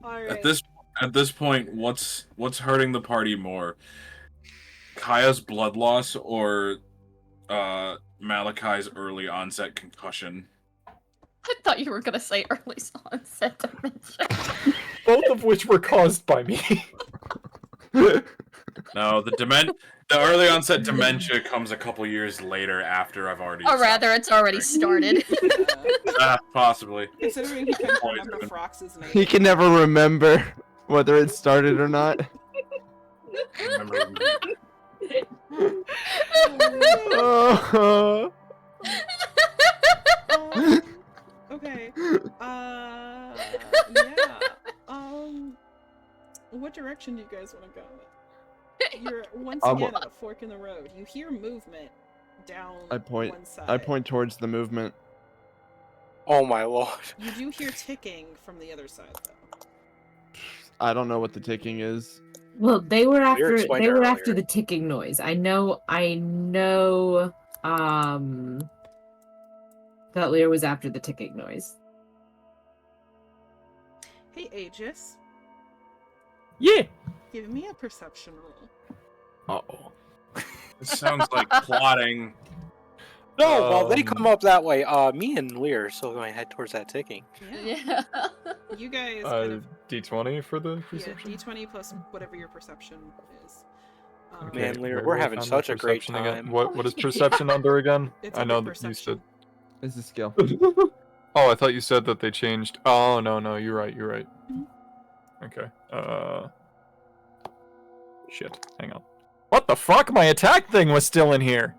Alright. at this point, what's hurting the party more? Kaya's blood loss or Malachi's early onset concussion? I thought you were gonna say early onset dementia. Both of which were caused by me. No, the early onset dementia comes a couple years later after I've already. Or rather, it's already started. Possibly. Considering he can't Poison. remember Frox's name. He can never remember whether it started or not. Remember, Oh. Okay. Yeah. What direction do you guys want to go? You're once again at a fork in the road. You hear movement down one side. I point towards the movement. Oh my lord. You do hear ticking from the other side, though. I don't know what the ticking is. Well, they were after explained after earlier. the ticking noise. I know that Lear was after the ticking noise. Hey, Aegis. Yeah. Give me a perception roll. Uh-oh. This sounds like plotting. No, well, they come up that way. Me and Lear are still going to head towards that ticking. Yeah. You guys kind of... D20 for the perception? Yeah, D20 plus whatever your perception is. Man, Lear, where we're do I having find such the a great perception again? time. What is perception under again? It's I under know that you perception. said. It's a skill. Oh, I thought you said that they changed. Oh, no, you're right. Mhm. Okay. Shit. Hang on. What the fuck? My attack thing was still in here.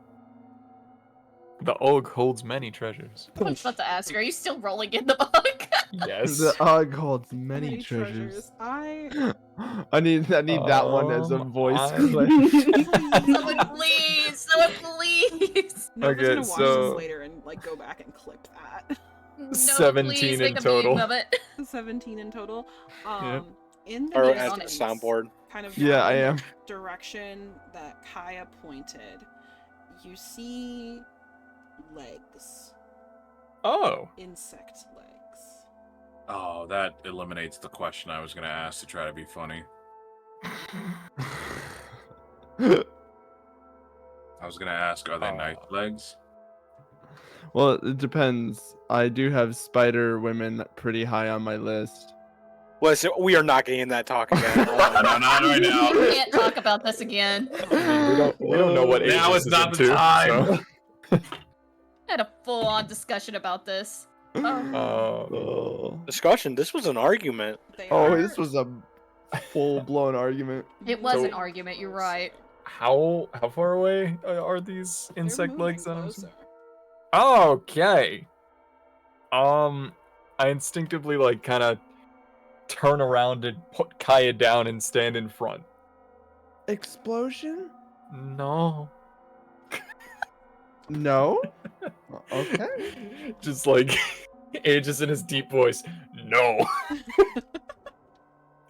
The Ogg holds many treasures. I was about to ask, are you still rolling in the book? Yes. The Ogg holds many treasures. I need that one as a voice clip. Someone please! Someone please! Nova's Okay, gonna watch so- this later and like go back and clip that. No, 17 please, in make a total. meme of it. 17 in total. Yep. In the Or Yes, at the distance, soundboard. kind of Yeah, down I in the am. direction that Kaya pointed, you see legs. Oh. Insect legs. Oh, that eliminates the question I was going to ask to try to be funny. I was going to ask, are they nice legs? Well, it depends. I do have spider women pretty high on my list. Listen, we are not getting that talk again. No, not right now. We can't talk about this again. We don't know what Now Aegis is not the into, time. so- Had a full-on discussion about this. Oh. Oh, Discussion. This was an argument. They oh are this was a full-blown argument. It was So- an argument, you're right. How far away are these They're insect moving legs? That I'm closer. Okay. I instinctively like kind of turn around and put Kaya down and stand in front. Explosion? No. No? Okay. Just like Aegis in his deep voice. No.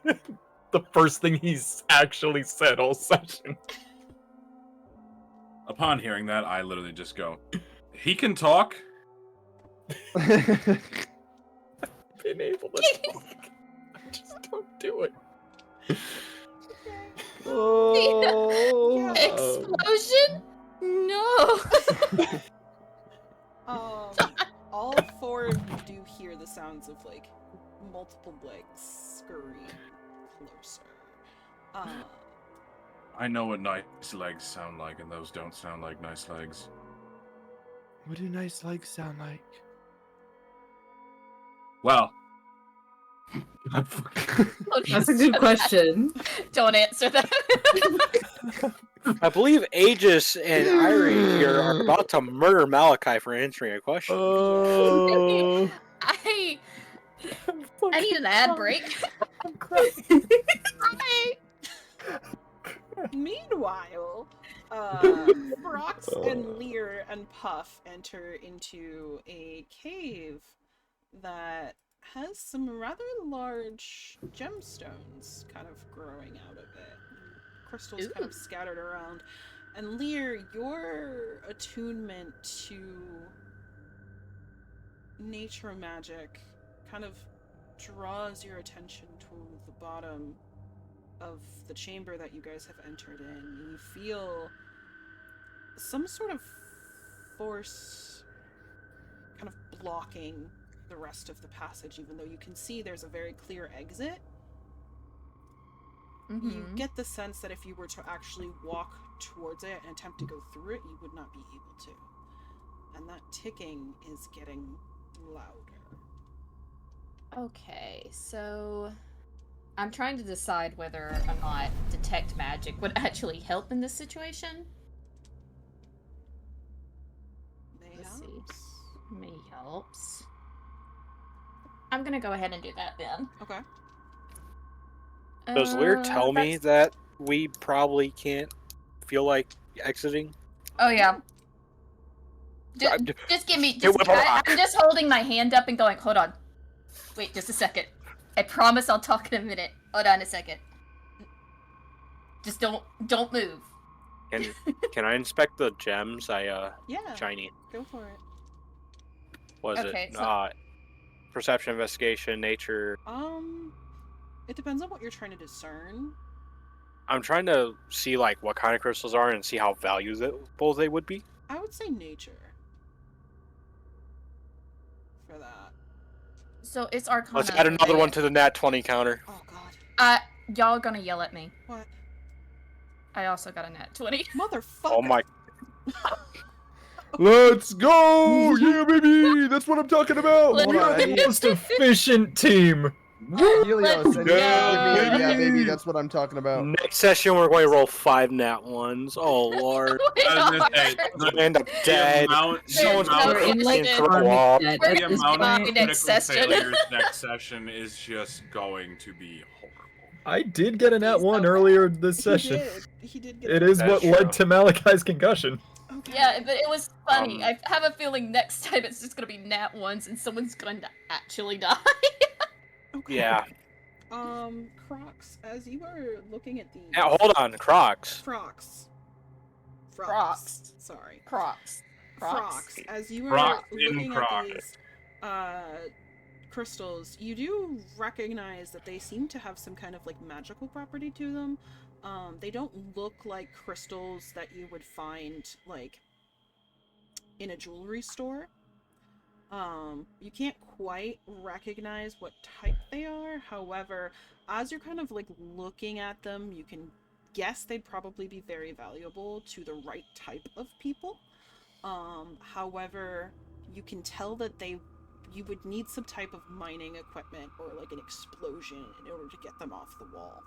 The first thing he's actually said all session. Upon hearing that, I literally just go, he can talk? Been able to talk. Just don't do it. Oh. Explosion? No! All four of you do hear the sounds of like multiple legs scurrying closer. I know what nice legs sound like, and those don't sound like nice legs. What do nice legs sound like? Well, That's a good question. Don't answer that. I believe Aegis and Irie here are about to murder Malachi for answering a question. Oh. I need an ad break. I'm crying. Meanwhile, Frox and Lear and Puff enter into a cave that has some rather large gemstones kind of growing out of it. Crystals kind of scattered around. And Lear, your attunement to nature magic kind of draws your attention to the bottom of the chamber that you guys have entered in, and you feel some sort of force kind of blocking the rest of the passage, even though you can see there's a very clear exit. You get the sense that if you were to actually walk towards it and attempt to go through it, you would not be able to. And that ticking is getting louder. Okay, so I'm trying to decide whether or not detect magic would actually help in this situation. Me helps. I'm gonna go ahead and do that then. Okay. Does Lear tell me that's- that we probably can't feel like exiting? Oh yeah. I'm Just give me. Hey, whip a rock. I'm just holding my hand up and going. Hold on. Wait, just a second. I promise I'll talk in a minute. Hold on a second. Just don't move. Can I inspect the gems? Yeah. Shiny. Go for it. Was Okay, it so- perception, investigation, nature? It depends on what you're trying to discern. I'm trying to see like what kind of crystals are and see how valuable they would be. I would say nature. For that. So it's Arcana. Let's add another one to the nat 20 counter. Oh god. Y'all gonna yell at me. What? I also got a nat 20. Motherfucker. Oh my! Let's go! Yeah, baby! That's what I'm talking about! Let's We are go. the most efficient team! Helios, and go. give me, yeah, baby, that's what I'm talking about. Next session, we're going to roll 5 nat 1s. Oh lord! We I was gonna are. say, I end up dead. Someone's no We're in like question. army Wall. dead We're at the this amount Bye, of point. next critical session. failures next session is just going to be horrible. I did get a nat He's 1 so earlier this He session. did. He did get It is That's what true. led to Malachi's concussion. Okay. Yeah, but it was funny. Um, I have a feeling next time it's just gonna be nat ones and someone's going to actually die. Okay. Yeah. Crocs, as you are looking at these. Now hold on, Crocs. Frogs. Crocs. Sorry. Crocs. Frogs. As you are Crocs in looking at Croc. these crystals, you do recognize that they seem to have some kind of like magical property to them. They don't look like crystals that you would find like in a jewelry store. You can't quite recognize what type they are. However, as you're kind of like looking at them, you can guess they'd probably be very valuable to the right type of people. However, you can tell that you would need some type of mining equipment or like an explosion in order to get them off the wall.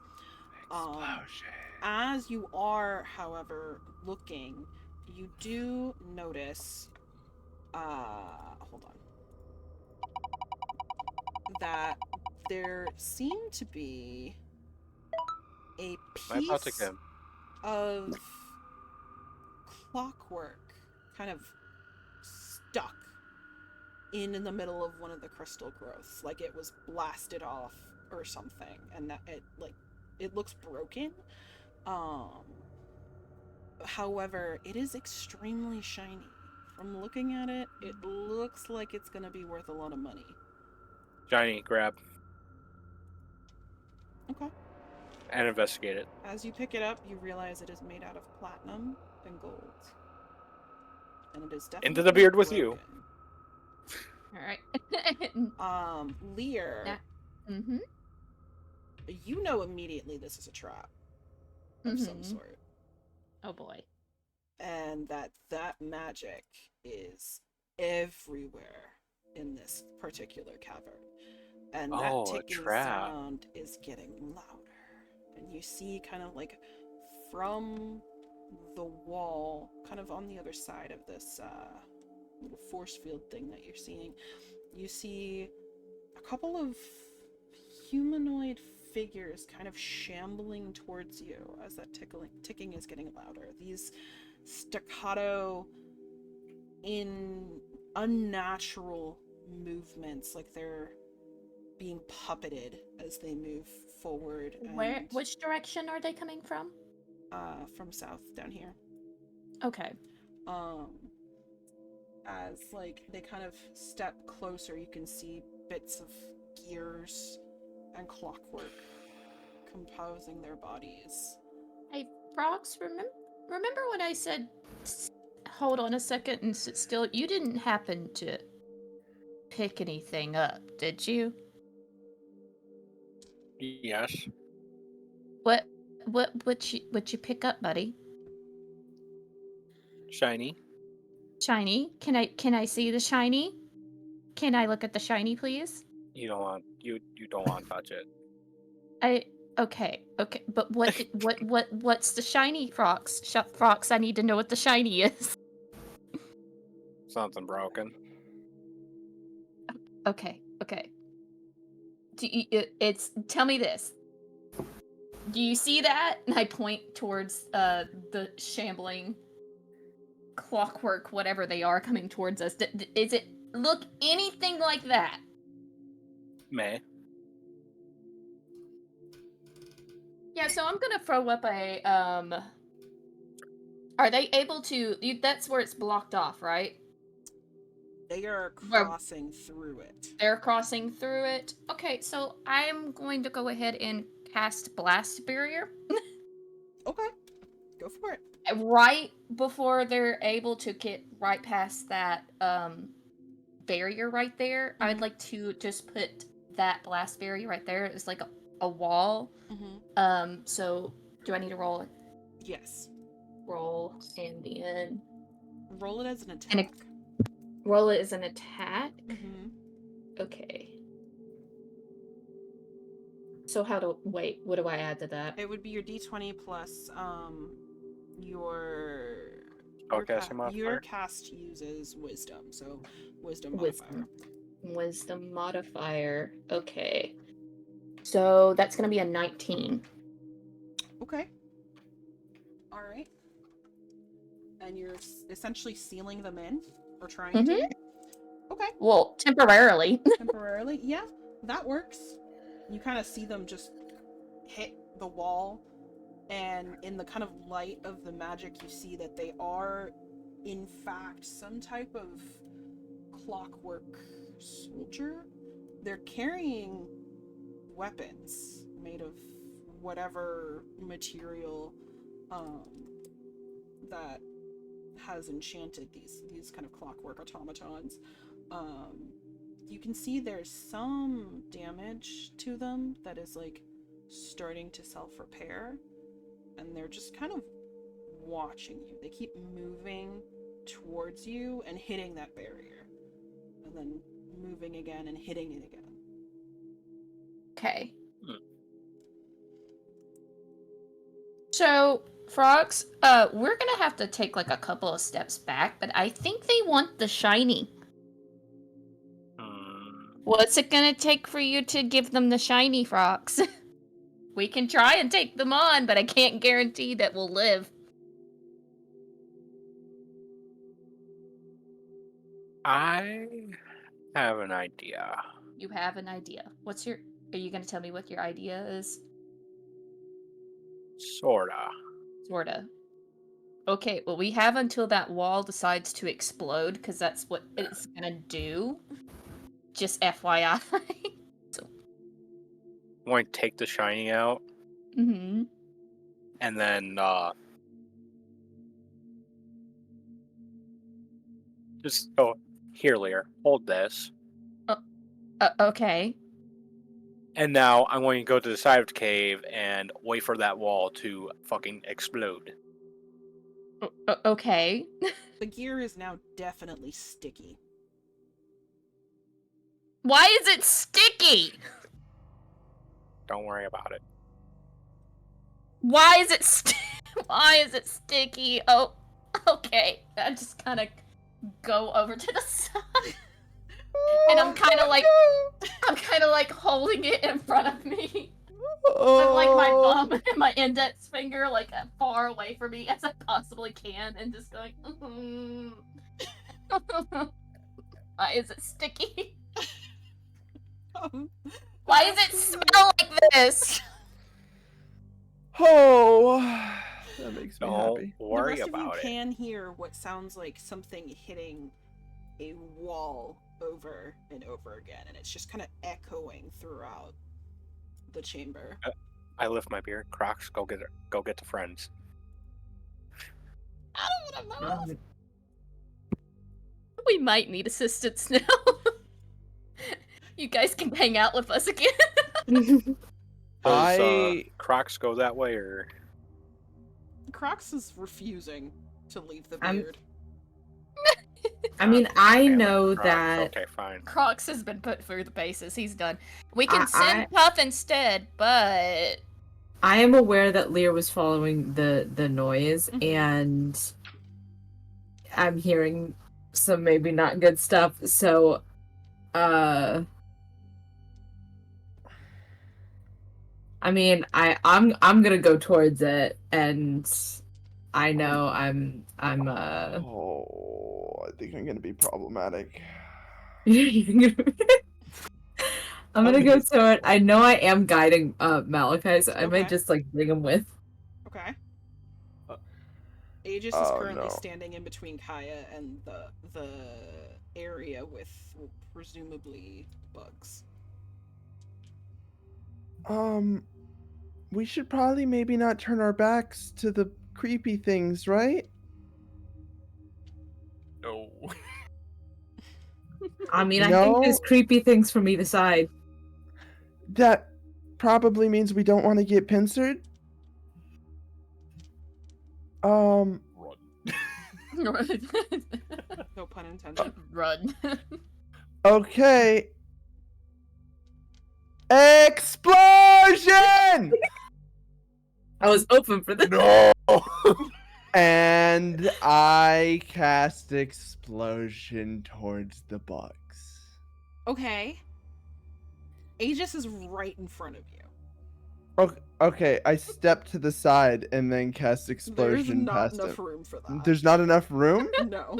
As you are, however, looking, you do notice hold on, that there seemed to be a Am I about to piece get of clockwork kind of stuck in the middle of one of the crystal growths, like it was blasted off or something, and that it looks broken. However, it is extremely shiny. From looking at it, it looks like it's gonna be worth a lot of money. Shiny, grab, Okay. and investigate it. As you pick it up, you realize it is made out of platinum and gold. And it is definitely Into the beard with you. broken. Alright. Lear, Mm-hmm. you know immediately this is a trap of some sort. Oh boy. And that magic is everywhere in this particular cavern. And that Oh, a ticking trap. sound is getting louder. And you see kind of like from the wall, kind of on the other side of this little force field thing that you're seeing, you see a couple of humanoid figures kind of shambling towards you as that ticking is getting louder. These staccato, in unnatural movements, like they're being puppeted as they move forward. And, Which direction are they coming from? from south down here. Okay. As like they kind of step closer, you can see bits of gears and clockwork composing their bodies. Hey, Frogs, remember when I said hold on a second and sit still? You didn't happen to pick anything up, did you? Yes. What you pick up, buddy? Shiny. Shiny? Can I see the shiny? Can I look at the shiny, please? You don't want you don't want to touch it. Okay, but what's the shiny, Frogs? Frogs, I need to know what the shiny is. Something broken. Okay. Tell me this. Do you see that? And I point towards the shambling clockwork, whatever they are, coming towards us. Is it look anything like that? May. Yeah, so I'm gonna throw up a Are they able to? That's where it's blocked off, right? They are Where- crossing through it. They're crossing through it. Okay, so I'm going to go ahead and cast Blast Barrier. Okay, go for it. Right before they're able to get right past that barrier right there, I'd Mhm. like to just put that blast barrier right there. It's like a wall. Mm-hmm. So do I need to roll Yes. and then Roll it as an And attack. roll it as an attack? Mm-hmm. Okay. So what do I add to that? It would be your d20 plus your Spellcasting modifier? your cast uses wisdom, so wisdom Wisdom. modifier. Wisdom modifier. Okay. So that's gonna be a 19. Okay. All right. And you're essentially sealing them in, or trying to. Okay. Well, temporarily. Temporarily, yeah, that works. You kind of see them just hit the wall, and in the kind of light of the magic, you see that they are, in fact, some type of clockwork soldier. They're carrying weapons made of whatever material that has enchanted these kind of clockwork automatons. You can see there's some damage to them that is like starting to self-repair, and they're just kind of watching you. They keep moving towards you and hitting that barrier, and then moving again and hitting it again. Okay. So, frogs, we're gonna have to take like a couple of steps back, but I think they want the shiny. What's it gonna take for you to give them the shiny, frogs? We can try and take them on, but I can't guarantee that we'll live. I have an idea. You have an idea. Are you gonna tell me what your idea is? Sorta. Sorta. Okay, well, we have until that wall decides to explode, because that's what it's gonna do. Just FYI. I'm going to take the shiny out, Mm-hmm. and then just here, Lear, hold this. Okay. And now I'm going to go to the side of the cave and wait for that wall to fucking explode. Okay. The gear is now definitely sticky. Why is it sticky? Don't worry about it. Why is it sticky? Oh, okay. I just kind of go over to the side. And I'm kind of like holding it in front of me. With like my thumb and my index finger like as far away from me as I possibly can, and just going, Why is it sticky? Why does it smell like this? Oh, that makes me Don't happy. worry the rest about of it. you can hear what sounds like something hitting a wall over and over again, and it's just kind of echoing throughout the chamber. I lift my beard. Crocs, go get the friends. I don't want to move. We might need assistance now. You guys can hang out with us again. Does Crocs go that way, or? Crocs is refusing to leave the I'm- beard. I mean, I Okay, know Crocs, that. Okay, fine. Crocs has been put through the paces. He's done. We can I- send Puff instead, but I am aware that Lear was following the noise, Mhm. and I'm hearing some maybe not good stuff. So, I mean, I'm gonna go towards it, and I know I'm Oh, I think I'm gonna be problematic. I'm gonna go to it. I know I am guiding Malachi, so I might Okay. just like bring him with. Okay. Aegis is Oh, currently no. standing in between Kaya and the area with presumably bugs. We should probably maybe not turn our backs to the creepy things, right? No. I mean, I think there's No, creepy things from either side. that probably means we don't want to get pincered. Run. No pun intended. Run. Okay. Explosion! I was open for this. No. And I cast explosion towards the bugs. Okay. Aegis is right in front of you. Okay, I step to the side and then cast There's explosion not past enough him. room for that. There's not enough room? No.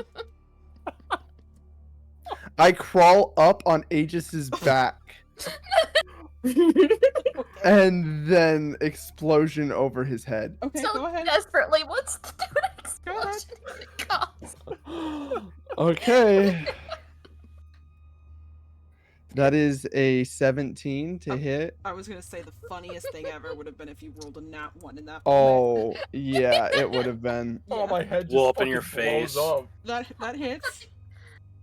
I crawl up on Aegis's back and then explosion over his head. Okay, So go ahead. desperately wants to do an Go ahead. explosion. Okay. That is a 17 to hit. I was gonna say the funniest thing ever would have been if you rolled a nat 1 in that moment. Oh, yeah, it would have been. Yeah. Oh, my head just Blow up in fucking your blows face. up. That hits.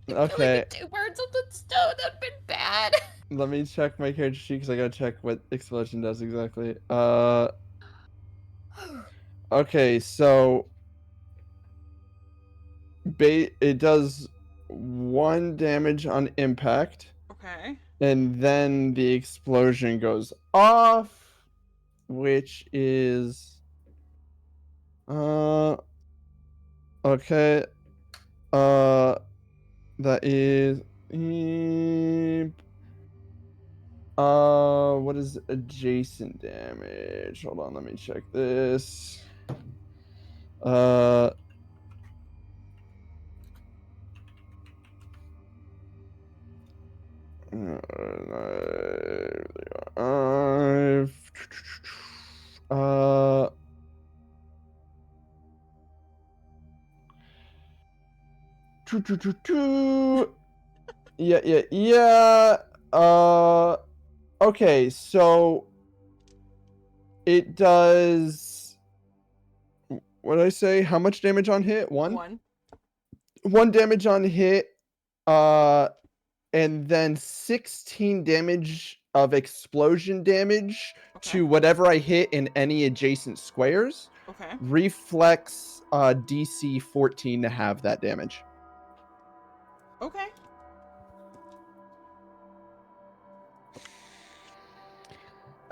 Okay, Killing 2 birds with one stone, that'd been bad. let me check my character sheet because I gotta check what explosion does exactly. Okay, so it does 1 damage on impact, Okay. and then the explosion goes off, which is okay. That is what is adjacent damage? Hold on, let me check this. Yeah. Okay, so it does. What did I say? How much damage on hit? 1? 1 damage on hit. And then 16 damage of explosion damage Okay. to whatever I hit in any adjacent squares. Okay. Reflex DC 14 to have that damage. Okay.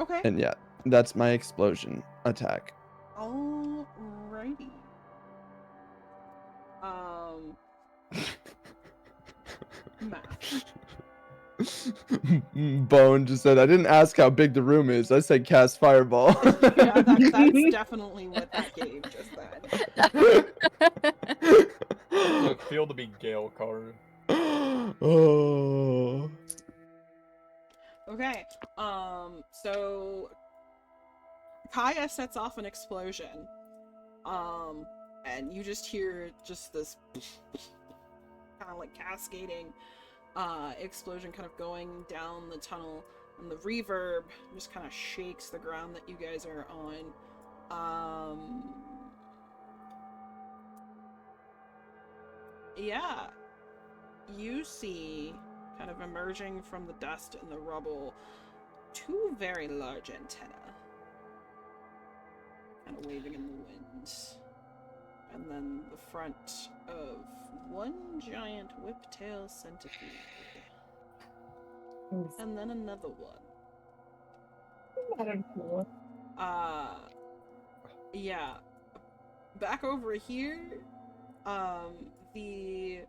Okay. And yeah, that's my explosion attack. Alrighty. Math. Bone just said, I didn't ask how big the room is. I said cast fireball. Yeah, that's definitely what that gave just then. I feel to be Gale card. Oh. Okay. So Kaya sets off an explosion. And you just hear just this kind of like cascading explosion kind of going down the tunnel, and the reverb just kind of shakes the ground that you guys are on. Yeah. You see, kind of emerging from the dust and the rubble, 2 very large antennae. Kind of waving in the wind. And then the front of 1 giant whiptail centipede. And then another one. Yeah. Back over here, the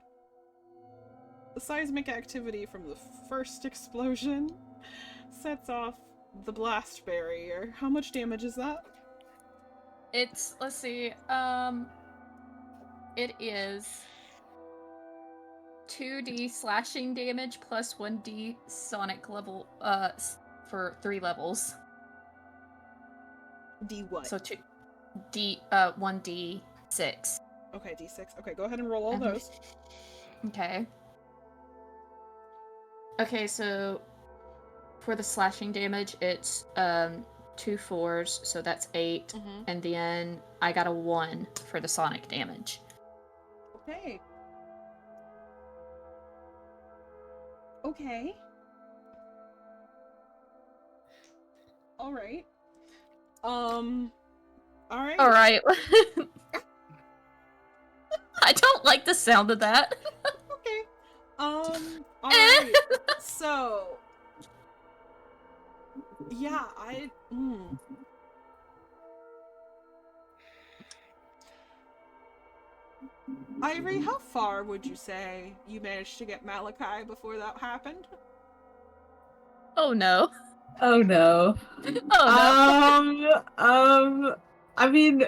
seismic activity from the first explosion sets off the blast barrier. How much damage is that? It's, let's see, it is 2d slashing damage plus 1d sonic level, for 3 levels. D what? So 1d6. Okay, D6. Okay, go ahead and roll all Mhm. those. Okay. Okay, so for the slashing damage, it's 2 4s, so that's 8, Mm-hmm. and then I got a 1 for the sonic damage. Okay. Okay. Alright. Alright. All right. I don't like the sound of that. Okay. Alright. So. Yeah, Ivory, how far would you say you managed to get Malachi before that happened? Oh no. Oh no. Oh no. I mean,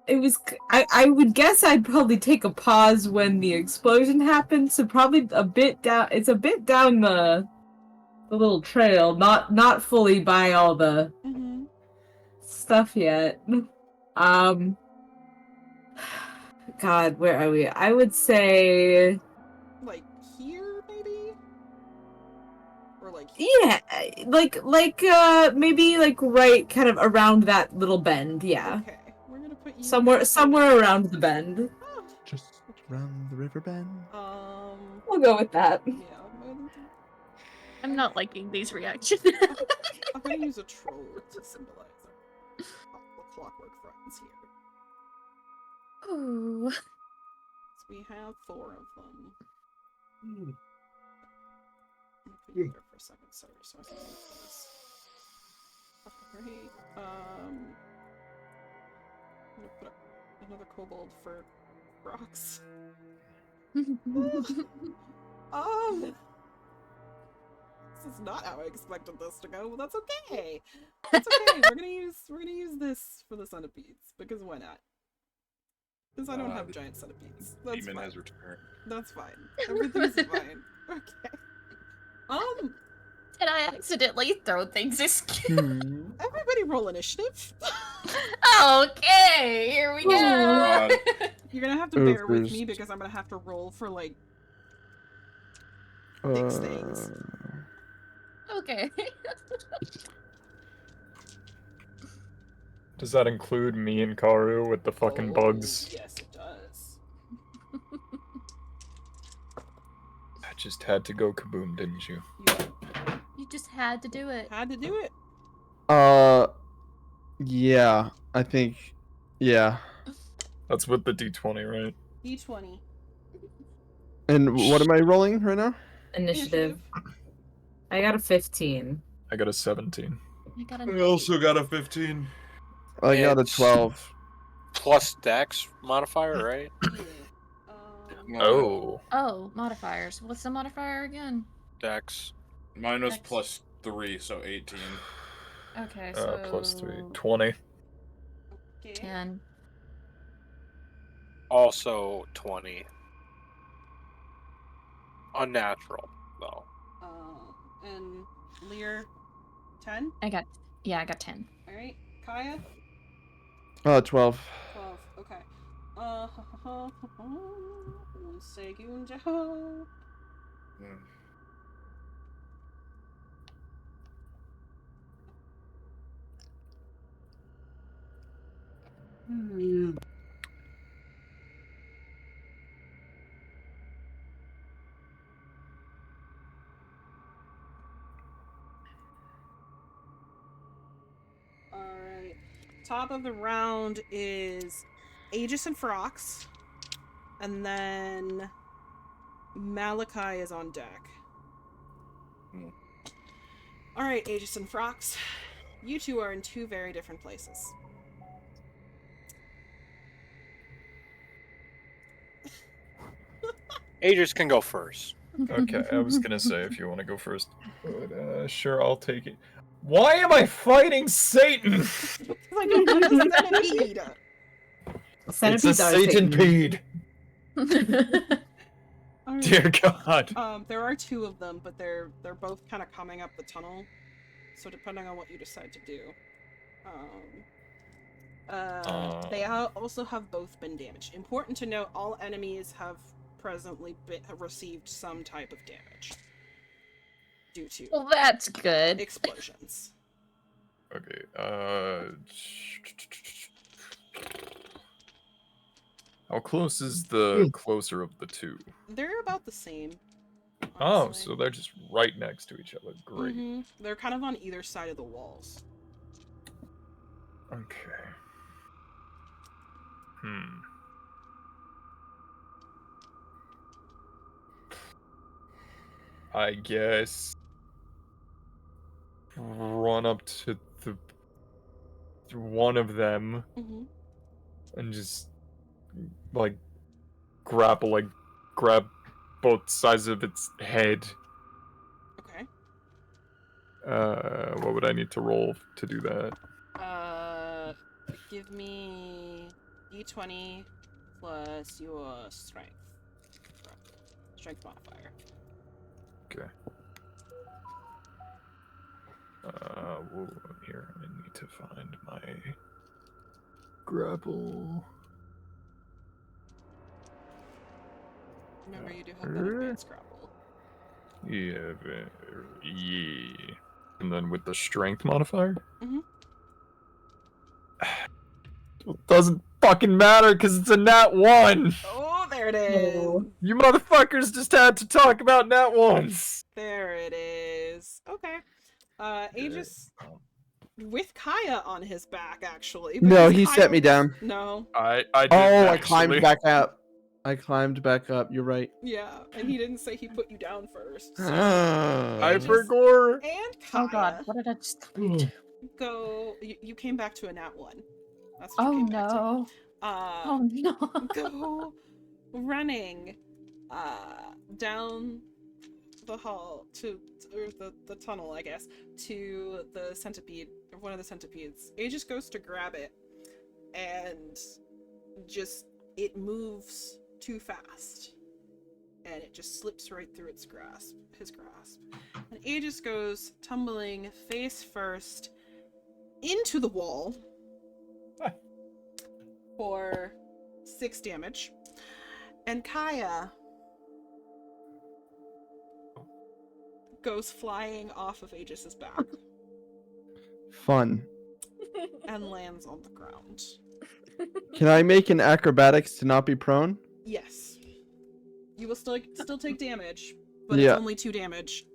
it was. I would guess I'd probably take a pause when the explosion happened. So probably a bit down. It's a bit down the little trail. Not fully by all the Mm-hmm. stuff yet. God, where are we? I would say. Like here, maybe? Or like Yeah, maybe like right kind of around that little bend, yeah. Okay, we're gonna put you Somewhere around the bend. Oh. Just around the river bend. We'll go with that. Yeah. I'm not liking these reactions. I'm gonna use a troll to symbolize our clockwork friends here. Ooh. So we have 4 of them. I'll put you there for a second, sorry, so I can do this. Alright, I'm gonna put another kobold for rocks. This is not how I expected this to go, but that's okay. That's okay. We're gonna use this for the centipedes because why not? Because I don't have giant centipedes. That's Demon fine. has returned. That's fine. Everything's fine. Okay. Did I accidentally throw things askew? Everybody roll initiative. Okay, here we go. You're gonna have to bear with me because I'm gonna have to roll for like 6 things. Okay. Does that include me and Karu with the fucking bugs? Yes, it does. I just had to go kaboom, didn't you? You just had to do it. Had to do it. Yeah, I think, yeah. That's with the D20, right? D20. And what am I rolling right now? Initiative. I got a 15. I got a 17. I also got a 15. I got a It's 12. Plus Dex modifier, right? Yeah. Oh. Oh, modifiers. What's the modifier again? Dex. Mine was Dex. plus 3, so 18. Okay, so Plus 3. 20. Okay. 10. Also 20. Unnatural, though. And Lear, 10. I got 10. All right. Kaya, 12. 12. Okay. Segundo. Alright. Top of the round is Aegis and Frox. And then Malachi is on deck. Alright, Aegis and Frox. You two are in 2 very different places. Aegis can go first. Okay, I was gonna say if you want to go first, but sure, I'll take it. Why am I fighting Satan? I don't know, he's a centipede. It's a Centipedes are Satan. Satanpede. All right. Dear God. There are two of them, but they're both kind of coming up the tunnel. So depending on what you decide to do, they also have both been damaged. Important to note: all enemies have presently have received some type of damage due to Well, that's good. explosions. Okay. How close is the closer of the two? They're about the same. Oh, honestly. so they're just right next to each other. Great. Mhm. They're kind of on either side of the walls. Okay. I guess run up to one of them Mhm. and just like grab both sides of its head. Okay. What would I need to roll to do that? Give me d20 plus your strength. Strength modifier. Okay. Here, I need to find my grapple. Remember, you do have that advanced grapple. Yeah, yeah. And then with the strength modifier? Mhm. It doesn't fucking matter because it's a nat 1! Oh, there it is! You motherfuckers just had to talk about nat 1s! There it is. Okay. Aegis with Kaya on his back, actually. No, because he Kaya set me down. No. I did Oh, I actually. climbed back up. You're right. Yeah, and he didn't say he put you down first. So Hypergore! and Kaya Oh god, what did I just go. You came back to a nat 1. That's what Oh you came back to. no. Oh no. Go running down the hall or the tunnel, I guess, to the centipede, or one of the centipedes. Aegis goes to grab it, and just it moves too fast, and it just slips right through his grasp. And Aegis goes tumbling face first into the wall for 6 damage. And Kaya goes flying off of Aegis's back Fun. and lands on the ground. Can I make an acrobatics to not be prone? Yes. You will still take damage, but Yeah. it's only 2 damage.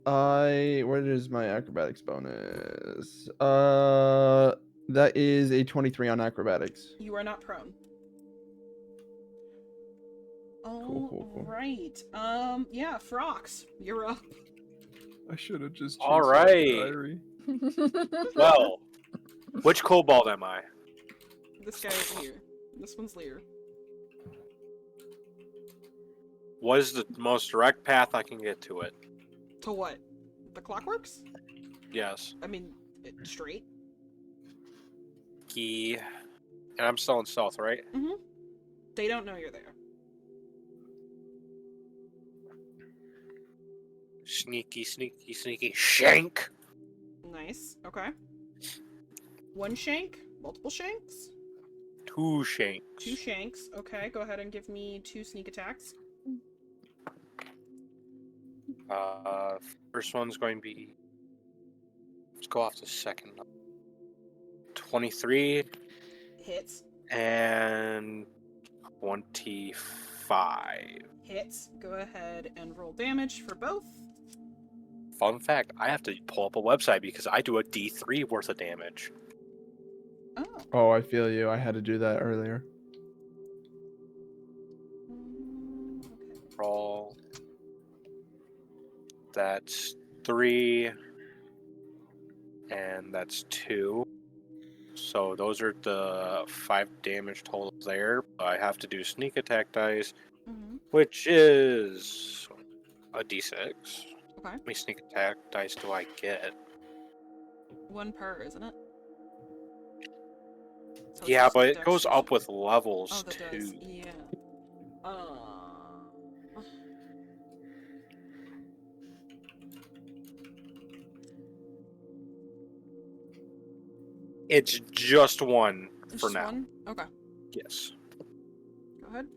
Where is my acrobatics bonus? That is a 23 on acrobatics. You are not prone. Cool. Right. Yeah, Frox, you're up. I should have just All chased right. Diary. Well, which kobold am I? This guy is Lear. This one's Lear. What is the most direct path I can get to it? To what? The clockworks? Yes. I mean, straight. Key. And I'm still in stealth, right? Mm-hmm. They don't know you're there. Sneaky shank. Nice. Okay. 1 shank? Multiple shanks? 2 shanks. 2 shanks. Okay, go ahead and give me 2 sneak attacks. First one's going to be. Let's go off the second. 23 Hits. and 25. Hits. Go ahead and roll damage for both. Fun fact: I have to pull up a website because I do a D3 worth of damage. Oh. Oh, I feel you. I had to do that earlier. Okay. Roll. That's 3, and that's 2. So those are the 5 damage total there. I have to do sneak attack dice, which is a d6. Okay. How many sneak attack dice do I get? 1 per, isn't it? So it's Yeah, just but the it goes dex up usually. with levels Oh, that too. does. Yeah. It's just 1 for Just now. 1? Okay. Yes. Go ahead.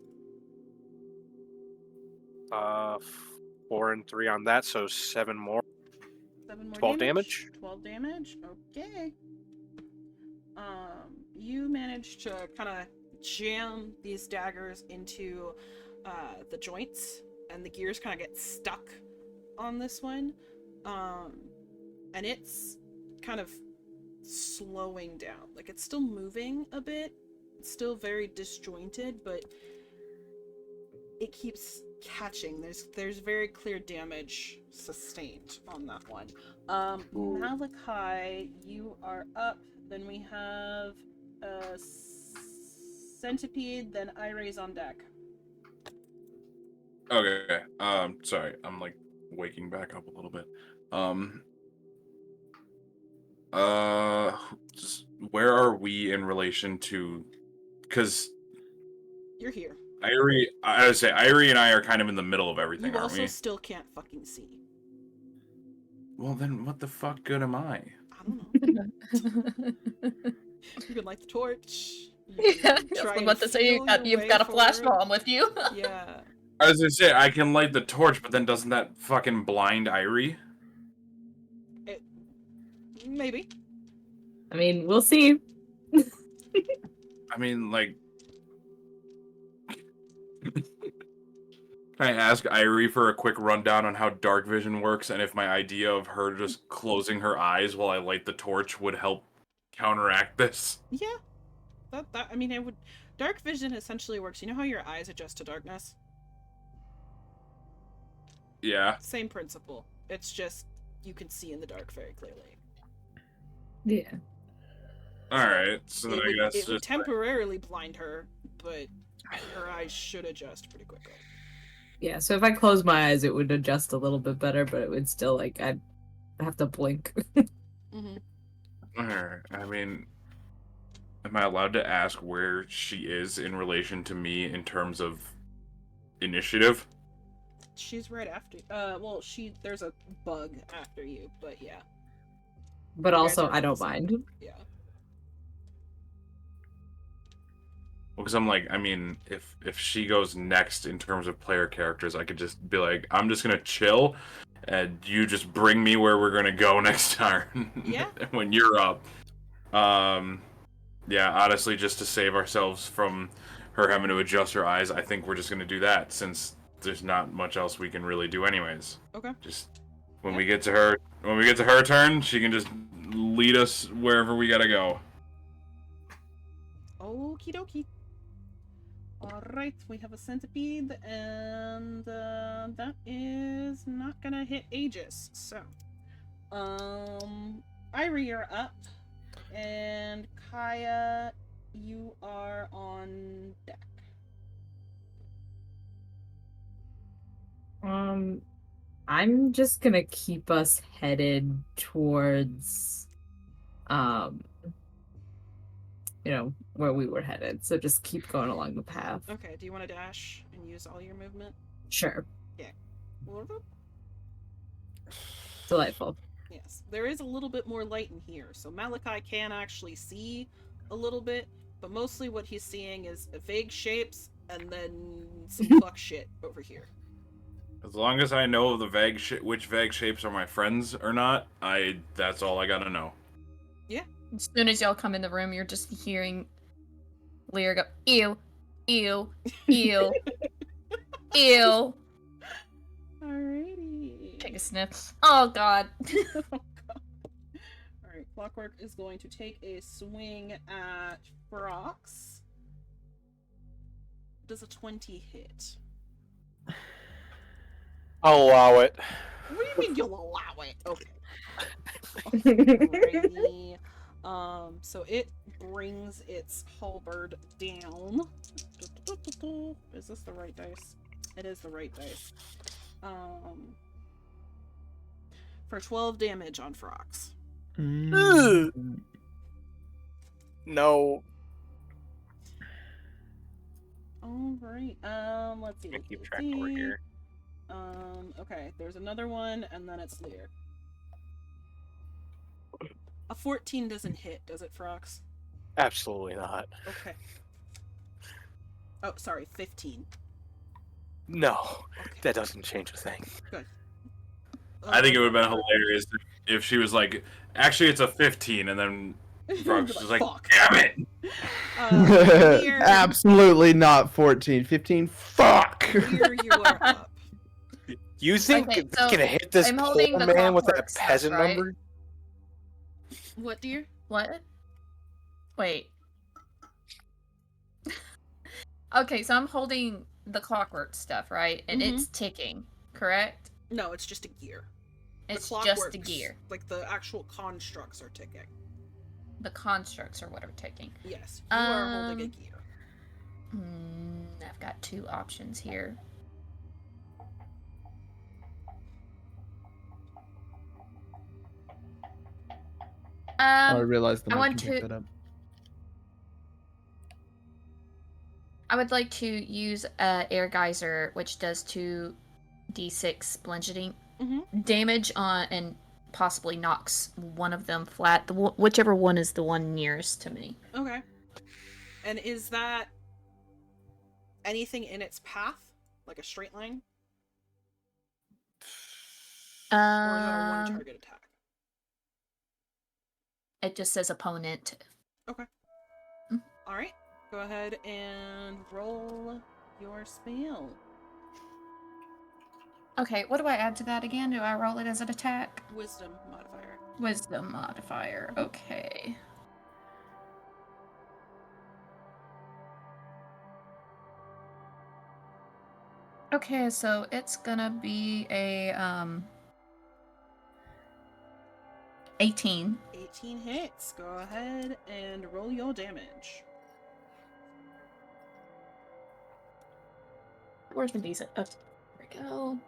4 and 3 on that, so 7 more. 7 more 12 damage? 12 damage? Okay. You manage to kind of jam these daggers into the joints, and the gears kind of get stuck on this one. And it's kind of slowing down. Like, it's still moving a bit. It's still very disjointed, but it keeps catching. There's very clear damage sustained on that one. Malachi, you are up. Then we have Centipede, then Ire's on deck. Okay. Sorry, I'm like waking back up a little bit. Just, where are we in relation to? Because You're here. I would say Irie and I are kind of in the middle of everything, You aren't also we? still can't fucking see. Well, then what the fuck good am I? I don't know. You can light the torch. You Yeah, can I try was about to and say feel your you've way got a flash forward. bomb with you. Yeah. I was gonna say I can light the torch, but then doesn't that fucking blind Irie? Maybe. I mean, we'll see. I mean, like, can I ask Irie for a quick rundown on how dark vision works, and if my idea of her just closing her eyes while I light the torch would help counteract this? Yeah. That I mean, it would. Dark vision essentially works. You know how your eyes adjust to darkness? Yeah. Same principle. It's just you can see in the dark very clearly. Yeah. Alright, so then I guess it would just temporarily blind her, but her eyes should adjust pretty quickly. Yeah, so if I close my eyes, it would adjust a little bit better, but it would still, like, I'd have to blink. Mm-hmm. Alright, I mean, am I allowed to ask where she is in relation to me in terms of initiative? She's right after. Well, there's a bug after you, but yeah. But You guys also, are I about don't the same. mind. Yeah. Well, because I'm like, I mean, if she goes next in terms of player characters, I could just be like, I'm just gonna chill, and you just bring me where we're gonna go next time. Yeah. When you're up. Yeah, honestly, just to save ourselves from her having to adjust her eyes, I think we're just gonna do that, since there's not much else we can really do anyways. Okay. Just when we get to her turn, she can just lead us wherever we gotta go. Okie dokie. Alright, we have a centipede, and that is not gonna hit Aegis. So, Irie, you're up, and Kaya, you are on deck. I'm just gonna keep us headed towards, where we were headed. So just keep going along the path. Okay, do you want to dash and use all your movement? Sure. Yeah. Delightful. Yes, there is a little bit more light in here, so Malachi can actually see a little bit, but mostly what he's seeing is vague shapes and then some fuck shit over here. As long as I know the which vague shapes are my friends or not, that's all I gotta know. Yeah. As soon as y'all come in the room, you're just hearing Lear go, ew, ew, ew, ew. Alrighty. Take a sniff. Oh god. Oh, God. Alright, Clockwork is going to take a swing at Frox. Does a 20 hit? I'll allow it. What do you mean you'll allow it? Okay. Alrighty. So it brings its halberd down. Is this the right dice? It is the right dice. For 12 damage on Frox. Mm. No. Alright, let's see. I keep track over here. Okay, there's another one, and then it's Lear. A 14 doesn't hit, does it, Frox? Absolutely not. Okay. Oh, sorry, 15. No, Okay, that doesn't change a thing. good. I think it would have been hilarious if she was like, actually, it's a 15, and then Frogs was like, fuck. damn it! Lear, Absolutely not 14. 15. Fuck. Lear, you are up. You think Okay, it's so gonna hit this I'm poor holding the man with that clockwork stuff, peasant right? number? What, dear? What? Wait. Okay, so I'm holding the clockwork stuff, right? And it's ticking, correct? No, it's just a gear. It's The just a clockworks, gear. Like the actual constructs are ticking. The constructs or whatever ticking. Yes, you are holding a Um, gear. I've got two options here. I realized the I mic want can pick to- that up. I would like to use Air Geyser, which does 2d6 bludgeoning damage on, and possibly knocks one of them flat. Whichever one is the one nearest to me. Okay. And is that anything in its path? Like a straight line? Or is that a one target attack? It just says opponent. Okay. Alright. Go ahead and roll your spell. Okay, what do I add to that again? Do I roll it as an attack? Wisdom modifier. Wisdom modifier. Okay. Okay, so it's gonna be a 18. 18 hits. Go ahead and roll your damage. Where's my decent? Oh, there we go.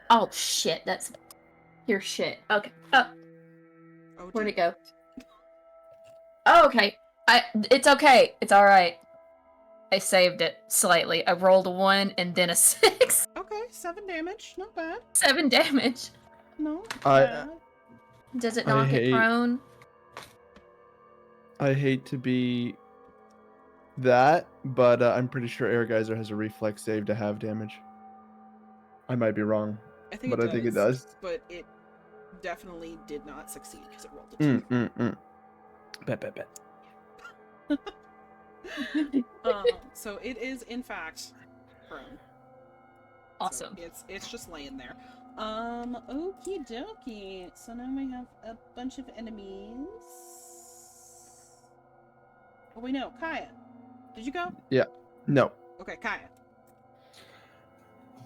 Oh shit, that's your shit. Okay. Oh, Oh, where'd dear. it go? Oh, okay. It's okay. It's all right. I saved it slightly. I rolled a 1 and then a 6. Okay, 7 damage. Not bad. 7 damage. No. Not I- bad. Does it I knock it hate- prone? I hate to be that, but I'm pretty sure Air Geyser has a reflex save to have damage. I might be wrong, I think but it I think it does. does. But it definitely did not succeed because it rolled a 2. Bet. So it is in fact prone. Awesome. So it's just laying there. Okie dokie. So now we have a bunch of enemies. Oh wait, no, Kaya. Did you go? No. Okay, Kaya.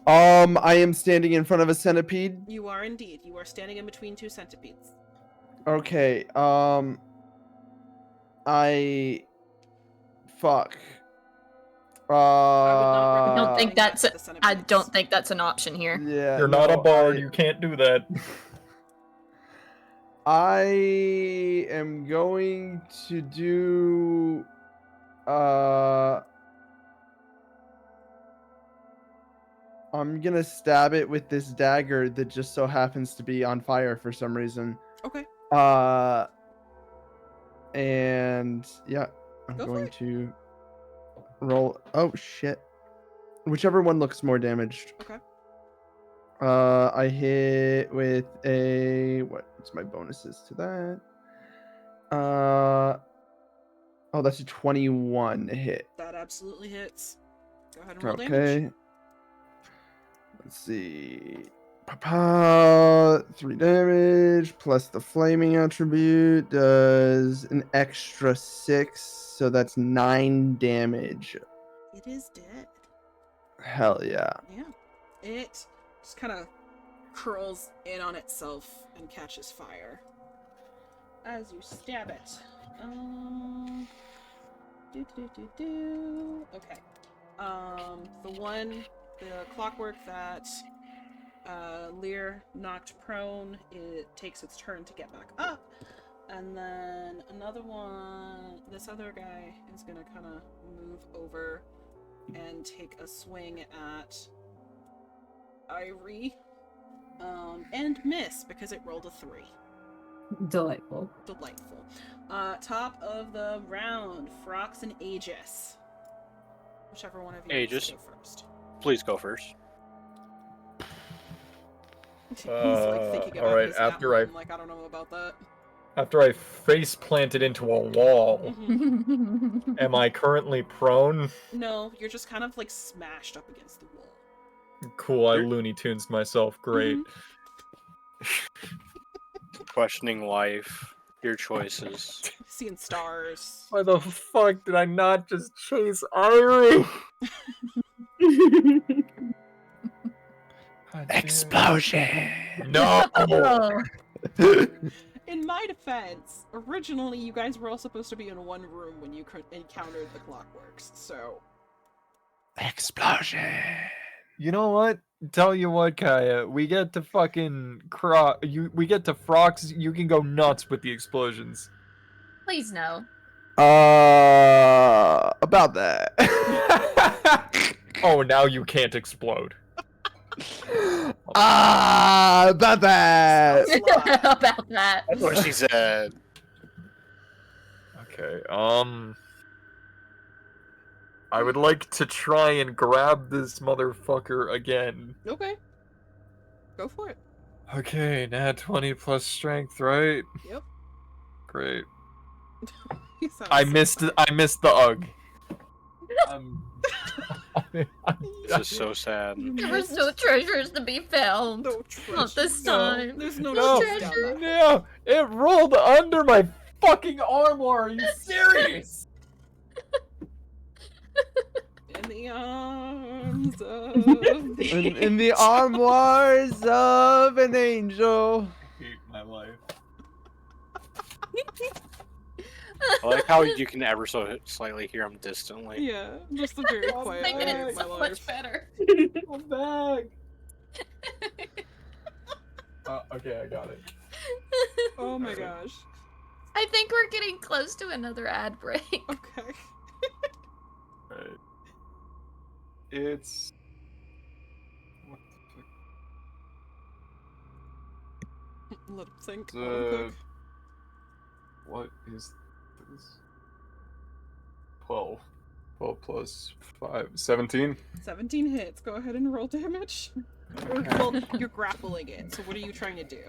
I am standing in front of a centipede. You are indeed. You are standing in between 2 centipedes. Okay. Fuck. I would not recommend don't think going back that's to a- the I centipedes. don't think that's an option here. Yeah. You're not a no, bard. You can't do that. I am going to do I'm gonna stab it with this dagger that just so happens to be on fire for some reason. Okay. And yeah, I'm Go for going it. to roll. Oh shit. Whichever one looks more damaged. Okay. I hit with a what's my bonuses to that? Oh, that's a 21 hit. That absolutely hits. Go ahead and roll damage. Okay. Let's see. 3 damage plus the flaming attribute does an extra 6, so that's 9 damage. It is dead. Hell yeah. Yeah. It just kind of curls in on itself and catches fire. as you stab it. Okay. The clockwork that Lear knocked prone, it takes its turn to get back up. And then another one, this other guy is gonna kind of move over and take a swing at Ivory. And miss because it rolled a 3. Delightful. Delightful. Top of the round, Frox and Aegis. Whichever one of you wants Aegis. to go first. Please go first. He's like thinking about alright, his after one, like I don't know about that. After I face planted into a wall, Mhm. am I currently prone? No, you're just kind of like smashed up against the wall. Cool, I Looney Tunes myself. Great. Questioning life, your choices. Seeing stars. Why the fuck did I not just chase Irie? Explosion! No! Oh. In my defense, originally you guys were all supposed to be in one room when you encountered the clockworks, so... Explosion! You know what? Tell you what, Kaya, we get to fucking we get to Frox, you can go nuts with the explosions. Please no. About that. Oh, now you can't explode. About that. About that. That's what she said. Okay, I would like to try and grab this motherfucker again. Okay. Go for it. Okay, nat 20 plus strength, right? Yep. Great. He sounds I so missed fine. I missed the UG. This is so sad. There was no treasures to be found. No treasure. Not this No. time. There's no No, treasure down that hole. no, it rolled under my fucking armor. Are you serious? In the arms of the In the armoires of an angel. I hate my life. I like how you can ever so slightly hear him distantly. Yeah, just a very It's quiet. making "I it hate my so life." much better. I'm back. Okay, I got it. Oh my gosh. I think we're getting close to another ad break. Okay. Right. It's what Let it sink. the Let it fuck? cook. What is this? 12. 12 plus 5. 17? 17 hits. Go ahead and roll damage. Or, well, you're grappling it. So what are you trying to do?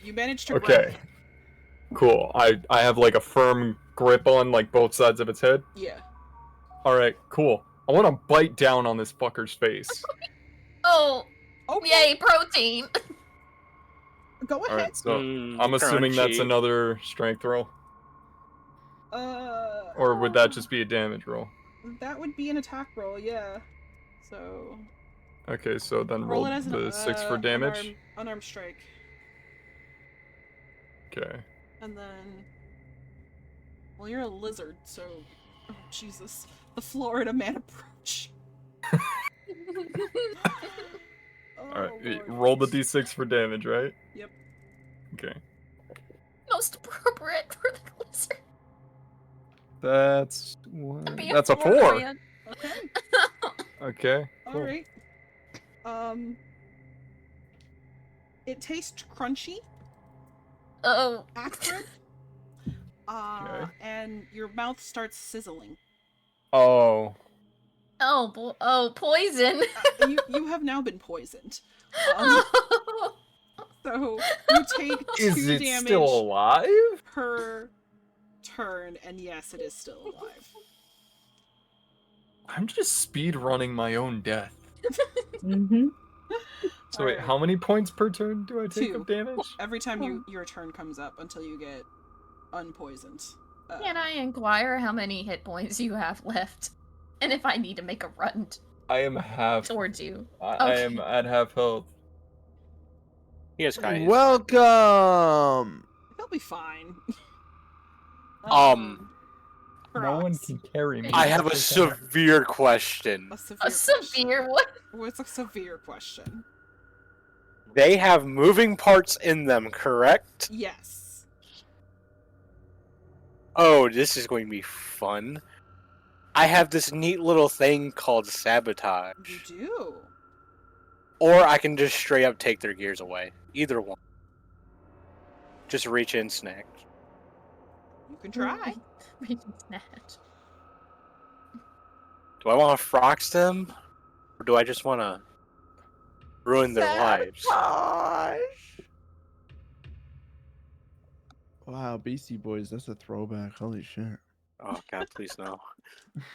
You managed to Okay. grapple. Cool. I have like a firm grip on like both sides of its head. Yeah. Alright, cool. I want to bite down on this fucker's face. Oh, Okay. yay, protein. Go ahead. Alright, so I'm assuming that's crunchy. another strength roll. Or would that just be a damage roll? That would be an attack roll, yeah. So Okay, so then roll roll it as the an 6 for damage. unarmed strike. Okay. And then, well, you're a lizard, so, oh Jesus, the Florida man approach. Oh, Alright, Lord. roll the d6 for damage, right? Yep. Okay. Most appropriate for the lizard. That's To one. be That's a 4. Florian. Okay. Okay. Cool. All right. It tastes crunchy, Oh. acrid, Okay. and your mouth starts sizzling. Oh. Oh, poison. You have now been poisoned. So you take 2 Is it damage still alive? per turn, and yes, it is still alive. I'm just speed running my own death. Mm-hmm. So wait, Alright. how many points per turn do I take 2. of damage? Every time your turn comes up until you get unpoisoned. Can I inquire how many hit points you have left? And if I need to make a run I am half. towards you. I am at half health. Yes, guys. Welcome. They'll be fine. No one Crocs. can carry me. I have a That's okay. severe question. A severe A severe what? What's a severe question? They have moving parts in them, correct? Yes. Oh, this is going to be fun. I have this neat little thing called sabotage. You do. Or I can just straight up take their gears away. Either one. Just reach in, snag. You can try. We can snatch. Do I want to frox them? Or do I just want to ruin their lives? Sabotage! Wow, Beastie Boys, that's a throwback. Holy shit. Oh god, please no.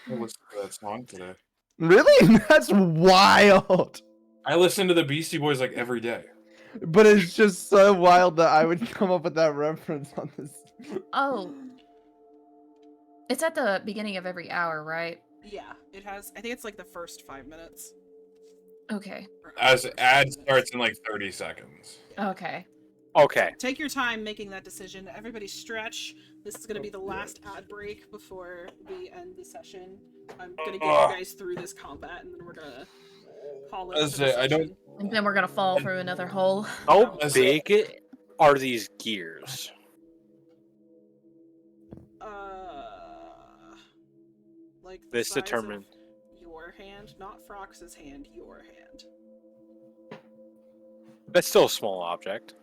I listened to that song today. Really? That's wild. I listen to the Beastie Boys like every day. But it's just so wild that I would come up with that reference on this. Oh. It's at the beginning of every hour, right? Yeah, it has. I think it's like the first 5 minutes. Okay. Or As first ad 10 starts minutes. in like 30 seconds. Okay. Okay. Take your time making that decision. Everybody stretch. This is going to be the last ad break before we end the session. I'm going to get you guys through this combat, and then we're going to call it. As for the I don't- session. And then we're gonna fall through another hole. How As- big are these gears? Like the This size of determined. your hand, not Frox's hand, your hand. That's still a small object.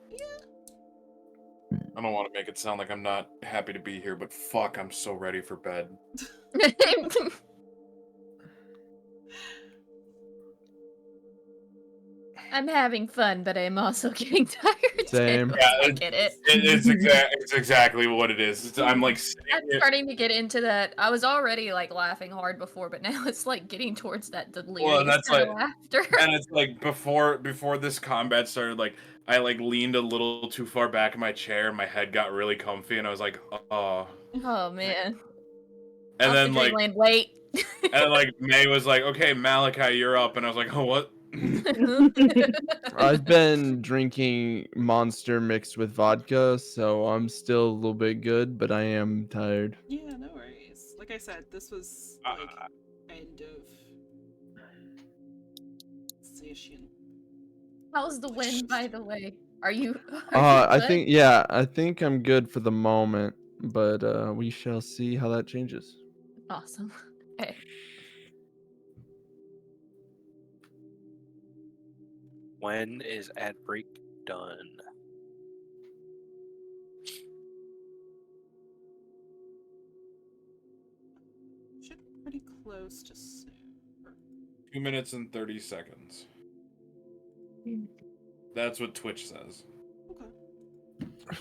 I don't want to make it sound like I'm not happy to be here, but fuck, I'm so ready for bed. I'm having fun, but I'm also getting tired. Same. Yeah, I get it. It's exactly what it is. I'm like sitting I'm here. starting to get into that. I was already like laughing hard before, but now it's like getting towards that delirious that's kind of like- laughter. And it's like before this combat started, like I like leaned a little too far back in my chair, my head got really comfy, and I was like, oh. Oh man. And Off then the like dreamland, wait. and like May was like, okay, Malachi, you're up, and I was like, oh what? I've been drinking Monster mixed with vodka, so I'm still a little bit good, but I am tired. Yeah, no worries. Like I said, this was like end of session. How's the wind, by the way? Are you? I think I'm good for the moment, but we shall see how that changes. Awesome. Okay. When is ad break done? Should be pretty close to soon. 2 minutes and 30 seconds. That's what Twitch says. Okay.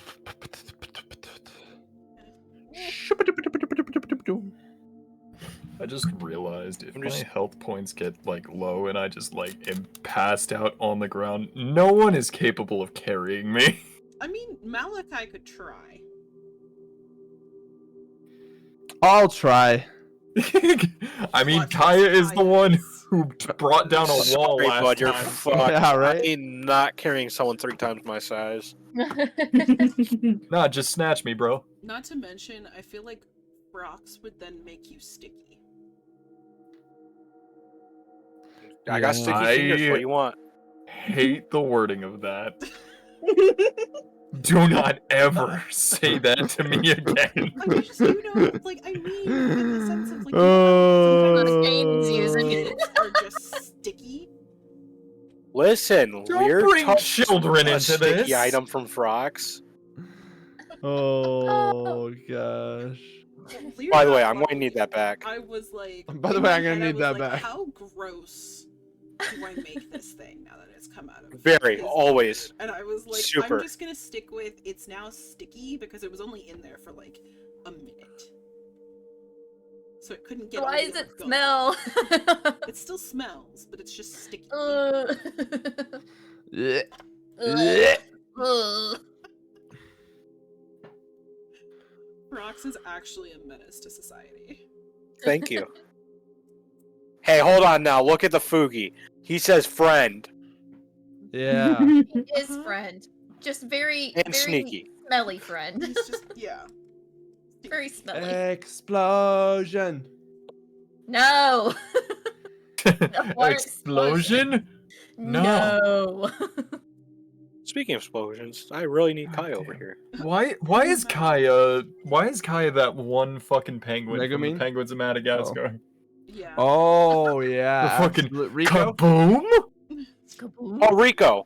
I just realized if I'm my just- health points get like low and I just like am passed out on the ground, no one is capable of carrying me. I mean, Malachi could try. I'll try. I mean, But Kaya is the one Kaya's- who brought down a wall Sorry, last bud, you're time. fucked. Yeah, right? I'm not carrying someone 3 times my size. Nah, just snatch me, bro. Not to mention, I feel like rocks would then make you sticky. I got Yeah. sticky fingers. What do you want? Hate the wording of that. Do not ever say that to me again. I mean, just, you know, like, I mean, in the sense of, like, you know, Not a sometimes game's using it. words are just sticky. Listen, Don't we're bring touching children a into sticky this. item from Frox. Oh gosh. By the way, I'm going to need that back. I was like, By the in way, my I'm gonna head, I need was that like, back. How gross do I make this thing now that it's come out of Very, his always. mouth? And I was like, Super. I'm just gonna stick with it's now sticky because it was only in there for like a minute. So it couldn't get Why all the does it other smell? gunk. It still smells, but it's just sticky. Yeah. Ugh. Rox is actually a menace to society. Thank you. Hey, hold on now. Look at the Fugi. He says friend Yeah. His friend, just very, and very sneaky. smelly friend. He's just, yeah. Very smelly. Explosion. No. Water Explosion? No. No. Speaking of explosions, I really need Kai over Damn. here. Why is Kaya that one fucking penguin from the Megumin? Penguins of Madagascar? Yeah. Oh yeah. The fucking absolute- Rico. kaboom? Kaboom. Oh, Rico.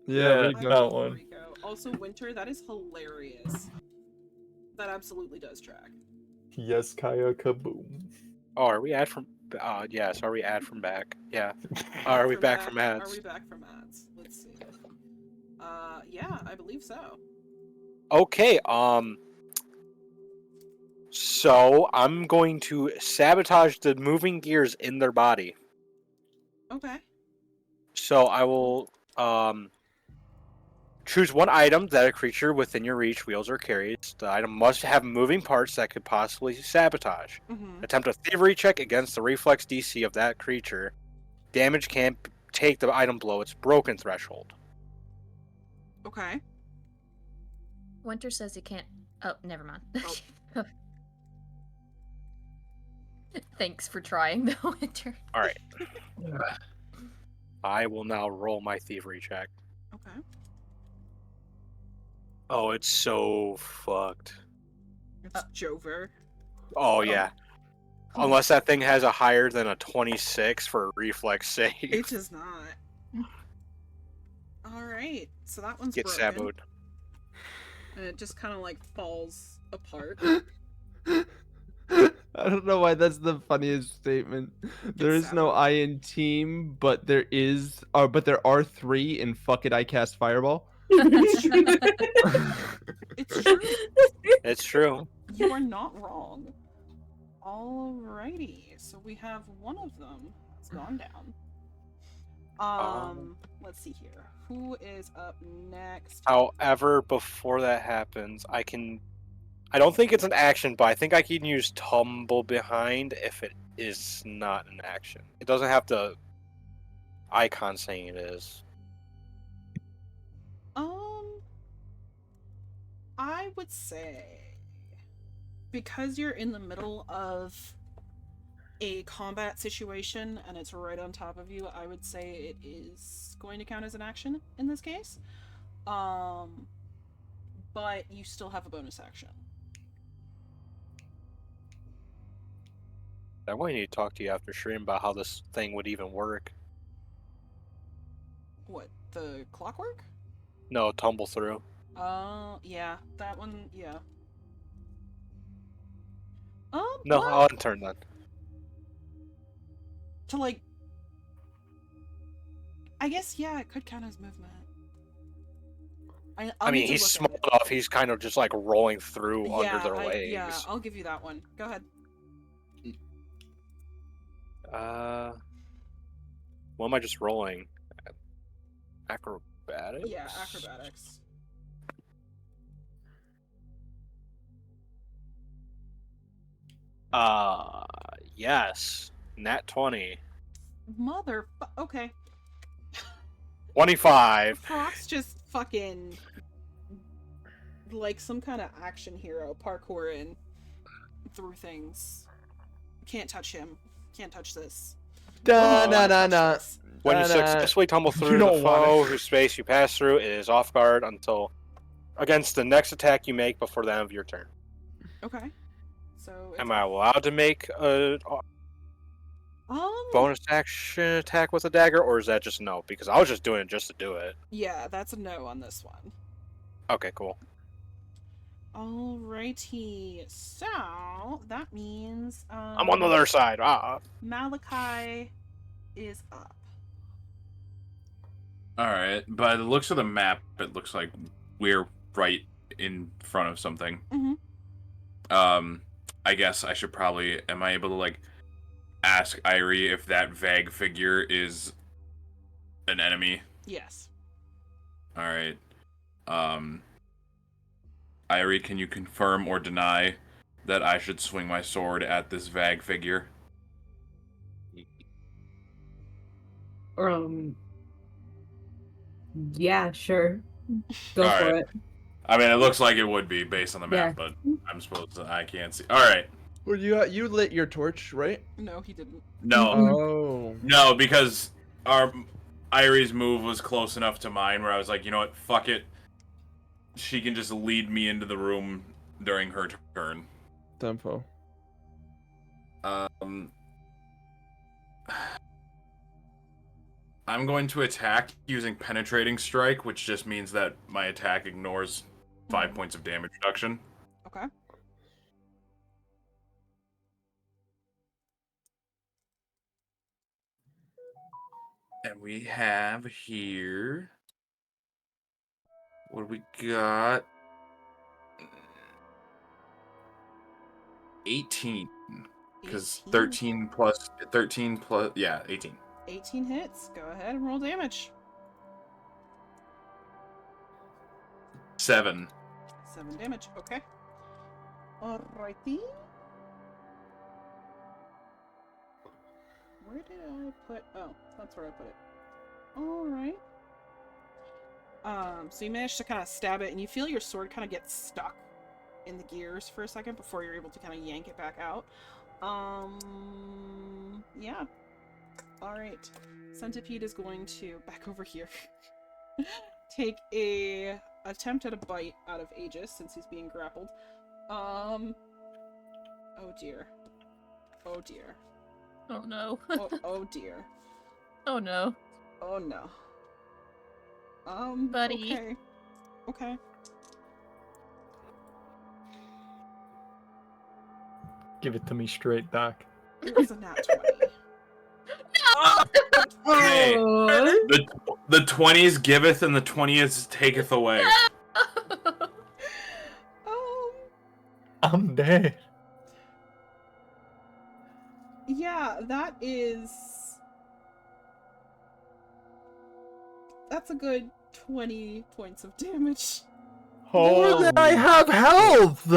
Yeah, Rico. that one. Rico. Also, Winter, that is hilarious. That absolutely does track. Yes, Kaya kaboom. Oh, are we from? Yes. Are we from back? Yeah. Are we back from ads? Are we back from ads? Let's see. Yeah, I believe so. Okay. So I'm going to sabotage the moving gears in their body. Okay. So I will choose one item that a creature within your reach wields or carries. The item must have moving parts that could possibly sabotage. Mm-hmm. Attempt a thievery check against the reflex DC of that creature. Damage can't take the item below its broken threshold. Okay. Winter says he can't. Oh, never mind. Oh. Thanks for trying, though, Winter. All right. I will now roll my thievery check. Okay. Oh, it's so fucked. It's Jover. Oh, yeah. Unless that thing has a higher than a 26 for a reflex save. It does not. All right. So that one's Get broken. saboed. And it just kind of like falls apart. I don't know why that's the funniest statement. There is no I in team, but there are 3 in fuck it I cast fireball. It's true. It's true. It's true. You are not wrong. Alrighty. So we have one of them that's gone down. Let's see here. Who is up next? However, before that happens, I don't think it's an action, but I think I can use Tumble Behind if it is not an action. It doesn't have the icon saying it is. I would say, because you're in the middle of a combat situation and it's right on top of you, I would say it is going to count as an action in this case. But you still have a bonus action. I want to talk to you after stream about how this thing would even work. What, the clockwork? No, tumble through. Yeah, that one, yeah. No, well, I'll turn then. to like, I guess, yeah, it could count as movement. I mean, he's small enough. He's kind of just like rolling through under their legs. Yeah, I'll give you that one. Go ahead. What am I just rolling? Acrobatics? Yeah, acrobatics. Yes. Nat 20. Okay. 25. Frost's just fucking like some kind of action hero parkouring through things. Can't touch him. Can't touch this. Da Oh, na na touch na. this. When you Da, da. successfully tumble You through the don't want foe it. whose space you pass through, it is off guard until against the next attack you make before the end of your turn. Okay. So Am I allowed to make a bonus action attack with a dagger, or is that just no? Because I was just doing it just to do it. Yeah, that's a no on this one. Okay, cool. Alrighty. So that means I'm on the other side. Malachi is up. Alright, by the looks of the map, it looks like we're right in front of something. Mm-hmm. I guess I should probably... Am I able to, like, ask Irie if that vague figure is an enemy? Yes. Alright. Irie, can you confirm or deny that I should swing my sword at this vague figure? Yeah, sure. Go All for right. it. I mean, it looks like it would be based on the map, Yeah. but I'm supposed to. I can't see. All right. Well, you lit your torch, right? No, he didn't. No, Oh. no, because our Irie's move was close enough to mine where I was like, you know what, fuck it. She can just lead me into the room during her turn. Tempo. I'm going to attack using penetrating strike, which just means that my attack ignores 5 points of damage reduction. Okay. And we have here. What do we got? 18. Because 13 plus 18. 18 hits. Go ahead and roll damage. 7. 7 damage. Okay. Alrighty. Where did I put? Oh, that's where I put it. Alright. So you manage to kind of stab it, and you feel your sword kind of get stuck in the gears for a second before you're able to kind of yank it back out. Yeah. Alright. Centipede is going to, back over here, take a attempt at a bite out of Aegis since he's being grappled. Oh dear. Oh dear. Oh no. Oh dear. Oh no. Oh no. Buddy. Okay. Okay. Give it to me straight, Doc. It was a nat 20. Hey, Oh. the 20s giveth and the 20s taketh away. I'm dead. Yeah, that's a good 20 points of damage. More than I have health.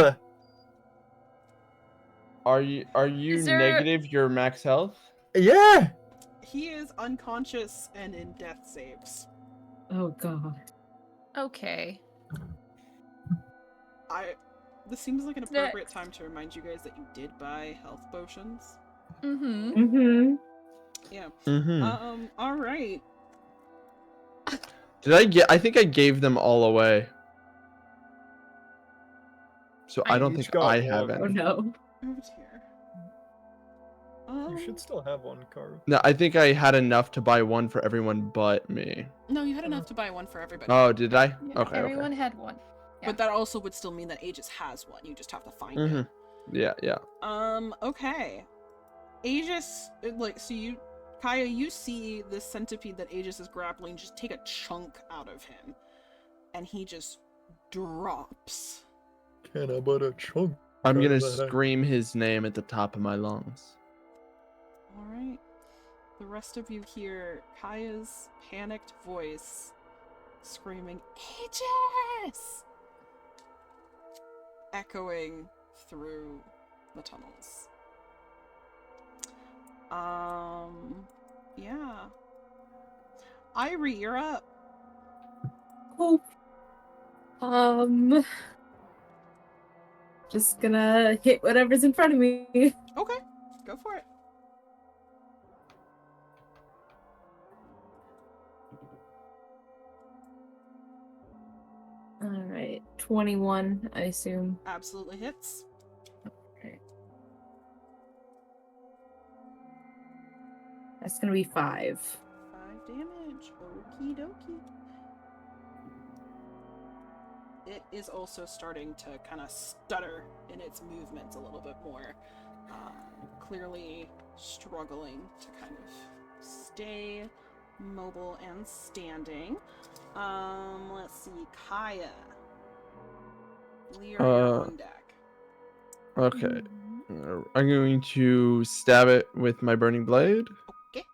Are you Is there- negative your max health? Yeah. He is unconscious and in death saves. Oh god. Okay. This seems like an appropriate time to remind you guys that you did buy health potions. Mm-hmm. Mm-hmm. Yeah. Mm-hmm. Alright. I think I gave them all away. So I don't each think got I have one. Oh any. no. Oh dear. You should still have one, Karu. No, I think I had enough to buy one for everyone but me. No, you had enough to buy one for everybody. Oh, did I? Yeah, Okay, everyone had one. Yeah. But that also would still mean that Aegis has one. You just have to find okay. it. Yeah, yeah. Okay. Aegis, so you, Kaya, you see this centipede that Aegis is grappling just take a chunk out of him. And he just drops. Can I but a chunk? I'm gonna But I- scream his name at the top of my lungs. Alright. The rest of you hear Kaya's panicked voice screaming, Aegis! Echoing through the tunnels. Yeah. Irie, you're up. Oh. Just gonna hit whatever's in front of me. Okay, go for it. Alright. 21, I assume. Absolutely hits. Okay. That's gonna be 5. 5 damage. Okie dokie. It is also starting to kind of stutter in its movements a little bit more. Clearly struggling to kind of stay mobile and standing. Let's see. Kaya. Lear, you're on deck. Okay. I'm going to stab it with my burning blade. Okay.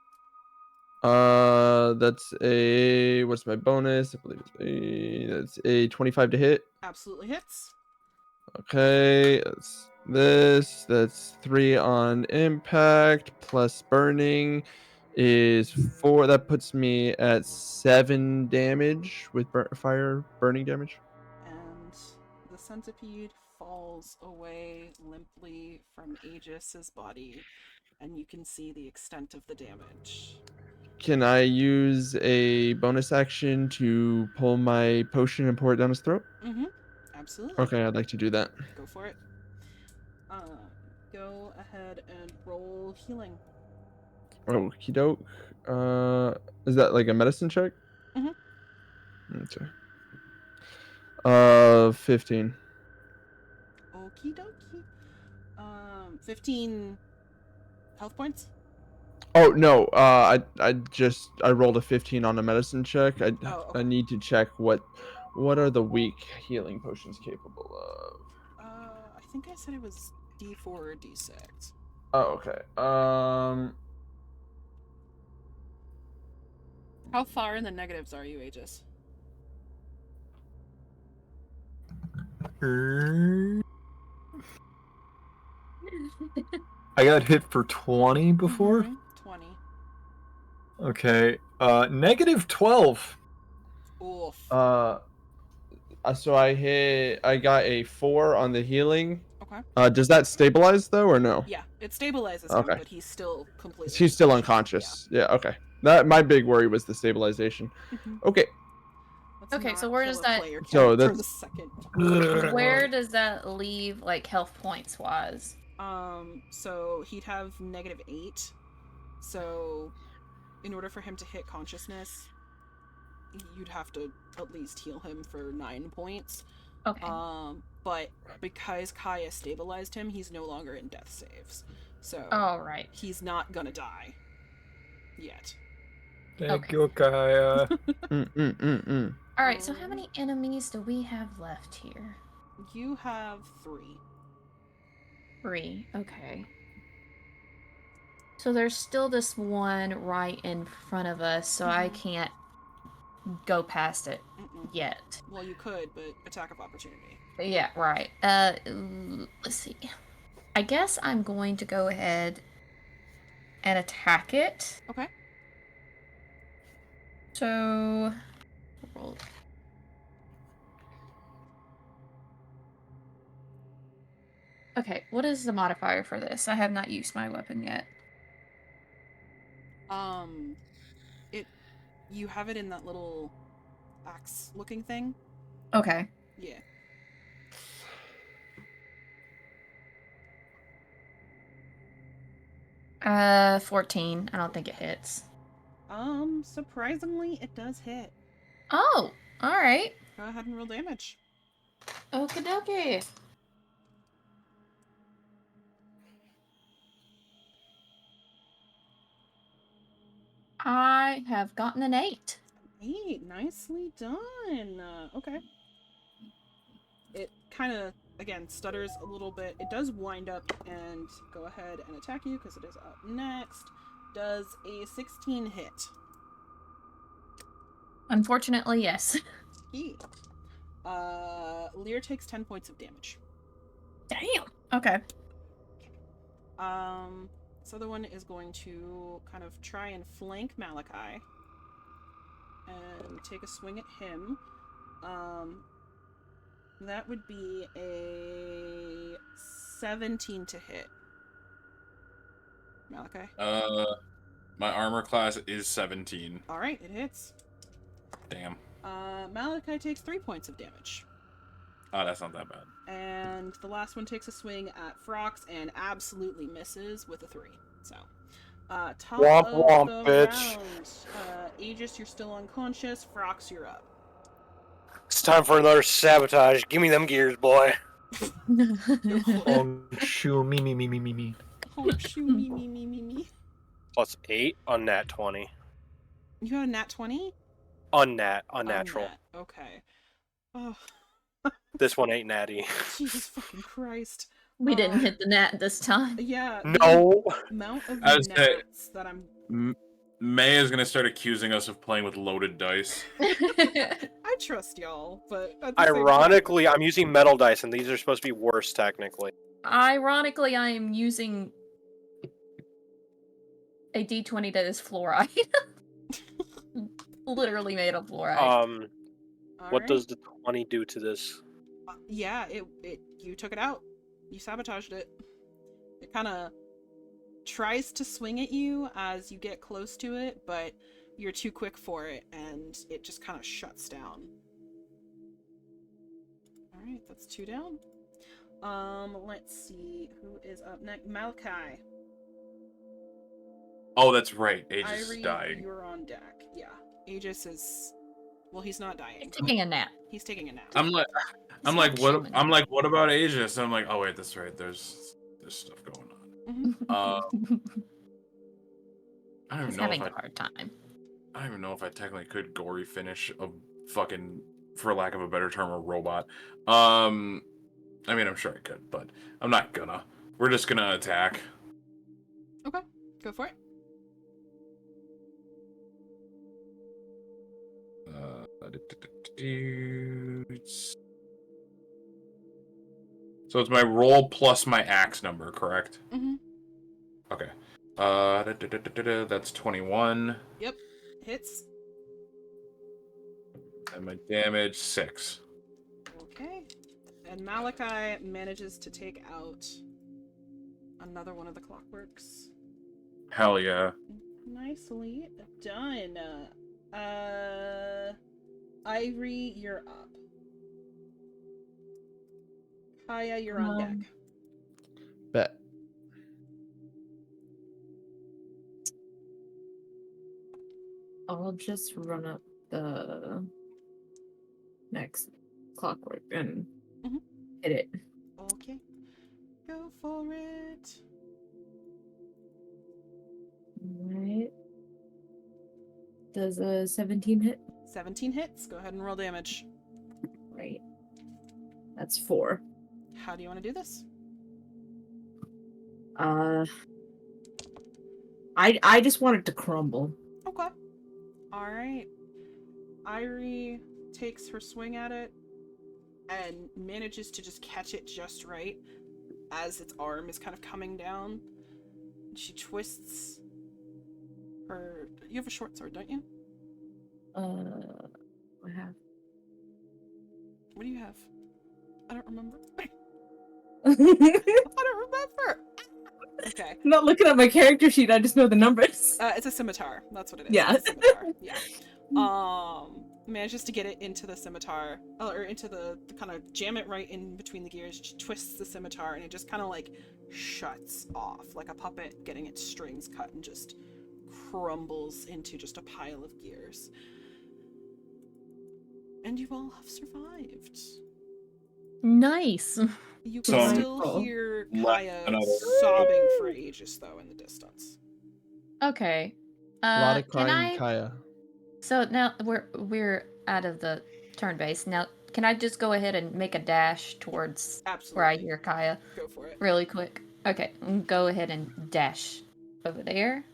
That's a what's my bonus? I believe that's a 25 to hit. Absolutely hits. Okay, that's 3 on impact plus burning is 4. That puts me at 7 damage with fire burning damage. And centipede falls away limply from Aegis's body, and you can see the extent of the damage. Can I use a bonus action to pull my potion and pour it down his throat? Mm-hmm. Absolutely. Okay, I'd like to do that. Go for it. Go ahead and roll healing. Okie doke. Is that like a medicine check? Mhm. Okay. 15. Okie dokie. 15 health points? Oh no, I rolled a 15 on a medicine check. I Oh, okay. I need to check what are the weak healing potions capable of. I think I said it was D4 or D6. Oh, okay. How far in the negatives are you, Aegis? I got hit for 20 before. 20. Okay. Negative 12. Oof. So I got a 4 on the healing. Okay. Does that stabilize though or no? Yeah, it stabilizes Okay. him, but he's still completely. He's still unconscious. Yeah. Okay. That my big worry was the stabilization. Mhm. Okay. Let's Okay, not so where kill does a that- player So count for the that's- second? Where does that leave, like, health points wise? So he'd have -8. So, in order for him to hit consciousness, you'd have to at least heal him for 9 points. Okay. But because Kaya stabilized him, he's no longer in death saves. So All right. he's not gonna die yet. Thank you, Kaya. All right. So how many enemies do we have left here? You have 3. 3. Okay. So there's still this one right in front of us, so I Mhm. can't go past it Mm-mm. yet. Well, you could, but attack of opportunity. Yeah, right. Let's see. I guess I'm going to go ahead and attack it. Okay. So roll. Okay, what is the modifier for this? I have not used my weapon yet. You have it in that little axe-looking thing. Okay. Yeah. Uh, 14. I don't think it hits. Surprisingly, it does hit. Oh, all right. Go ahead and roll damage. Okie dokie. I have gotten an 8. 8, nicely done. Okay. It kind of, again, stutters a little bit. It does wind up and go ahead and attack you because it is up next. Does a 16 hit? Unfortunately, yes. Sweet. Lear takes 10 points of damage. Damn. Okay. This other one is going to kind of try and flank Malachi and take a swing at him. That would be a 17 to hit. Malachi? My armor class is 17. Alright, it hits. Damn. Malachi takes 3 points of damage. Oh, that's not that bad. And the last one takes a swing at Frox and absolutely misses with a 3. So, top Womp of womp, the bitch. round. Aegis, you're still unconscious. Frox, you're up. It's time for another sabotage. Give me them gears, boy. Oh, shoo, me. Oh, shoo, me. Plus 8 on nat 20. You got a nat 20? Unnatural. Okay. Oh, This one ain't natty. Jesus fucking Christ. We didn't hit the net this time. Yeah. No. The amount of I was saying- nats that I'm... May is gonna start accusing us of playing with loaded dice. I trust y'all, but... at the same time- Ironically, I'm using metal dice, and these are supposed to be worse, technically. Ironically, I am using a D20 that is fluoride. Literally made of fluoride. What Alright. does the 20 do to this? Yeah, you took it out. You sabotaged it. It kind of tries to swing at you as you get close to it, but you're too quick for it, and it just kind of shuts down. All right, that's 2 down. Let's see who is up next. Malachi. Oh, that's right. Aegis is Irie, dying. you're on deck. Yeah, Aegis is. Well, he's not dying. Taking a nap. He's taking a nap. I'm like, not what? chilling. I'm like, what about Aegis? I'm like, oh wait, that's right. There's stuff going on. Mhm. I don't He's even know having if a hard time. I don't even know if I technically could gory finish a fucking, for lack of a better term, a robot. I mean, I'm sure I could, but I'm not gonna. We're just gonna attack. Okay, go for it. So it's my roll plus my axe number, correct? Mm-hmm. Okay. That's 21. Yep, hits. And my damage 6. Okay. And Malachi manages to take out another one of the clockworks. Hell yeah. Nicely done. Ivory, you're up. Kaya, you're on deck. Bet. I'll just run up the next clockwork and Mhm. hit it. Okay. Go for it. Right. Does a 17 hit? 17 hits. Go ahead and roll damage. Right. That's 4. How do you want to do this? I just want it to crumble. Okay. All right. Irie takes her swing at it and manages to just catch it just right as its arm is kind of coming down. She twists her. You have a short sword, don't you? I have. What do you have? I don't remember. I I'm don't remember. Okay. not looking at my character sheet. I just know the numbers. It's a scimitar. That's what it is. Yeah. It's a scimitar. Yeah. Manages to get it into the scimitar, or into the kind of jam it right in between the gears. She twists the scimitar, and it just kind of like shuts off, like a puppet getting its strings cut, and just crumbles into just a pile of gears. And you all have survived. Nice. You So- can still Cool. hear Let Kaya another- sobbing for Aegis, though, in the distance. Okay. A lot of Can crying, I? Kaya. So now we're out of the turn base. Now, can I just go ahead and make a dash towards Absolutely. where I hear Kaya Go for it. really quick? Okay, go ahead and dash over there.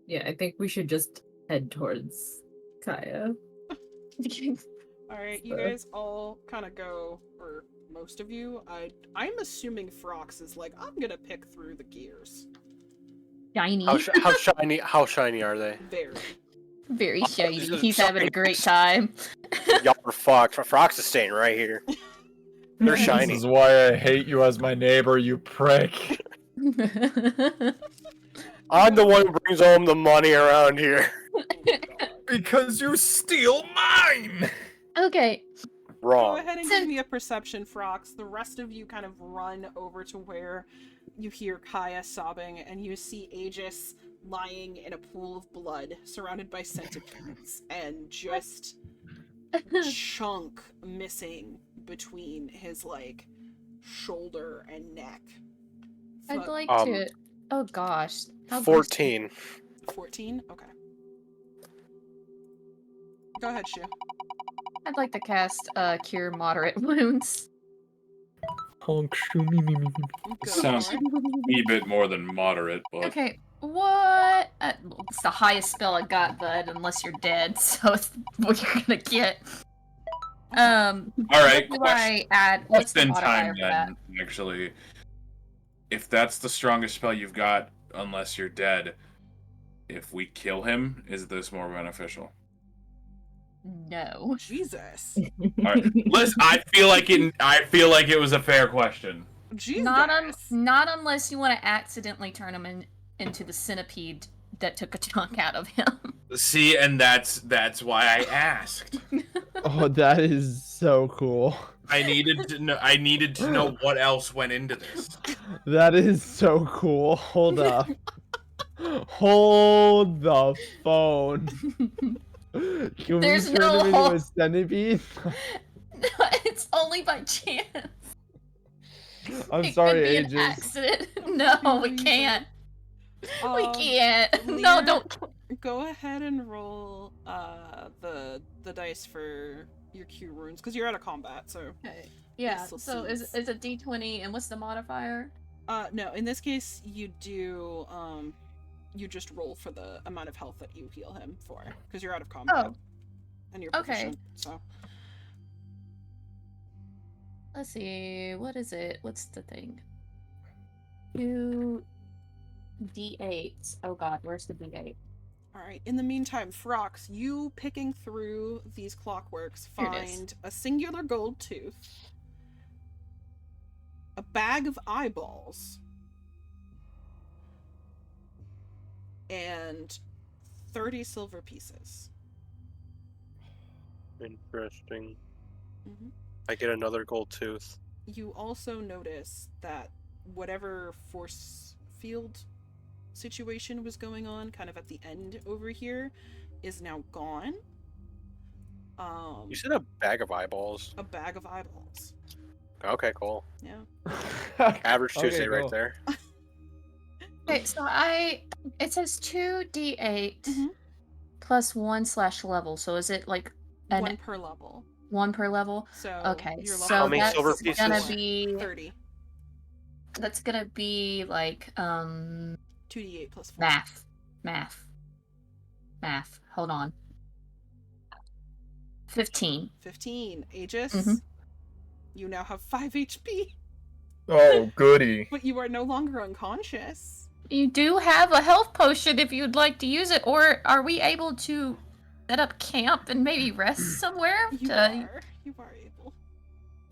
Yeah, I think we should just head towards Kaya. All right, you So- guys all kind of go, or most of you. I'm assuming Frox is like, I'm gonna pick through the gears. Shiny, How shiny are they? Very. very shiny. This is He's having a shiny. great time. Y'all are fucked. Frox is staying right here. They're This shiny. is why I hate you as my neighbor, you prick. I'm the one who brings home the money around here. Because you steal mine! Okay, Go Wrong. ahead and give me a perception, Frox. The rest of you kind of run over to where you hear Kaya sobbing, and you see Aegis lying in a pool of blood, surrounded by centipedes, and just chunk missing between his like shoulder and neck. I'd like Um, to. Oh gosh, how gross. 14. 14? Okay. Go ahead, Shu. I'd like to cast Cure Moderate Wounds. Honk, shoo, me, me, me, me. Go Sounds- for it. A wee bit more than moderate, but Okay, what? It's the highest spell I got, bud. Unless you're dead, so it's what you're gonna get. all right. What do I add? What's the Question modifier time for that? then. Actually, if that's the strongest spell you've got, unless you're dead, if we kill him, is this more beneficial? No. Jesus. All right. Listen, I feel like it was a fair question. Jesus. Not unless you want to accidentally turn him into the centipede that took a chunk out of him. See, and that's why I asked. Oh, that is so cool. I needed to know what else went into this. That is so cool. Hold up. Hold the phone. Can There's we turn no him into a hole. centipede? It's only by chance. I'm It sorry, could be an Aegis. accident. No, we can't. We Um, can't. No, Lear, don't. Go ahead and roll the dice for your Q runes because you're out of combat. So Okay. Yeah. This'll So cease. is a D20, and what's the modifier? no, in this case you do you just roll for the amount of health that you heal him for because you're out of combat Oh. and you're Okay. proficient. So Let's see. What is it? What's the thing? 2 D8s. Oh God, where's the D8? all right. In the meantime, Frox, you picking through these clockworks Here it is. find a singular gold tooth, a bag of eyeballs, and 30 silver pieces. Interesting. Mhm. I get another gold tooth. You also notice that whatever force field situation was going on kind of at the end over here is now gone. You said a bag of eyeballs. A bag of eyeballs. Okay, cool. Yeah. Average Okay, Tuesday right cool. there. Okay, so it says 2 D8 Mhm. plus 1/level. So is it like an One per level. 1 per level? So Okay, your so level How many that's silver gonna pieces? be 30. that's gonna be like 2d8 plus 4. math. Hold on. 15. 15. Aegis, Mhm. you now have 5 HP, Oh, goody. but you are no longer unconscious. You do have a health potion if you'd like to use it, or are we able to set up camp and maybe rest somewhere? You to... are. You are able.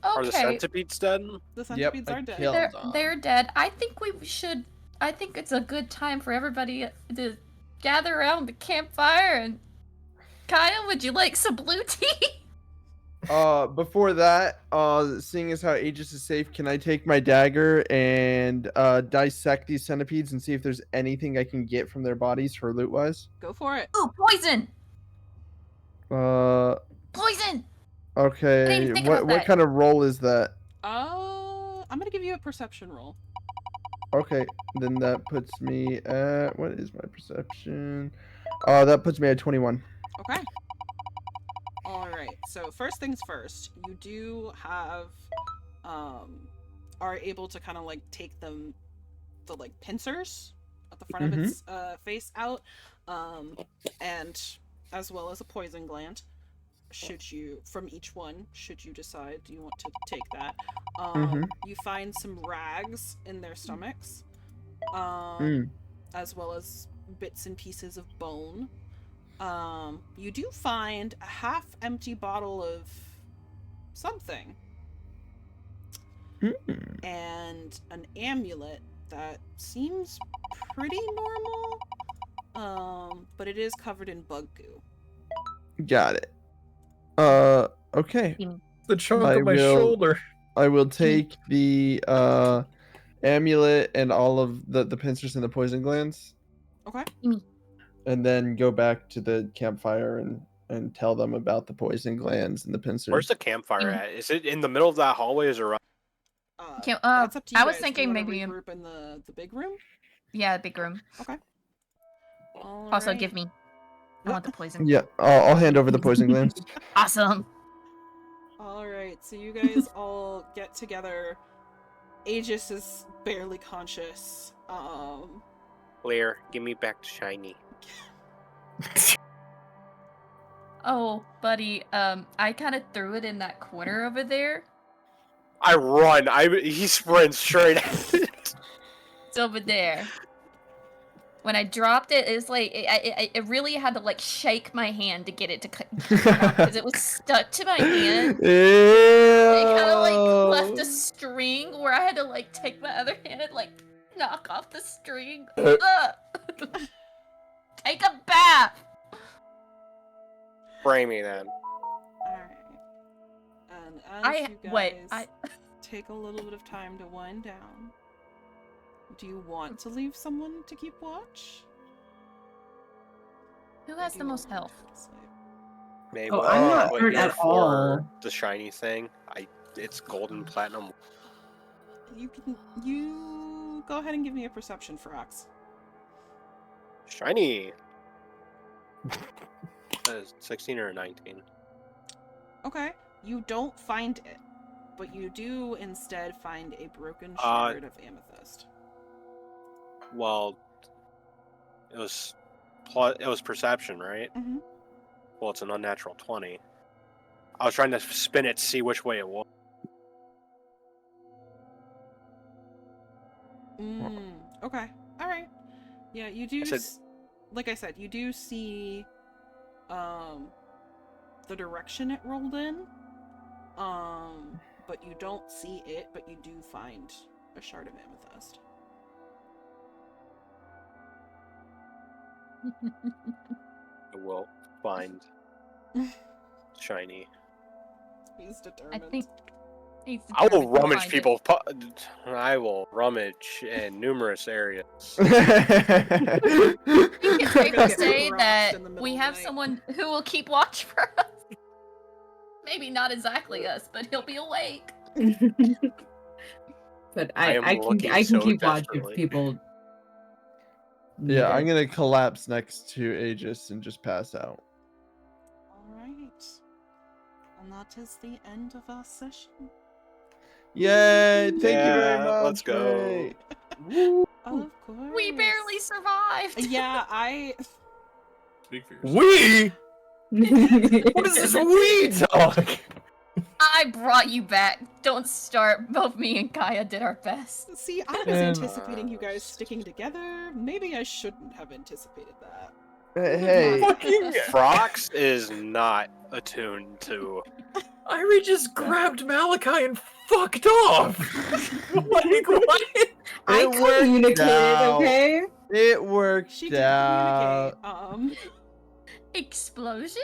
Are the Okay, centipedes dead? The centipedes I are dead. killed- they're dead. I think we should. I think it's a good time for everybody to gather around the campfire. And Kyle, would you like some blue tea? Before that, seeing as how Aegis is safe, can I take my dagger and dissect these centipedes and see if there's anything I can get from their bodies for loot wise? Go for it. Ooh, poison! Poison! Okay. think What about that. kind of roll is that? I'm gonna give you a perception roll. Okay, then that puts me at what is my perception? That puts me at 21. Okay. Alright, so first things first, you do have, are able to kind of like take the like pincers at the front of its face out, and as well as a poison gland, should you, from each one, should you decide you want to take that. You find some rags in their stomachs, as well as bits and pieces of bone. You do find a half-empty bottle of something. And an amulet that seems pretty normal, but it is covered in bug goo. Got it. Okay. The chunk I of my will- shoulder. I will take the amulet and all of the pincers and the poison glands, Okay. and then go back to the campfire and tell them about the poison glands and the pincers. Where's the campfire at? Is it in the middle of that hallway? Or is it around? That's up to you I was guys. thinking Do you wanna maybe regroup in the big room. Yeah, big room. Okay. Also, give me. I want the poison. Yeah, I'll hand over the poison glands. Awesome. All right, so you guys all get together. Aegis is barely conscious. Lear, give me back to shiny. Oh, buddy, I kind of threw it in that corner over there. I run. He sprints straight at it. It's over there. when I dropped it, it was like it really had to like shake my hand to get it to because it was stuck to my hand. It kind of like left a string where I had to like take my other hand and like knock off the string. Take a bath. Frame me then. Alright. And as you guys wait, take a little bit of time to wind down, do you want to leave someone to keep watch? Who Or has do the you most want health? to sleep? Maybe Oh, I'm not what hurt you're at for all. the shiny thing. It's golden platinum. You go ahead and give me a perception for Axe. Shiny. 16 or 19. Okay, you don't find it, but you do instead find a broken shard of amethyst. Well, it was perception, right? Mm-hmm. Well, it's an unnatural 20. I was trying to spin it to see which way it was. Okay. All right. Yeah, you do. said- Like I said, you do see, the direction it rolled in. But you don't see it. But you do find a shard of amethyst. I will find shiny. He's I determined. think he's I will determined to rummage find it. people. I will rummage in numerous areas. I think it's safe gonna to get say rocked that in the middle we of the have night. someone who will keep watch for us. Maybe not exactly us, but he'll be awake. But I am I can looking so keep watch if desperately. people. need Yeah, I'm it. gonna collapse next to Aegis and just pass out. Alright. And that is the end of our session. Yay! Thank you very Yeah, much. let's go. Ray. Woo. Of course. We barely survived. Yeah, I. Speak for yourself. We? What is this we talk? I brought you back. Don't start. Both me and Kaya did our best. See, I was anticipating you guys sticking together. Maybe I shouldn't have anticipated that. Hey, Fucking Frox is not attuned to. Irie just grabbed Malachi and fucked off. Like what? I It worked communicated, out. okay? it worked She did out. communicate. Explosion?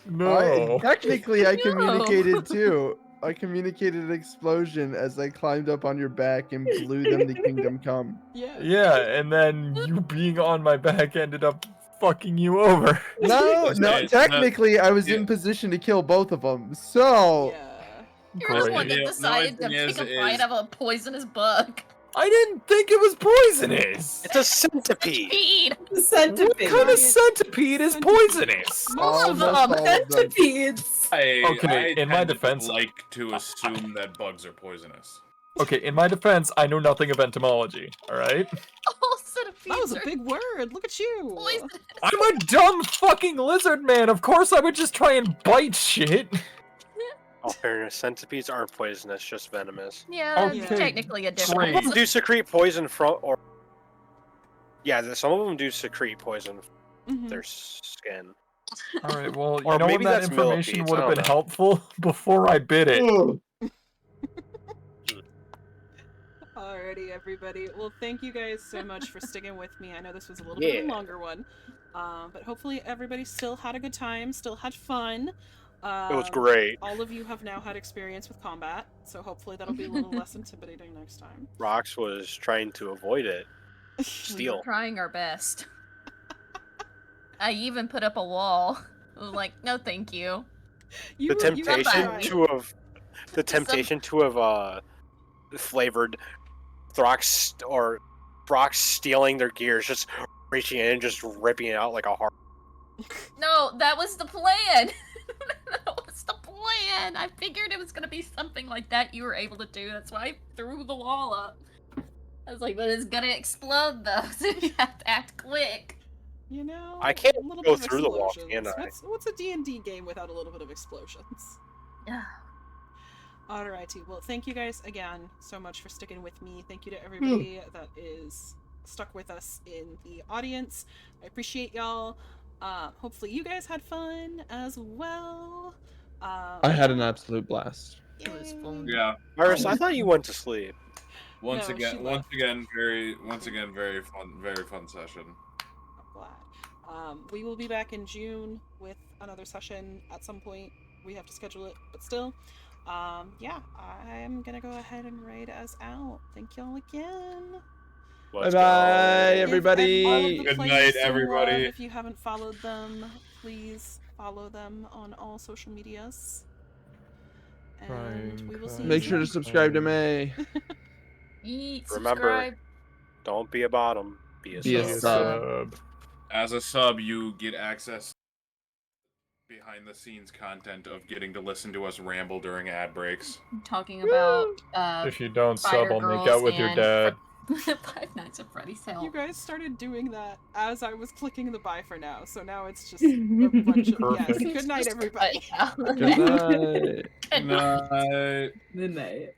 No. Technically, I No. communicated too. I communicated an explosion as I climbed up on your back and blew them to Kingdom Come. Yeah. Yeah, and then you being on my back ended up fucking you over. No, Yeah, technically, I was yeah. in position to kill both of them. So, Yeah. You're the Great. one that The decided to only thing take a is- bite of a poisonous bug. I didn't think it was poisonous. It's a centipede. Feed! The What centipede. kind of centipede is poisonous? All of them. all of them. Centipedes. Okay, in my tend to defense- like to assume that bugs are poisonous. Okay, in my defense, I know nothing of entomology, alright? All centipedes That was a are big word. Look at you. poisonous. I'm a dumb fucking lizard man. Of course I would just try and bite shit. All fairness, centipedes aren't poisonous, just venomous. Yeah, Okay, that's technically a Some difference. of them do secrete poison from, or yeah, some of them do secrete poison from Mhm. their skin. Alright, well, Or you know when maybe that that's information millipedes, would I have don't been know. helpful before I bit it. Alrighty, everybody. Well, thank you guys so much for sticking with me. I know this was a little bit of a Yeah. longer one, but hopefully everybody still had a good time, still had fun. It was great. All of you have now had experience with combat, so hopefully that'll be a little less intimidating next time. Rox was trying to avoid it. We were Steal. trying our best. I even put up a wall. I was like, no, thank you. You The were- you were temptation trying. to have flavored Throx stealing their gears, just reaching in and just ripping it out like a heart. No, that was the plan. That was the plan. I figured it was gonna be something like that you were able to do. That's why I threw the wall up. I was like, but it's gonna explode though, so you have to act quick. You know, I can't a little go bit of through the wall, explosions. can I? What's a D&D game without a little bit of explosions? Yeah. Alrighty, well, thank you guys again so much for sticking with me. Thank you to everybody that is stuck with us in the audience. I appreciate y'all. Hopefully you guys had fun as well. I had an absolute blast. It was Yay. fun. Yeah. Iris, I thought you went to sleep. Once No, she again, left. very fun session. I'm glad. We will be back in June with another session at some point. We have to schedule it, but still. Yeah, I'm gonna go ahead and raid us out. Thank y'all again. Let's Bye bye, go. everybody. Give all of the Good players night, some everybody. love. If you haven't followed them, please follow them on all social medias. And we will see you Make sure to soon. subscribe to May. Eat, Remember, subscribe. don't be a bottom. Be a Be a sub. sub. As a sub, you get access behind the scenes content of getting to listen to us ramble during ad breaks. Talking about If you don't sub, Spider I'll make Girls out with your and dad. Five Nights at Freddy's You Help. guys started doing that as I was clicking the bye for now, so now it's just a bunch of yes. Perfect. Good night, Just everybody. cut out. Good night. Good night. Midnight.